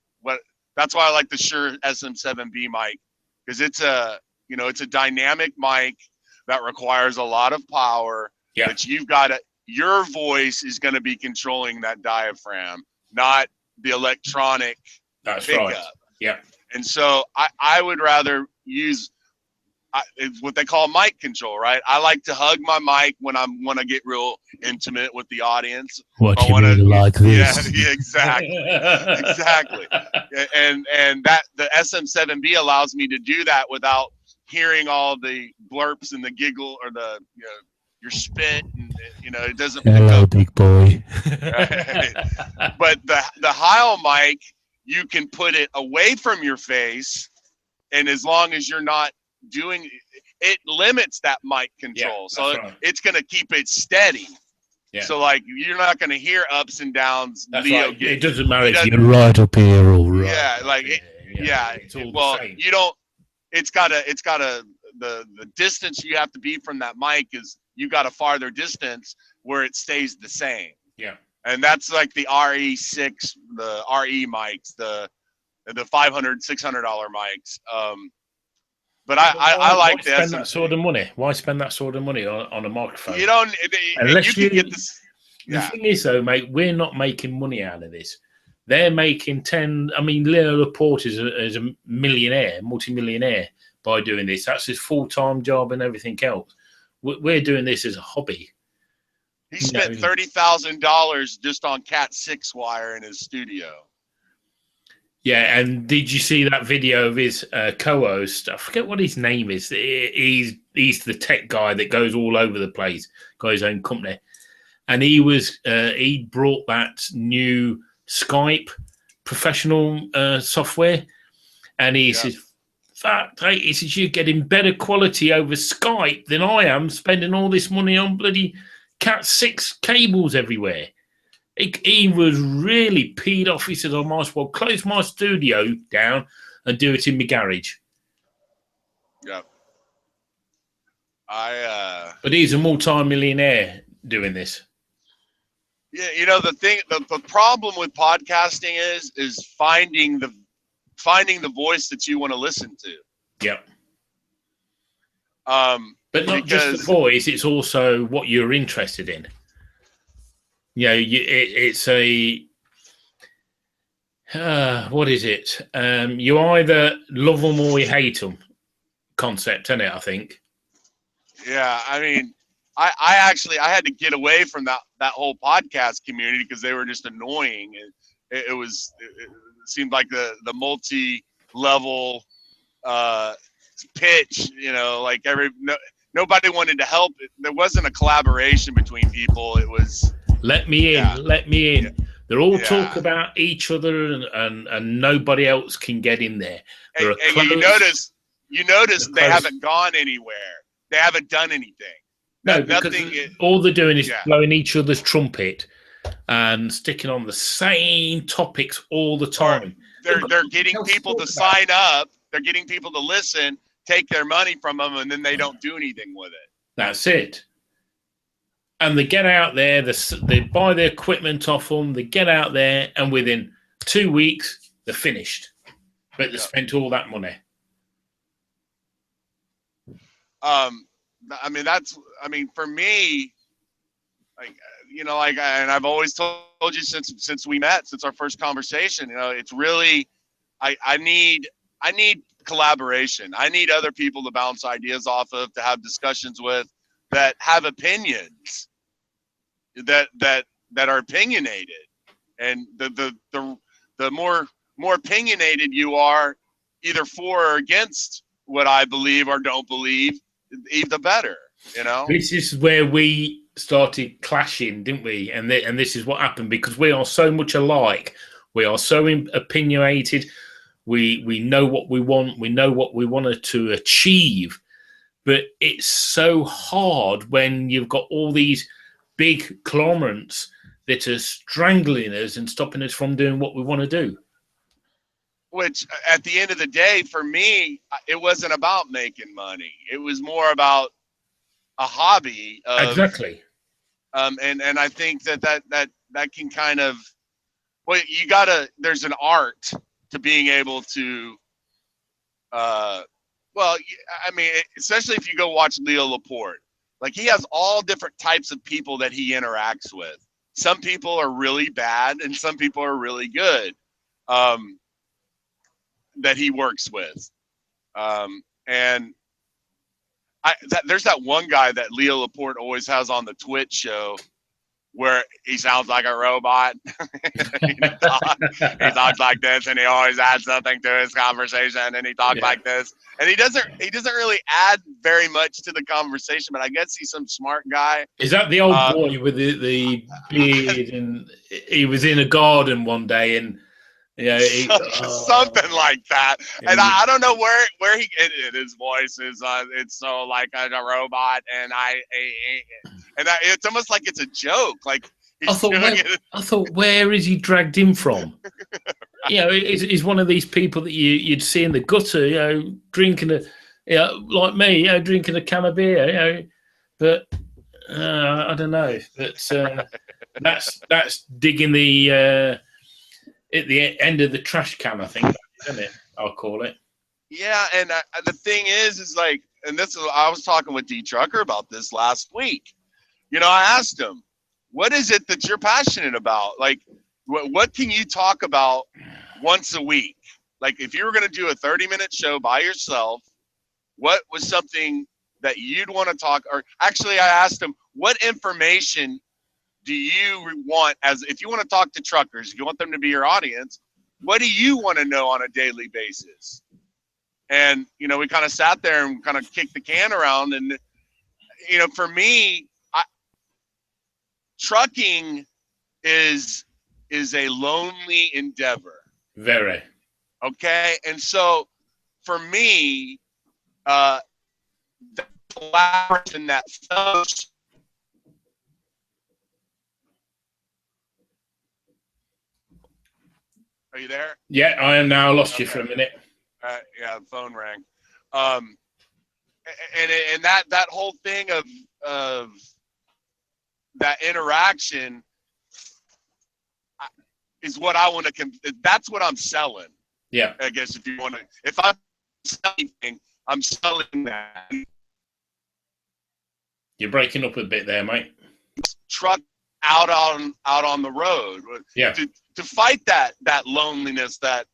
That's why I like the Shure SM7B mic, because it's a dynamic mic that requires a lot of power. Yeah. That your voice is going to be controlling that diaphragm, not the electronic pickup. Right. Yeah. And so I would rather use it's what they call mic control, right? I like to hug my mic when I get real intimate with the audience. What you really like this? Yeah, exactly, exactly. And that the SM7B allows me to do that without hearing all the blurps and the giggle or the your spit, and it doesn't. Hello, big boy. Right? But the Heil mic, you can put it away from your face, and as long as you're not doing it, limits that mic control. Yeah, so right. It's going to keep it steady. Yeah. So like you're not going to hear ups and downs. That's Leo right. It doesn't matter if you're right up here or right. Yeah, like it's all well, the same. you don't. It's got the distance you have to be from that mic is you got a farther distance where it stays the same. Yeah. And that's like the RE6, the RE mics, the $500, $600 mics. But I like why spend that sort of money? Why spend that sort of money on a microphone? You don't. Unless you can get this. The thing is, though, mate, we're not making money out of this. They're making 10. I mean, Leo Laporte is a millionaire, multi-millionaire by doing this. That's his full-time job and everything else. We're doing this as a hobby. He spent $30,000 just on Cat 6 wire in his studio. Yeah, and did you see that video of his co-host? I forget what his name is. He's the tech guy that goes all over the place, got his own company. And he brought that new Skype professional software, and he says, "Fact, hey," he says, "you're getting better quality over Skype than I am spending all this money on bloody Cat 6 cables everywhere." He was really peed off. He said, "I might as well close my studio down and do it in my garage." Yeah. But he's a multi-millionaire doing this. Yeah, you know, the problem with podcasting is finding the voice that you want to listen to. Yep. But not just the voice; it's also what you're interested in. You know, it's a what is it? You either love them or you hate them concept, isn't it? I think. Yeah, I mean, I had to get away from that whole podcast community because they were just annoying. It seemed like the multi-level pitch, you know, like nobody wanted to help. There wasn't a collaboration between people. It was let me in. Yeah. They're all talk about each other and nobody else can get in there. And you notice they haven't gone anywhere. They haven't done anything. No, because all they're doing is blowing each other's trumpet and sticking on the same topics all the time. They're getting people to sign up. They're getting people to listen, take their money from them, and then they don't do anything with it. That's it. And they get out there, they buy the equipment off them, they get out there, and within 2 weeks, they're finished. But they spent all that money. I mean, for me, like, you know, like, and I've always told you since we met, since our first conversation, you know, it's really, I need collaboration. I need other people to bounce ideas off of, to have discussions with, that have opinions, that are opinionated, and the more opinionated you are, either for or against what I believe or don't believe, the better. You know, this is where we started clashing, didn't we? And this is what happened, because we are so much alike. We are so opinionated. We know what we want. We know what we wanted to achieve. But it's so hard when you've got all these big conglomerates that are strangling us and stopping us from doing what we want to do. Which, at the end of the day, for me, it wasn't about making money. It was more about a hobby. Exactly. And I think that can kind of, well, there's an art to being able to, well, I mean, especially if you go watch Leo Laporte, like, he has all different types of people that he interacts with. Some people are really bad and some people are really good, that he works with. And there's that one guy that Leo Laporte always has on the Twitch show where he sounds like a robot. he talks like this, and he always adds something to his conversation, and he talks like this. And he doesn't really add very much to the conversation, but I guess he's some smart guy. Is that the old boy with the beard? And he was in a garden one day, and something like that. And I don't know where his voice is. It's so like a robot, and it's almost like it's a joke. Like, I thought, where is he dragged him from? You know, he's one of these people that you'd see in the gutter, you know, drinking like me, drinking a can of beer, But I don't know. But that's digging at the end of the trash can, I think. isn't it? I'll call it. Yeah, and the thing is like, and this is, I was talking with D Trucker about this last week. You know, I asked him, what is it that you're passionate about? Like, what can you talk about once a week? Like, if you were going to do a 30-minute show by yourself, what was something that you'd want to talk? Or actually, I asked him, what information do you want, as if you want to talk to truckers, if you want them to be your audience, what do you want to know on a daily basis? And, you know, we kind of sat there and kind of kicked the can around. And, you know, for me, trucking is a lonely endeavor. Very. Okay. And so for me, that collaboration, that fellowship. Are you there? Yeah, I am now. Lost you Okay. for a minute. Yeah, the phone rang. And that whole thing of that interaction is what I want to. That's what I'm selling. Yeah. I guess if you want to, if I'm selling anything, I'm selling that. You're breaking up a bit there, mate. Truck out on the road. Yeah. To fight that loneliness, that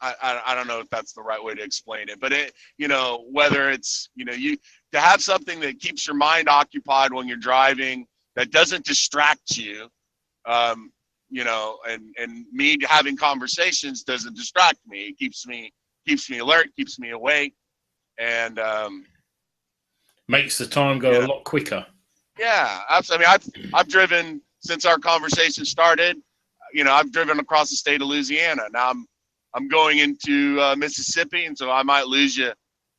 I don't know if that's the right way to explain it, but it, you know, whether it's, you know, you to have something that keeps your mind occupied when you're driving, that doesn't distract you, you know, and me having conversations doesn't distract me. It keeps me alert, keeps me awake, and makes the time go a lot quicker. Yeah, absolutely. I mean, I've driven since our conversation started. You know, I've driven across the state of Louisiana. Now I'm going into Mississippi, and so I might lose you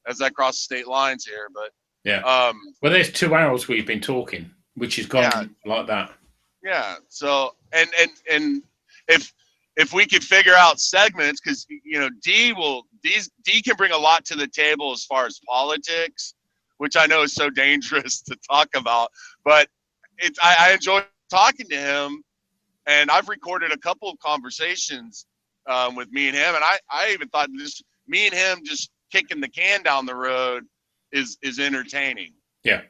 as I cross the state lines here. But yeah, well, there's 2 hours we've been talking, which has gone like that. Yeah. So and if we could figure out segments, because you know D can bring a lot to the table as far as politics, which I know is so dangerous to talk about, but I enjoy talking to him, and I've recorded a couple of conversations with me and him, and I even thought just me and him just kicking the can down the road is entertaining. Yeah.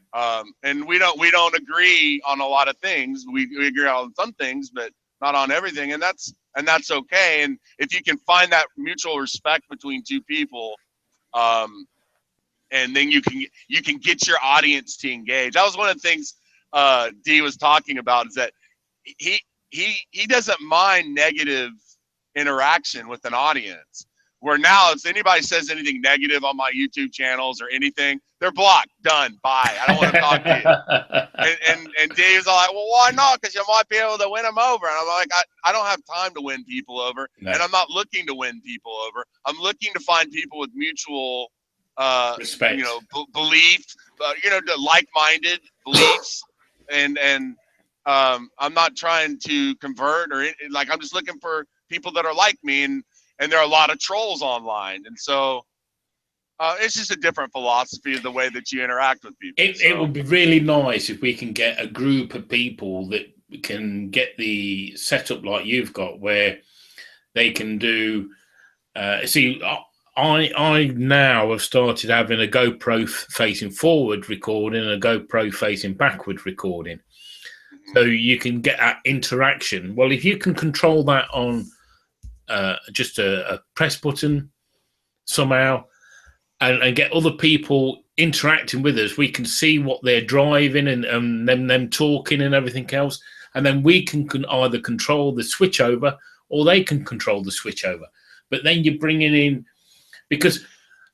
And we don't agree on a lot of things. We agree on some things, but not on everything, and that's okay. And if you can find that mutual respect between two people, and then you can get your audience to engage. That was one of the things D was talking about, is that he doesn't mind negative interaction with an audience. Where now, if anybody says anything negative on my YouTube channels or anything, they're blocked. Done. Bye. I don't want to talk to you. And Dave's all like, well, why not? Because you might be able to win them over. And I'm like, I don't have time to win people over. No. And I'm not looking to win people over. I'm looking to find people with mutual respect, you know, belief, you know, like-minded beliefs. And I'm not trying to convert or like, I'm just looking for people that are like me. And there are a lot of trolls online. And so it's just a different philosophy of the way that you interact with people. It would be really nice if we can get a group of people that can get the setup like you've got, where they can do, see, I now have started having a GoPro facing forward recording and a GoPro facing backward recording. Mm-hmm. So you can get that interaction. Well, if you can control that on just a press button somehow, and get other people interacting with us, we can see what they're driving and them talking and everything else, and then we can either control the switchover or they can control the switchover. But then you're bringing in, because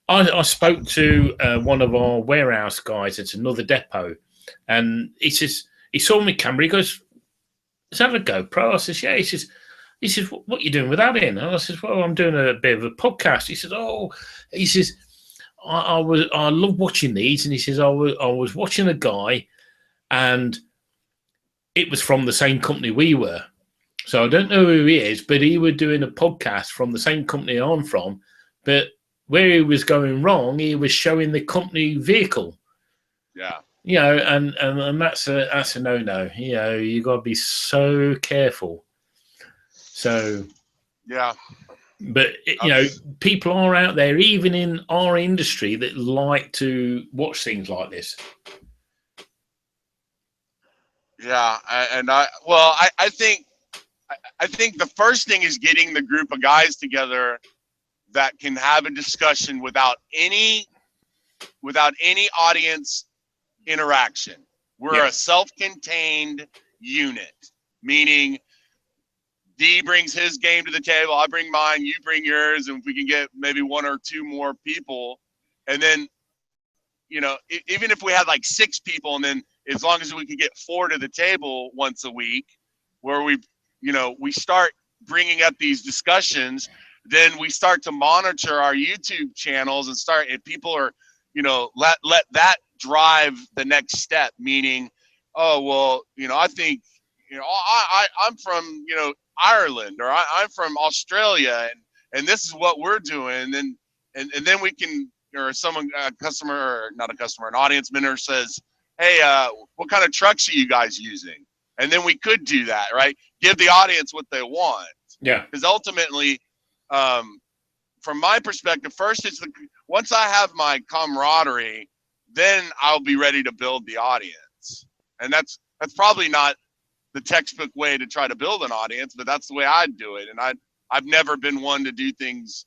I spoke to one of our warehouse guys at another depot, and he says, he saw my camera, he goes, "Is that a GoPro?" I says, "Yeah." He says, "What are you doing with that in?" And I says, "Well, I'm doing a bit of a podcast." He says, "Oh," he says, I love watching these. And he says, I was watching a guy, and it was from the same company we were. So I don't know who he is, but he was doing a podcast from the same company I'm from. But where he was going wrong, he was showing the company vehicle. Yeah. You know, and that's a no-no. You know, you got to be so careful. So Yeah. But you know, people are out there, even in our industry, that like to watch things like this. Yeah, I think the first thing is getting the group of guys together that can have a discussion without any audience interaction. We're a self-contained unit, meaning D brings his game to the table, I bring mine, you bring yours, and if we can get maybe one or two more people, and then, you know, even if we had like 6 people, and then as long as we could get 4 to the table once a week, where we start bringing up these discussions, then we start to monitor our YouTube channels and people are, let that drive the next step, meaning, oh, well, I think, I'm from, Ireland, or I'm from Australia, and this is what we're doing. And then we can, or someone, an audience member says, hey, what kind of trucks are you guys using? And then we could do that, right? Give the audience what they want. Yeah. Because ultimately, from my perspective, first once I have my camaraderie, then I'll be ready to build the audience. And that's probably not the textbook way to try to build an audience, but that's the way I'd do it. And I've never been one to do things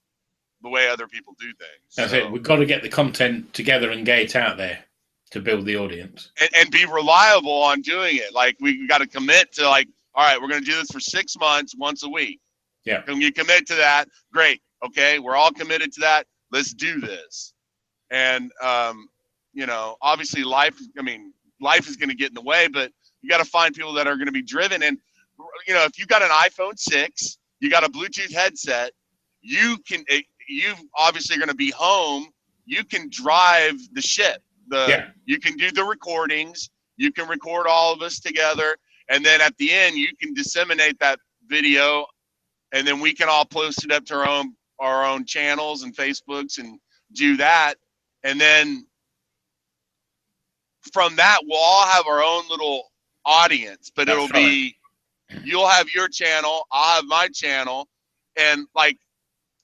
the way other people do things. That's it. We've got to get the content together and get it out there to build the audience. And be reliable on doing it. Like, we got to commit to, like, all right, we're going to do this for 6 months, once a week. Yeah. Can you commit to that? Great. Okay, we're all committed to that. Let's do this. And, obviously life is going to get in the way, but you got to find people that are going to be driven. And, if you got an iPhone 6, you got a Bluetooth headset, you obviously going to be home. You can drive the ship. You can do the recordings. You can record all of us together. And then at the end, you can disseminate that video, and then we can all post it up to our own channels and Facebooks and do that. And then from that, we'll all have our own little audience, but it'll be, you'll have your channel, I'll have my channel. And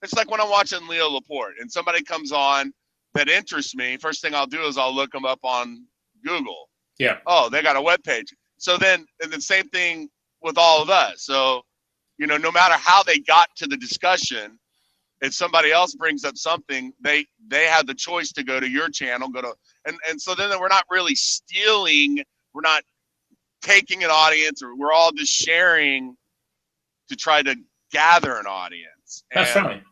it's like when I'm watching Leo Laporte and somebody comes on that interests me, first thing I'll do is I'll look them up on Google. Yeah. Oh, they got a webpage. So then, and the same thing with all of us. So, no matter how they got to the discussion, if somebody else brings up something, they have the choice to go to your channel, and so then we're not really stealing, we're not taking an audience, or we're all just sharing to try to gather an audience. That's right.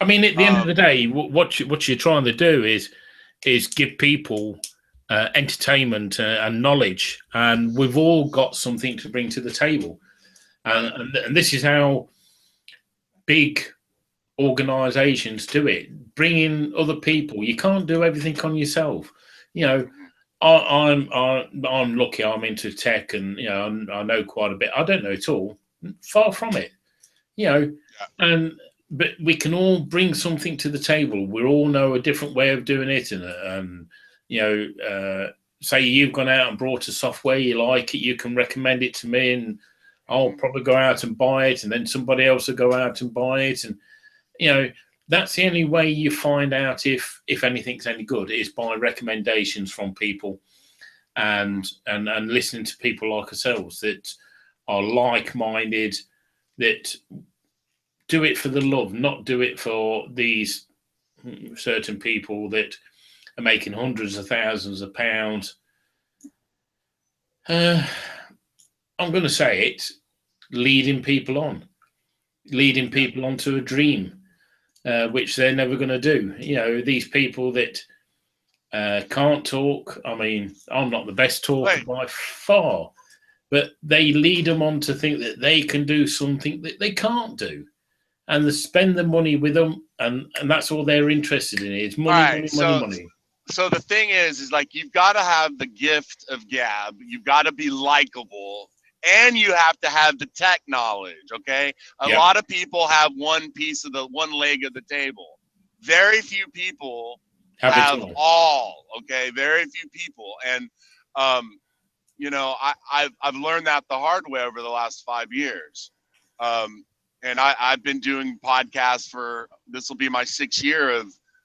I mean, at the end of the day, what you're trying to do is give people entertainment and knowledge, and we've all got something to bring to the table, and this is how big organizations do it. Bring in other people. You can't do everything on yourself. I'm lucky. I'm into tech, and I know quite a bit. I don't know it all. Far from it. But we can all bring something to the table. We all know a different way of doing it, and say you've gone out and brought a software, you like it, you can recommend it to me, and I'll probably go out and buy it, and then somebody else will go out and buy it, and that's the only way you find out if anything's any good, is by recommendations from people, and listening to people like ourselves that are like-minded, that do it for the love, not do it for these certain people that are making hundreds of thousands of pounds. I'm going to say it, leading people on to a dream, which they're never going to do. These people that can't talk. I mean, I'm not the best talker by far, but they lead them on to think that they can do something that they can't do, and they spend the money with them, and that's all they're interested in is money, money. So the thing is like, you've got to have the gift of gab. You've got to be likable, and you have to have the tech knowledge. Okay. A lot of people have one leg of the table. Very few people have all. Okay. Very few people. And, I've learned that the hard way over the last 5 years. I've been doing podcasts for, this will be my 6th year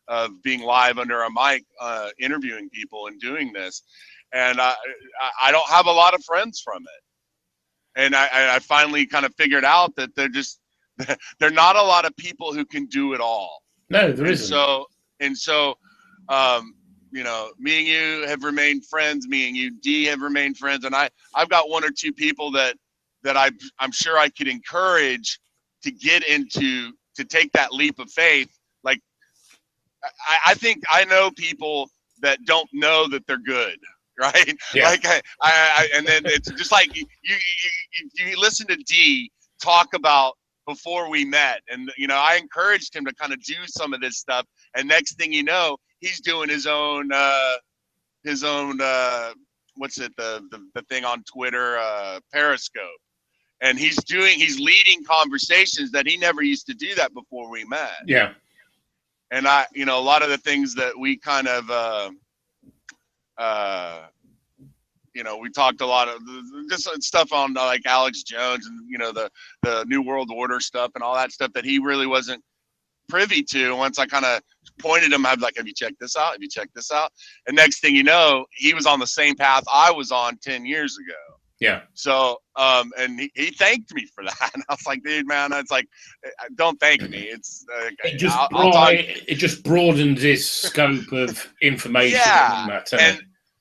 of being live under a mic, interviewing people and doing this. And I don't have a lot of friends from it. And I finally kind of figured out that they're not a lot of people who can do it all. No, there isn't. So, you know, me and you have remained friends. Me and you, D, have remained friends. And I've got 1 or 2 people that I'm sure I could encourage to get into, to take that leap of faith. Like, I think I know people that don't know that they're good, right? Yeah. Like and then it's just like you listen to D talk about before we met, and you know, I encouraged him to kind of do some of this stuff, and next thing you know, he's doing his own what's it, the thing on Twitter, Periscope, and he's leading conversations that he never used to do that before we met. Yeah. And you know, a lot of the things that we kind of you know, we talked a lot of just stuff on like Alex Jones and, you know, the New World Order stuff and all that stuff that he really wasn't privy to. Once I kind of pointed him, I'd be like, have you checked this out? Have you checked this out? And next thing you know, he was on the same path I was on 10 years ago. Yeah. So, and he thanked me for that. And I was like, dude, man, it's like, don't thank me. It's it just broadens his scope of information. Yeah.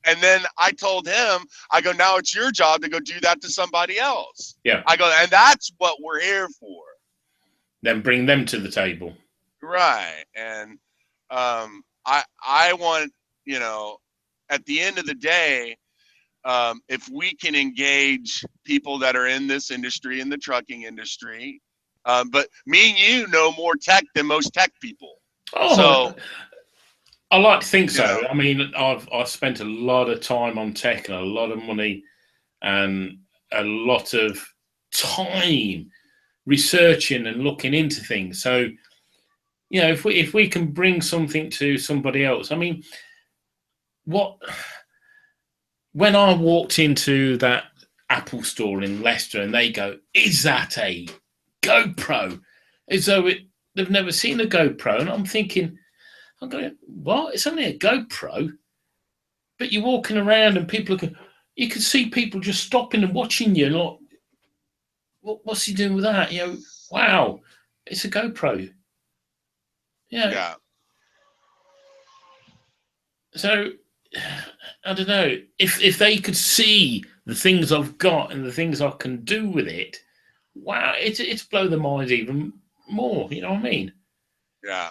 And then I told him, I go, now it's your job to go do that to somebody else. Yeah. I go, and that's what we're here for. Then bring them to the table. Right. And I want, you know, at the end of the day, if we can engage people that are in this industry, in the trucking industry, but me and you know more tech than most tech people. Oh, so I like to think so. You know, I mean, I've spent a lot of time on tech and a lot of money and a lot of time researching and looking into things. So, you know, if we can bring something to somebody else, I mean, when I walked into that Apple store in Leicester and they go, is that a GoPro? As though they've never seen a GoPro. And I'm thinking, I'm going, what? It's only a GoPro. But you're walking around and you can see people just stopping and watching you. Like, what's he doing with that? You know, wow, it's a GoPro. Yeah. So, I don't know, if they could see the things I've got and the things I can do with it, wow, it's blow their minds even more. You know what I mean? Yeah.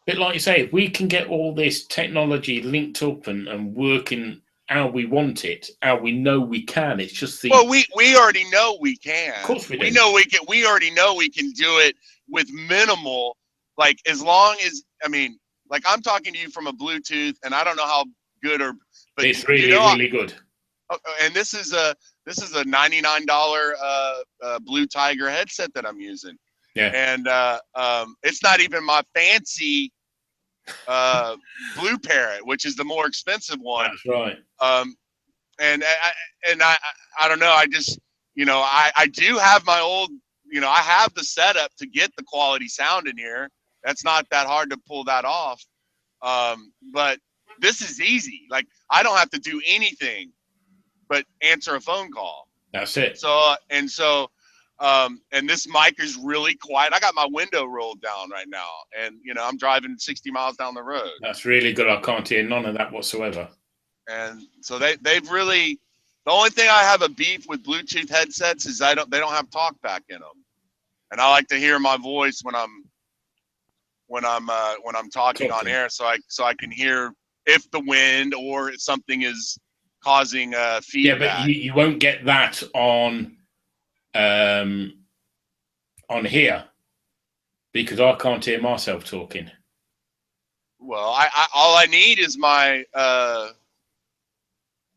But like you say, if we can get all this technology linked up and working how we want it, how we know we can, it's just the... Well, we already know we can. Of course we do. We already know we can do it with minimal, like, as long as, I mean, like, I'm talking to you from a Bluetooth, and I don't know how good but it's really, really good. And this is a $99 Blue Tiger headset that I'm using. Yeah. And it's not even my fancy Blue Parrot, which is the more expensive one. That's right. And I don't know. I just, you know, I do have my old, you know, I have the setup to get the quality sound in here. That's not that hard to pull that off. But this is easy. Like, I don't have to do anything but answer a phone call. That's it. So, and this mic is really quiet. I got my window rolled down right now, and, you know, I'm driving 60 miles down the road. That's really good. I can't hear none of that whatsoever. And so they've really, the only thing I have a beef with Bluetooth headsets is they don't have talkback in them. And I like to hear my voice when I'm talking on air, so I can hear if the wind or if something is causing feedback. Yeah, but you won't get that on here because I can't hear myself talking. Well, all I need is my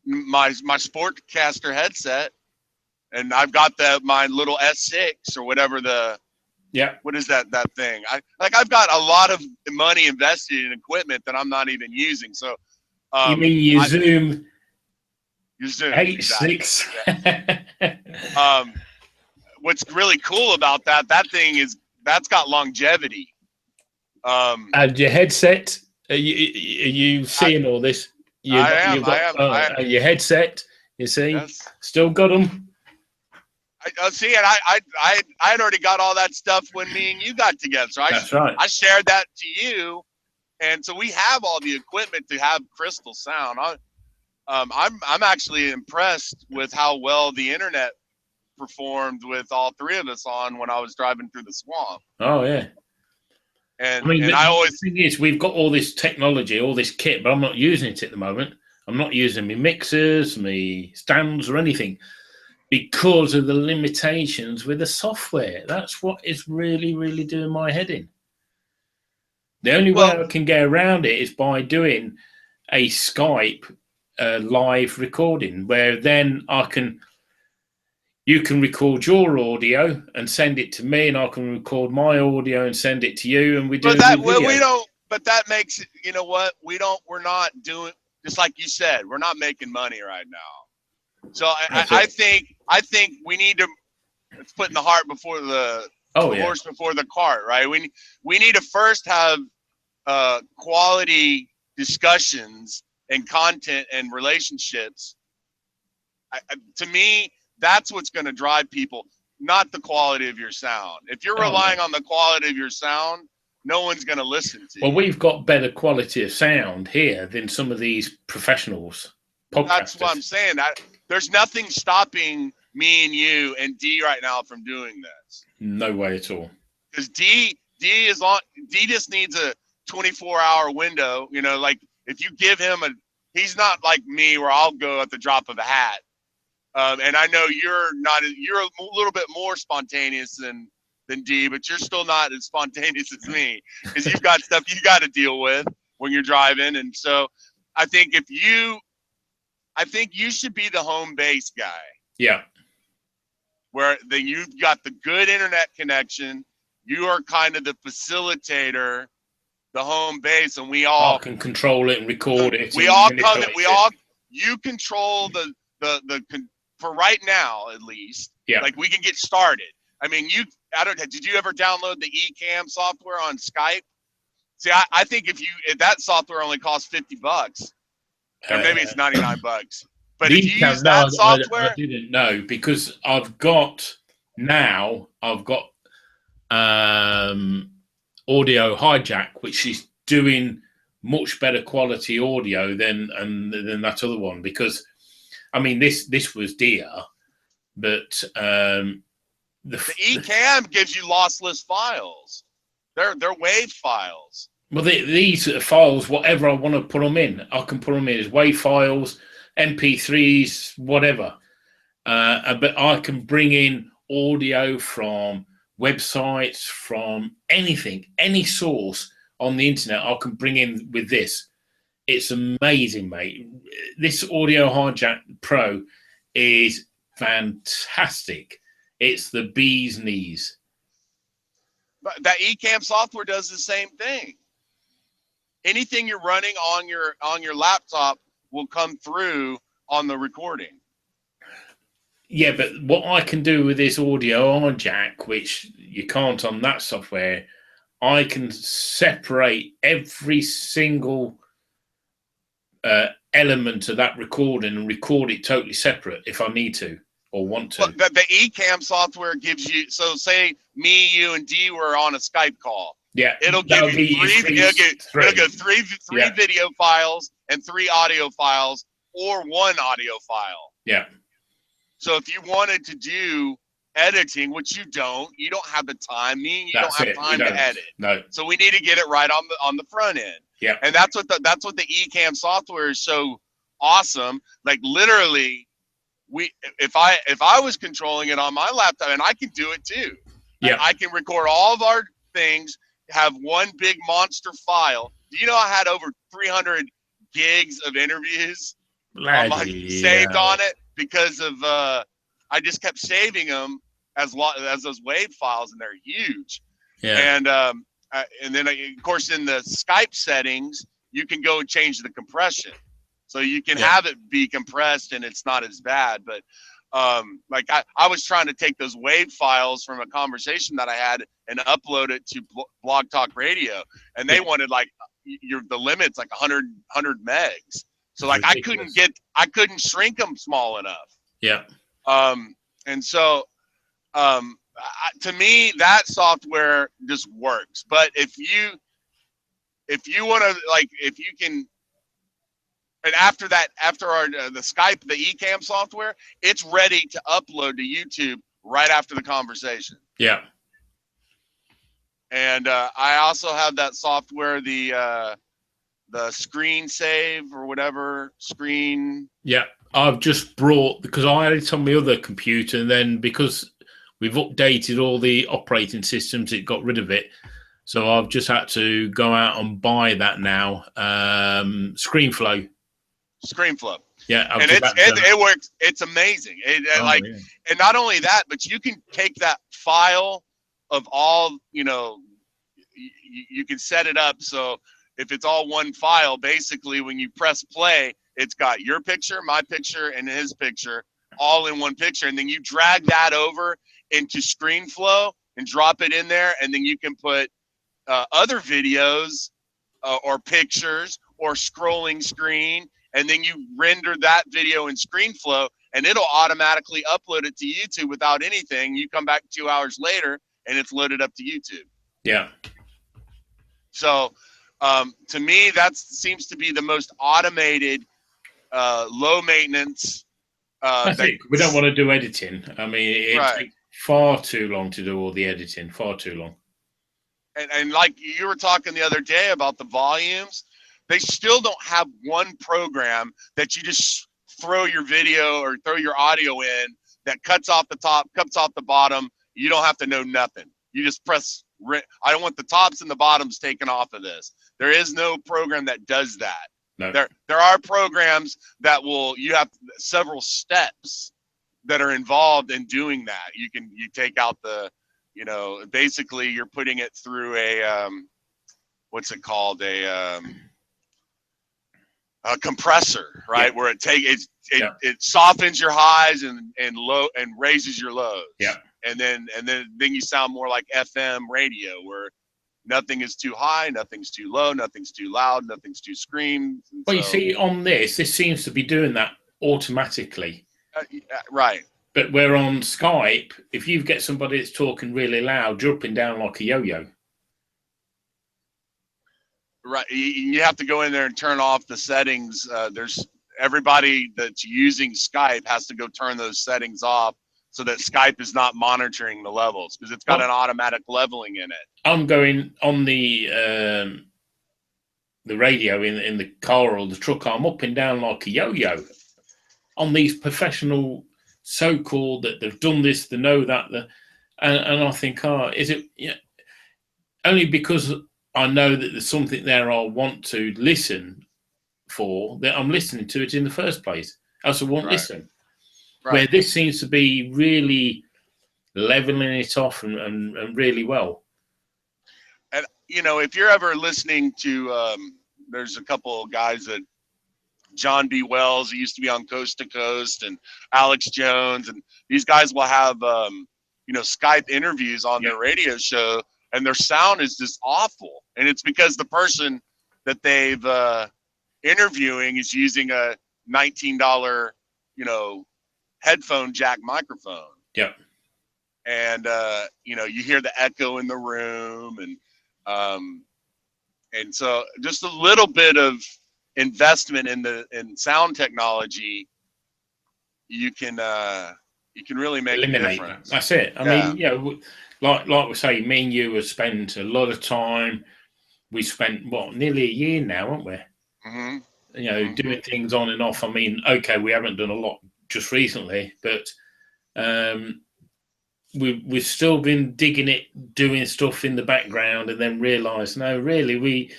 my Sportcaster headset, and I've got my little S6 or whatever what is that thing? I've got a lot of money invested in equipment that I'm not even using. So you mean your Zoom H6? Exactly. what's really cool about that thing is that's got longevity. And your headset, are you seeing all this? I am. Your headset, you see, Yes. still got them. I see, and I had already got all that stuff when me and you got together. So That's right. I shared that to you, and so we have all the equipment to have crystal sound. I'm actually impressed with how well the internet performed with all three of us on when I was driving through the swamp. Oh yeah. And I mean, the thing is, we've got all this technology, all this kit, but I'm not using it at the moment. I'm not using my mixers, my stands, or anything because of the limitations with the software. That's what is really, really doing my head in. The only way I can get around it is by doing a Skype live recording, where then you can record your audio and send it to me, and I can record my audio and send it to you, and we do. But that makes it. You know what? We're not doing. Just like you said, we're not making money right now. So I think we need to. It's putting the heart before the horse before the cart, right? We need to first have quality discussions and content and relationships. To me, that's what's going to drive people, not the quality of your sound. If you're relying on the quality of your sound, no one's going to listen to you. Well, we've got better quality of sound here than some of these professionals. Podcasters. That's what I'm saying. There's nothing stopping me and you and D right now from doing this. No way at all. Because D just needs a 24-hour window. You know, like if you give him he's not like me where I'll go at the drop of a hat. And I know you're a little bit more spontaneous than D, but you're still not as spontaneous as me because you've got stuff you got to deal with when you're driving. And so I think you should be the home base guy. Yeah. Where you've got the good internet connection. You are kind of the facilitator, the home base, and we all can control it and record it. You control the for right now, at least. Yeah. Like we can get started. I mean, did you ever download the Ecamm software on Skype? See, I think if that software only costs $50, or maybe it's $99. But if you use that software, I didn't know because I've got Audio Hijack, which is doing much better quality audio than that other one. Because I mean, this was dear, but the Ecamm gives you lossless files. They're WAV files. Well, these files, whatever I want to put them in, I can put them in as WAV files, MP3s, whatever. But I can bring in audio from websites, from anything, any source on the internet. I can bring in with this. It's amazing, mate. This Audio Hijack Pro is fantastic. It's the bee's knees. But that Ecamm software does the same thing. Anything you're running on your laptop will come through on the recording. Yeah, but what I can do with this Audio Hijack, which you can't on that software, I can separate every single element of that recording and record it totally separate if I need to or want to. But the Ecamm software gives you, so say me, you, and D were on a Skype call. Yeah, it'll give you three video files and 3 audio files or 1 audio file. Yeah. So if you wanted to do editing, which you don't have the time. Me and you don't have time to edit. No. So we need to get it right on the front end. Yeah. And that's what the Ecamm software is so awesome. Like literally, if I was controlling it on my laptop, and I can do it too. Yeah. I can record all of our things, have one big monster file. Do you know I had over 300 gigs of interviews saved on it because of I just kept saving them as those WAV files, and they're huge. Yeah. And then of course in the Skype settings you can go and change the compression, so you can have it be compressed and it's not as bad. But Like I was trying to take those WAV files from a conversation that I had and upload it to Blog Talk Radio, and they wanted like the limit's like 100 megs. So like I couldn't shrink them small enough. Yeah. And so to me that software just works. But if you want to, like, if you can. And after the Skype, the Ecamm software, it's ready to upload to YouTube right after the conversation. Yeah. And I also have that software, the Screen Save or whatever screen. Yeah, I've just brought, because I had it on my other computer, and then because we've updated all the operating systems, it got rid of it. So I've just had to go out and buy that now. ScreenFlow. Yeah, and it works. It's amazing. And not only that, but you can take that file of all, you can set it up so if it's all one file, basically when you press play, it's got your picture, my picture, and his picture all in one picture, and then you drag that over into ScreenFlow and drop it in there, and then you can put other videos or pictures or scrolling screen. And then you render that video in ScreenFlow, and it'll automatically upload it to YouTube without anything. You come back 2 hours later, and it's loaded up to YouTube. Yeah. So, to me, that seems to be the most automated, low maintenance. I think we don't want to do editing. I mean, it takes far too long to do all the editing. Far too long. And like you were talking the other day about the volumes. They still don't have one program that you just throw your video or throw your audio in that cuts off the top, cuts off the bottom. You don't have to know nothing. You just press. I don't want the tops and the bottoms taken off of this. There is no program that does that. No. There are programs that you have several steps that are involved in doing that. You take out basically you're putting it through a what's it called, a compressor, right? Yeah. Where it softens your highs and low and raises your lows. Yeah. And then you sound more like FM radio, where nothing is too high, nothing's too low, nothing's too loud, nothing's too scream. Well, you see, on this seems to be doing that automatically. Right. But we're on Skype. If you get somebody that's talking really loud, you're up and down like a yo-yo. Right, you have to go in there and turn off the settings. There's everybody that's using Skype has to go turn those settings off so that Skype is not monitoring the levels, because it's got an automatic leveling in it. I'm going on the radio in the car or the truck. I'm up and down like a yo-yo on these professional so-called that they've done this, they know that, and I think, is it? Yeah, only because I know that there's something there I want to listen for, that I'm listening to it in the first place. Else I won't listen. Right. Where this seems to be really leveling it off and really well. And, if you're ever listening to, there's a couple of guys that, John B. Wells, he used to be on Coast to Coast, and Alex Jones, and these guys will have, Skype interviews on their radio show, and their sound is just awful. And it's because the person that they've interviewing is using a $19, headphone jack microphone. Yeah. And, you hear the echo in the room, and so just a little bit of investment in sound technology, you can really make a difference. That's it. I mean, like we say, me and you have spent a lot of time. We spent nearly a year now, haven't we? Mm-hmm. Doing things on and off. I mean, okay, we haven't done a lot just recently, but we've still been digging it, doing stuff in the background, and then realised, no, really, we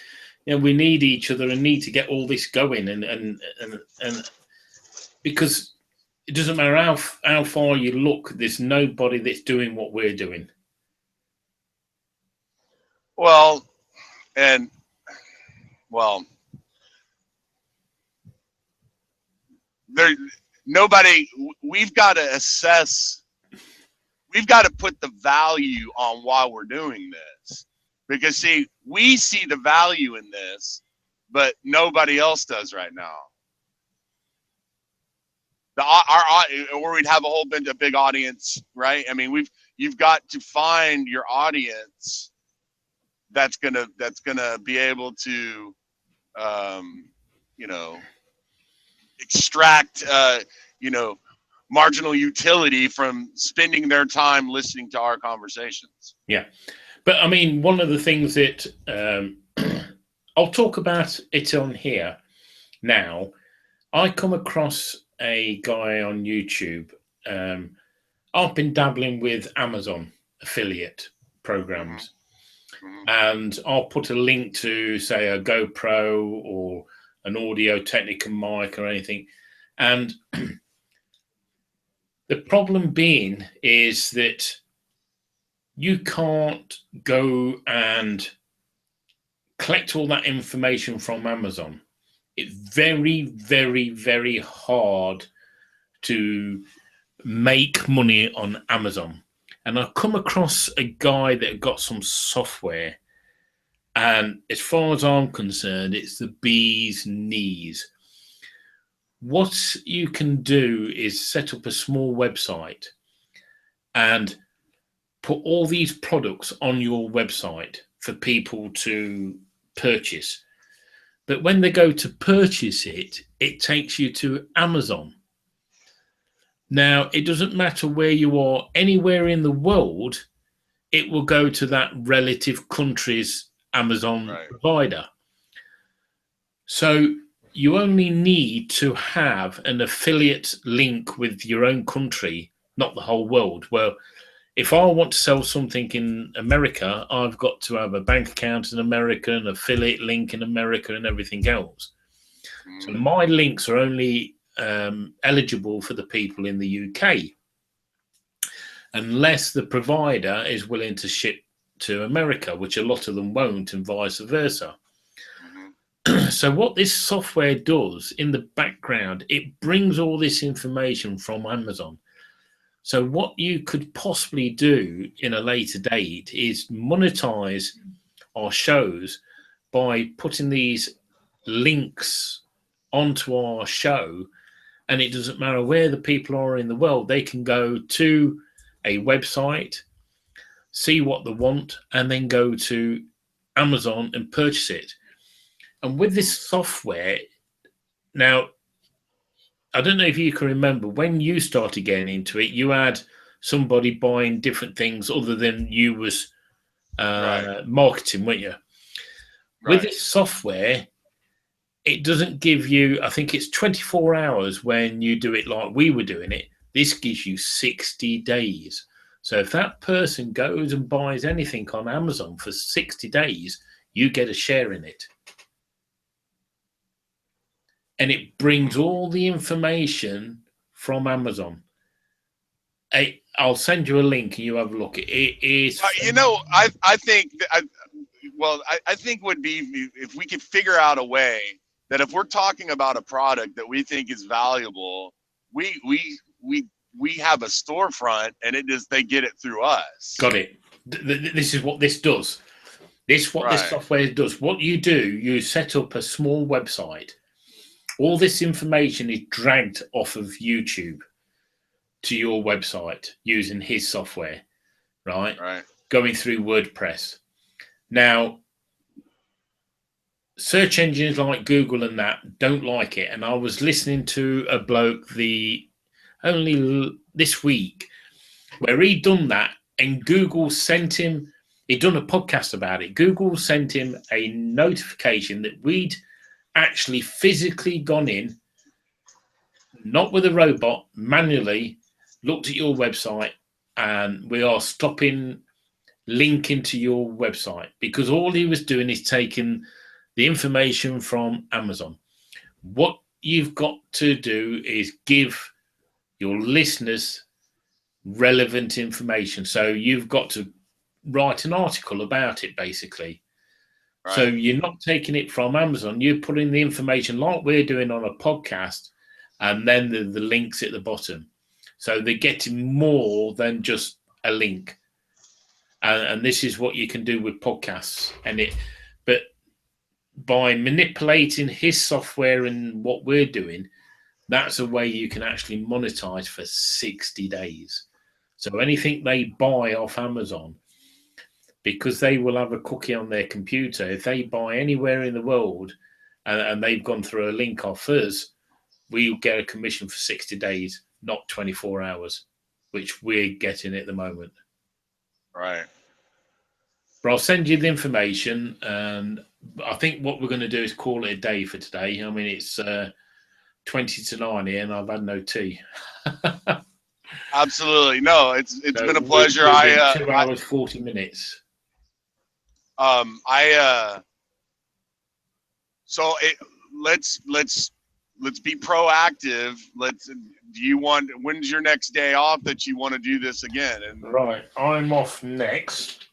need each other and need to get all this going, and because it doesn't matter how far you look, there's nobody that's doing what we're doing. Well, we've got to assess, we've got to put the value on why we're doing this. Because see, we see the value in this, but nobody else does right now. Or we'd have a big audience, right? I mean, you've got to find your audience that's gonna be able to, extract, marginal utility from spending their time listening to our conversations. Yeah, but I mean, one of the things that I'll talk about it on here now. I come across a guy on YouTube. I've been dabbling with Amazon affiliate programs, and I'll put a link to, say, a GoPro or an Audio-Technica mic or anything. And the problem being is that you can't go and collect all that information from Amazon. It's very, very, very hard to make money on Amazon. And I've come across a guy that got some software, and as far as I'm concerned, it's the bee's knees. What you can do is set up a small website and put all these products on your website for people to purchase. But when they go to purchase it, it takes you to Amazon. Now, it doesn't matter where you are, anywhere in the world, it will go to that relative country's Amazon provider. So you only need to have an affiliate link with your own country, not the whole world. Well, if I want to sell something in America, I've got to have a bank account in America, an affiliate link in America, and everything else. So my links are only eligible for the people in the UK, unless the provider is willing to ship to America, which a lot of them won't, and vice versa. So what this software does in the background, it brings all this information from Amazon. So what you could possibly do in a later date is monetize our shows by putting these links onto our show, and it doesn't matter where the people are in the world, they can go to a website, see what they want, and then go to Amazon and purchase it. And with this software, now, I don't know if you can remember, when you started getting into it, you had somebody buying different things other than you was marketing, weren't you? With this software, it doesn't give you, I think it's 24 hours when you do it like we were doing it. This gives you 60 days. So if that person goes and buys anything on Amazon for 60 days, you get a share in it. And it brings all the information from Amazon. I'll send you a link and you have a look. It is. I think would be if we could figure out a way that if we're talking about a product that we think is valuable, we have a storefront, and they get it through us. Got it. This is what this does. This software does. What you do, you set up a small website. All this information is dragged off of YouTube to your website using his software, right? Going through WordPress. Now, search engines like Google and that don't like it. And I was listening to a bloke only this week where he'd done that, and Google sent him, he'd done a podcast about it. Google sent him a notification that we'd actually physically gone in, not with a robot, manually looked at your website, and we are stopping linking to your website, because all he was doing is taking the information from Amazon. What you've got to do is give your listeners relevant information. So you've got to write an article about it, basically. So you're not taking it from Amazon. You're putting the information like we're doing on a podcast, and then the links at the bottom. So they're getting more than just a link. And this is what you can do with podcasts. But by manipulating his software and what we're doing, that's a way you can actually monetize for 60 days. So anything they buy off Amazon, because they will have a cookie on their computer, if they buy anywhere in the world and they've gone through a link off us, we'll get a commission for 60 days, not 24 hours, which we're getting at the moment. Right. But I'll send you the information, and I think what we're going to do is call it a day for today. I mean, it's 20 to 9 here, and I've had no tea. Absolutely. No, it's So been a pleasure. we're 2 hours, 40 minutes. Let's be proactive. When's your next day off that you want to do this again? And Right, I'm off next.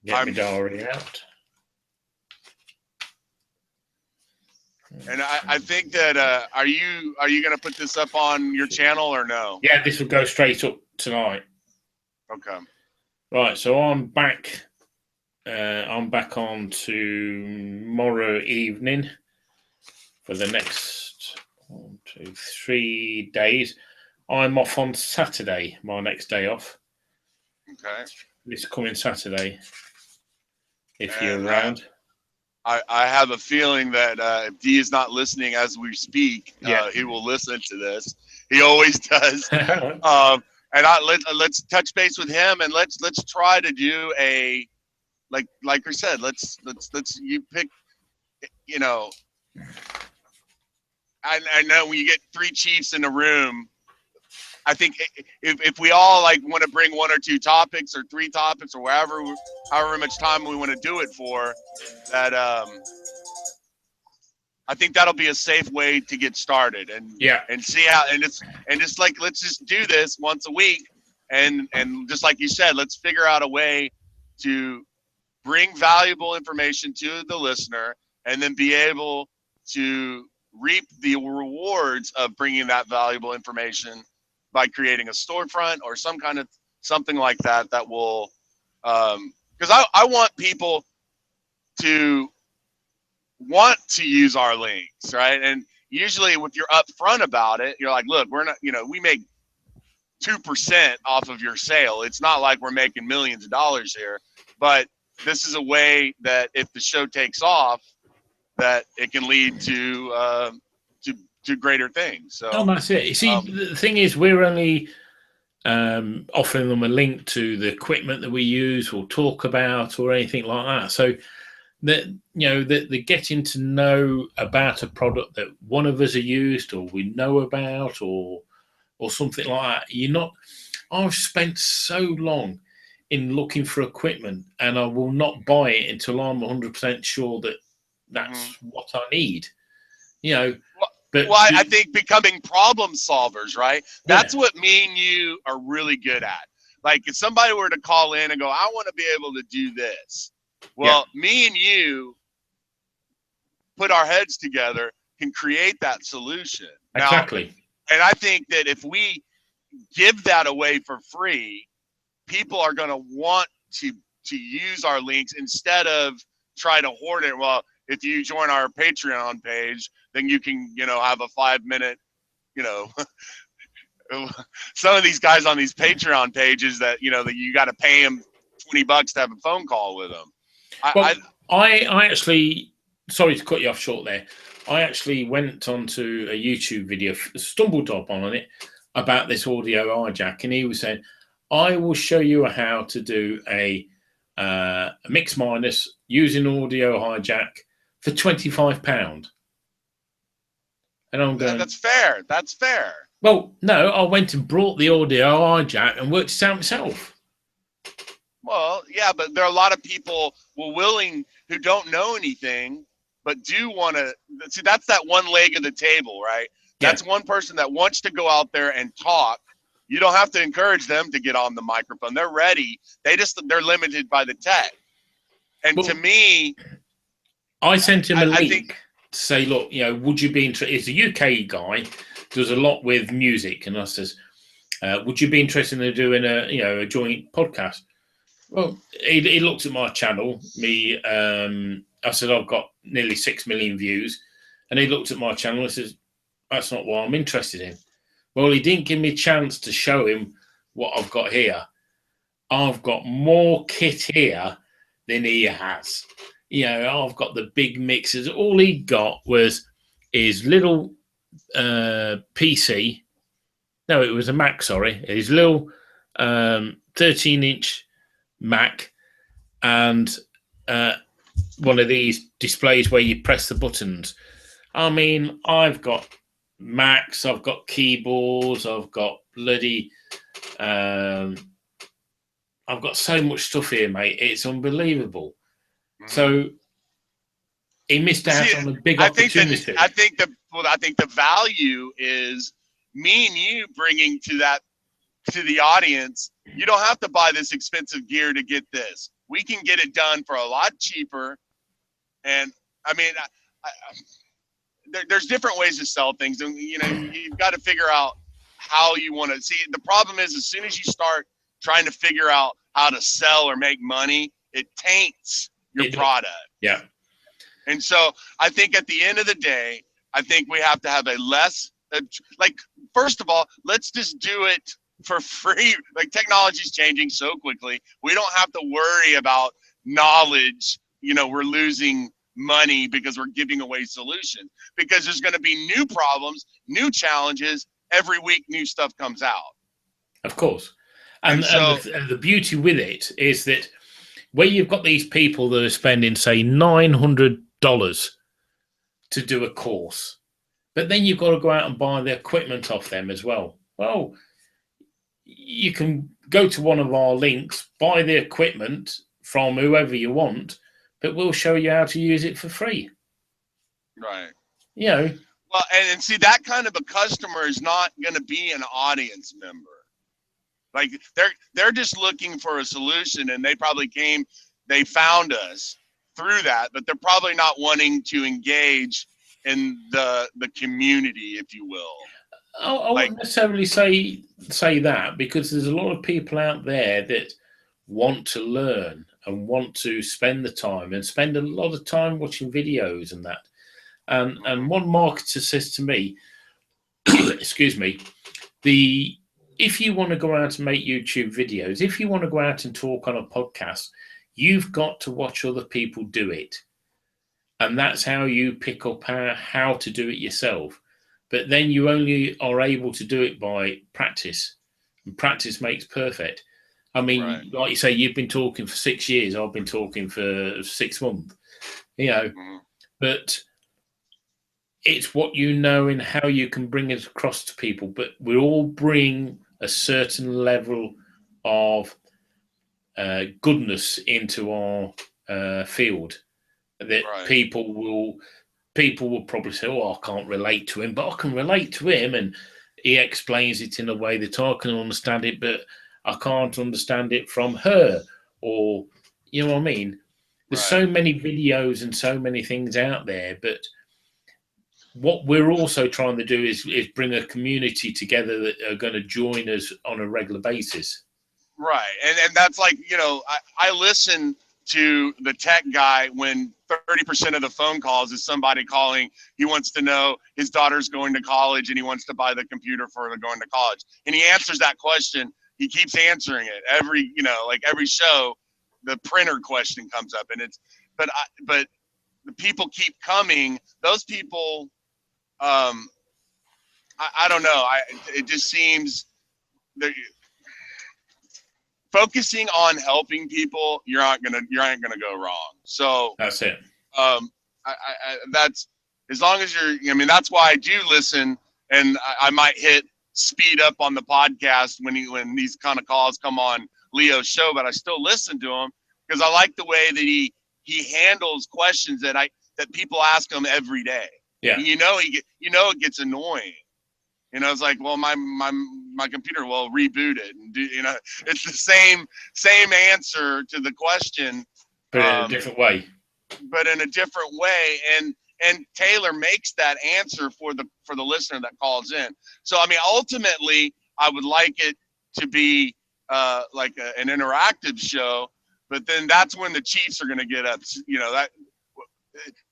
Get my diary out. And I think that are you going to put this up on your channel or no? Yeah, this will go straight up tonight. Okay. Right, so I'm back. I'm back on tomorrow evening for the next 1, 2, 3 days. I'm off on Saturday, my next day off. Okay. This coming Saturday, if you're around. I have a feeling that if D is not listening as we speak, he will listen to this. He always does. And let's touch base with him, and let's try to do a like I said. Let's you pick. You know, I know when you get 3 chiefs in a room, I think if we all like want to bring 1 or 2 topics or 3 topics or however much time we want to do it for, that I think that'll be a safe way to get started and see how and it's like let's just do this once a week and just like you said, let's figure out a way to bring valuable information to the listener and then be able to reap the rewards of bringing that valuable information by creating a storefront or something like that will because I want people to want to use our links, right? And usually if you're upfront about it, you're like, look, we're not, we make 2% off of your sale. It's not like we're making millions of dollars here, but this is a way that if the show takes off, that it can lead to greater things. So that's it. You see, the thing is, we're only offering them a link to the equipment that we use or talk about or anything like that. So that they're getting to know about a product that one of us have used or we know about or something like that. I've spent so long in looking for equipment, and I will not buy it until I'm 100% sure that that's what I need. But I think becoming problem solvers, right? That's what me and you are really good at. Like if somebody were to call in and go, I want to be able to do this. Well, me and you put our heads together can create that solution. Exactly. Now, and I think that if we give that away for free, people are going to want to use our links instead of try to hoard it. Well, if you join our Patreon page, then you can, have a 5-minute, some of these guys on these Patreon pages that you got to pay them $20 to have a phone call with them. I actually, sorry to cut you off short there. I actually went onto a YouTube video, stumbled upon it about this audio hijack, and he was saying, I will show you how to do a mix minus using audio hijack for £25. And I'm going, that's fair. That's fair. Well, no, I went and brought the audio hijack and worked it out myself. Well, yeah, but there are a lot of people who don't know anything, but do want to see. That's that one leg of the table, right? Yeah. That's one person that wants to go out there and talk. You don't have to encourage them to get on the microphone. They're ready. They're limited by the tech. And to me, I sent him a link think, to say, look, would you be interested? He's a UK guy, does a lot with music, and I says, would you be interested in doing a joint podcast? Well, he looked at my channel. I said I've got nearly 6 million views, and he looked at my channel and says, that's not what I'm interested in. Well, he didn't give me a chance to show him what I've got here. I've got more kit here than he has. I've got the big mixers. All he got was his little PC. No, it was a Mac, sorry. His little 13-inch Mac and one of these displays where you press the buttons. I mean, I've got Macs, I've got keyboards, I've got bloody... I've got so much stuff here, mate. It's unbelievable. So he missed out on a big opportunity. I think the value is me and you bringing to the audience. You don't have to buy this expensive gear to get this. We can get it done for a lot cheaper. And I mean, there's different ways to sell things, and you've got to figure out how you want to see. The problem is, as soon as you start trying to figure out how to sell or make money, it taints your product. Yeah. And so I think at the end of the day, I think we have to have first of all, let's just do it for free. Like, technology's changing so quickly. We don't have to worry about knowledge. We're losing money because we're giving away solutions, because there's going to be new problems, new challenges. Every week, new stuff comes out. Of course. And the beauty with it is that where you've got these people that are spending, say, $900 to do a course, but then you've got to go out and buy the equipment off them as well. Well, you can go to one of our links, buy the equipment from whoever you want, but we'll show you how to use it for free. Right. Well, and see, that kind of a customer is not going to be an audience member. Like, they're just looking for a solution, and they found us through that, but they're probably not wanting to engage in the community, if you will. I wouldn't necessarily say that, because there's a lot of people out there that want to learn and want to spend the time and spend a lot of time watching videos and that. And one marketer says to me, excuse me, if you want to go out and make YouTube videos, if you want to go out and talk on a podcast, you've got to watch other people do it. And that's how you pick up how to do it yourself. But then you only are able to do it by practice. And practice makes perfect. I mean, right. Like you say, you've been talking for 6 years. I've been talking for 6 months. But it's what you know and how you can bring it across to people. But we all bring a certain level of goodness into our field that right. people will probably say, oh, I can't relate to him, but I can relate to him, and he explains it in a way that I can understand it, but I can't understand it from her, or you know what I mean? There's right. so many videos and so many things out there, but what we're also trying to do is bring a community together that are going to join us on a regular basis. Right. And that's like, I listen to the tech guy when 30% of the phone calls is somebody calling. He wants to know his daughter's going to college and he wants to buy the computer for her going to college. And he answers that question. He keeps answering it every show. The printer question comes up, and but the people keep coming. Those people, I don't know. It just seems that focusing on helping people, you ain't gonna go wrong. So that's it. That's as long as that's why I do listen, and I might hit speed up on the podcast when these kind of calls come on Leo's show, but I still listen to him because I like the way that he handles questions that people ask him every day. Yeah. And it gets annoying. It's like, well, my computer will reboot it, and it's the same answer to the question, but in a different way. but in a different way. And Taylor makes that answer for the listener that calls in. So I mean, ultimately, I would like it to be like an interactive show, but then that's when the Chiefs are going to get up. You know, that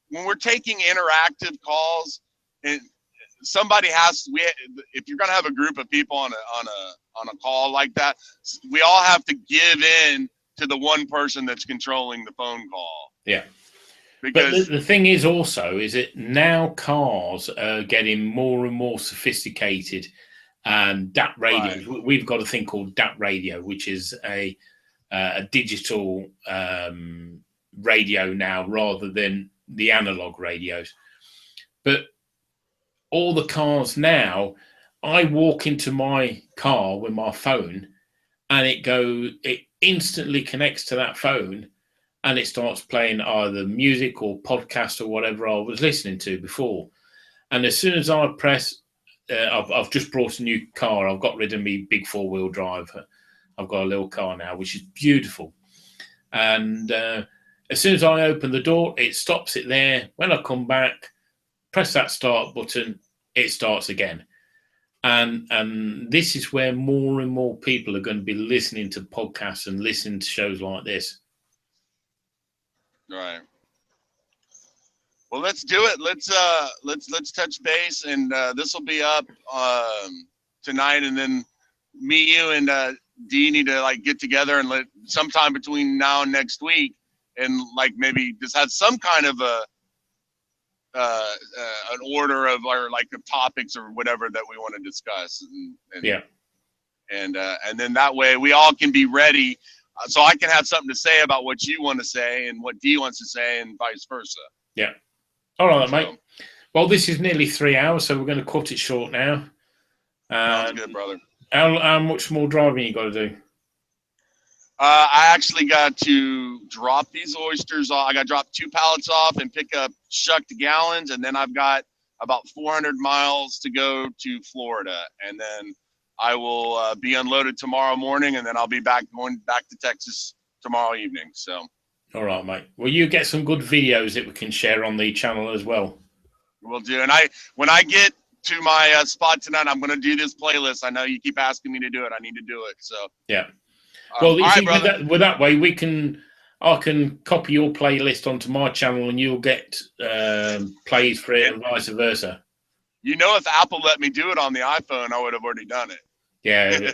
when we're taking interactive calls, and somebody has, if you're going to have a group of people on a call like that, we all have to give in to the one person that's controlling the phone call. Yeah. Because but the thing is also is that now cars are getting more and more sophisticated, and DAT radio. Right. We've got a thing called DAT radio, which is a digital radio now rather than the analog radios. But all the cars now, I walk into my car with my phone, and it instantly connects to that phone. And it starts playing either music or podcast or whatever I was listening to before. And as soon as I press, I've just brought a new car. I've got rid of me big 4-wheel drive. I've got a little car now, which is beautiful. And as soon as I open the door, it stops it there. When I come back, press that start button, it starts again. And this is where more and more people are going to be listening to podcasts and listening to shows like this. Right. Well, let's do it. Let's touch base, and this will be up tonight, and then me, you, and Dee need to like get together and let sometime between now and next week, and like maybe just have some kind of an order of or like the topics or whatever that we want to discuss. And yeah. And then that way we all can be ready. So I can have something to say about what you want to say and what Dee wants to say, and vice versa. Yeah. All right, mate. Well, this is nearly 3 hours, so we're going to cut it short now. Sounds good, brother. How much more driving you got to do? I actually got to drop these oysters off. I got to drop 2 pallets off and pick up shucked gallons, and then I've got about 400 miles to go to Florida, and then I will be unloaded tomorrow morning, and then I'll be going back to Texas tomorrow evening. So, all right, mate. Well, you get some good videos that we can share on the channel as well. We'll do. And when I get to my spot tonight, I'm going to do this playlist. I know you keep asking me to do it. I need to do it. So yeah. Well, all see, right, with that way, I can copy your playlist onto my channel, and you'll get plays for it, and vice versa. You know, if Apple let me do it on the iPhone, I would have already done it. Yeah.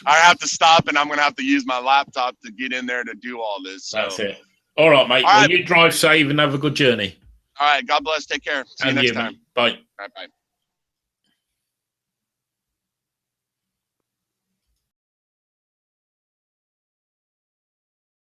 I have to stop, and I'm going to have to use my laptop to get in there to do all this. So. That's it. All right, mate. All right. You drive safe and have a good journey. All right. God bless. Take care. See you next time. Bye. Bye.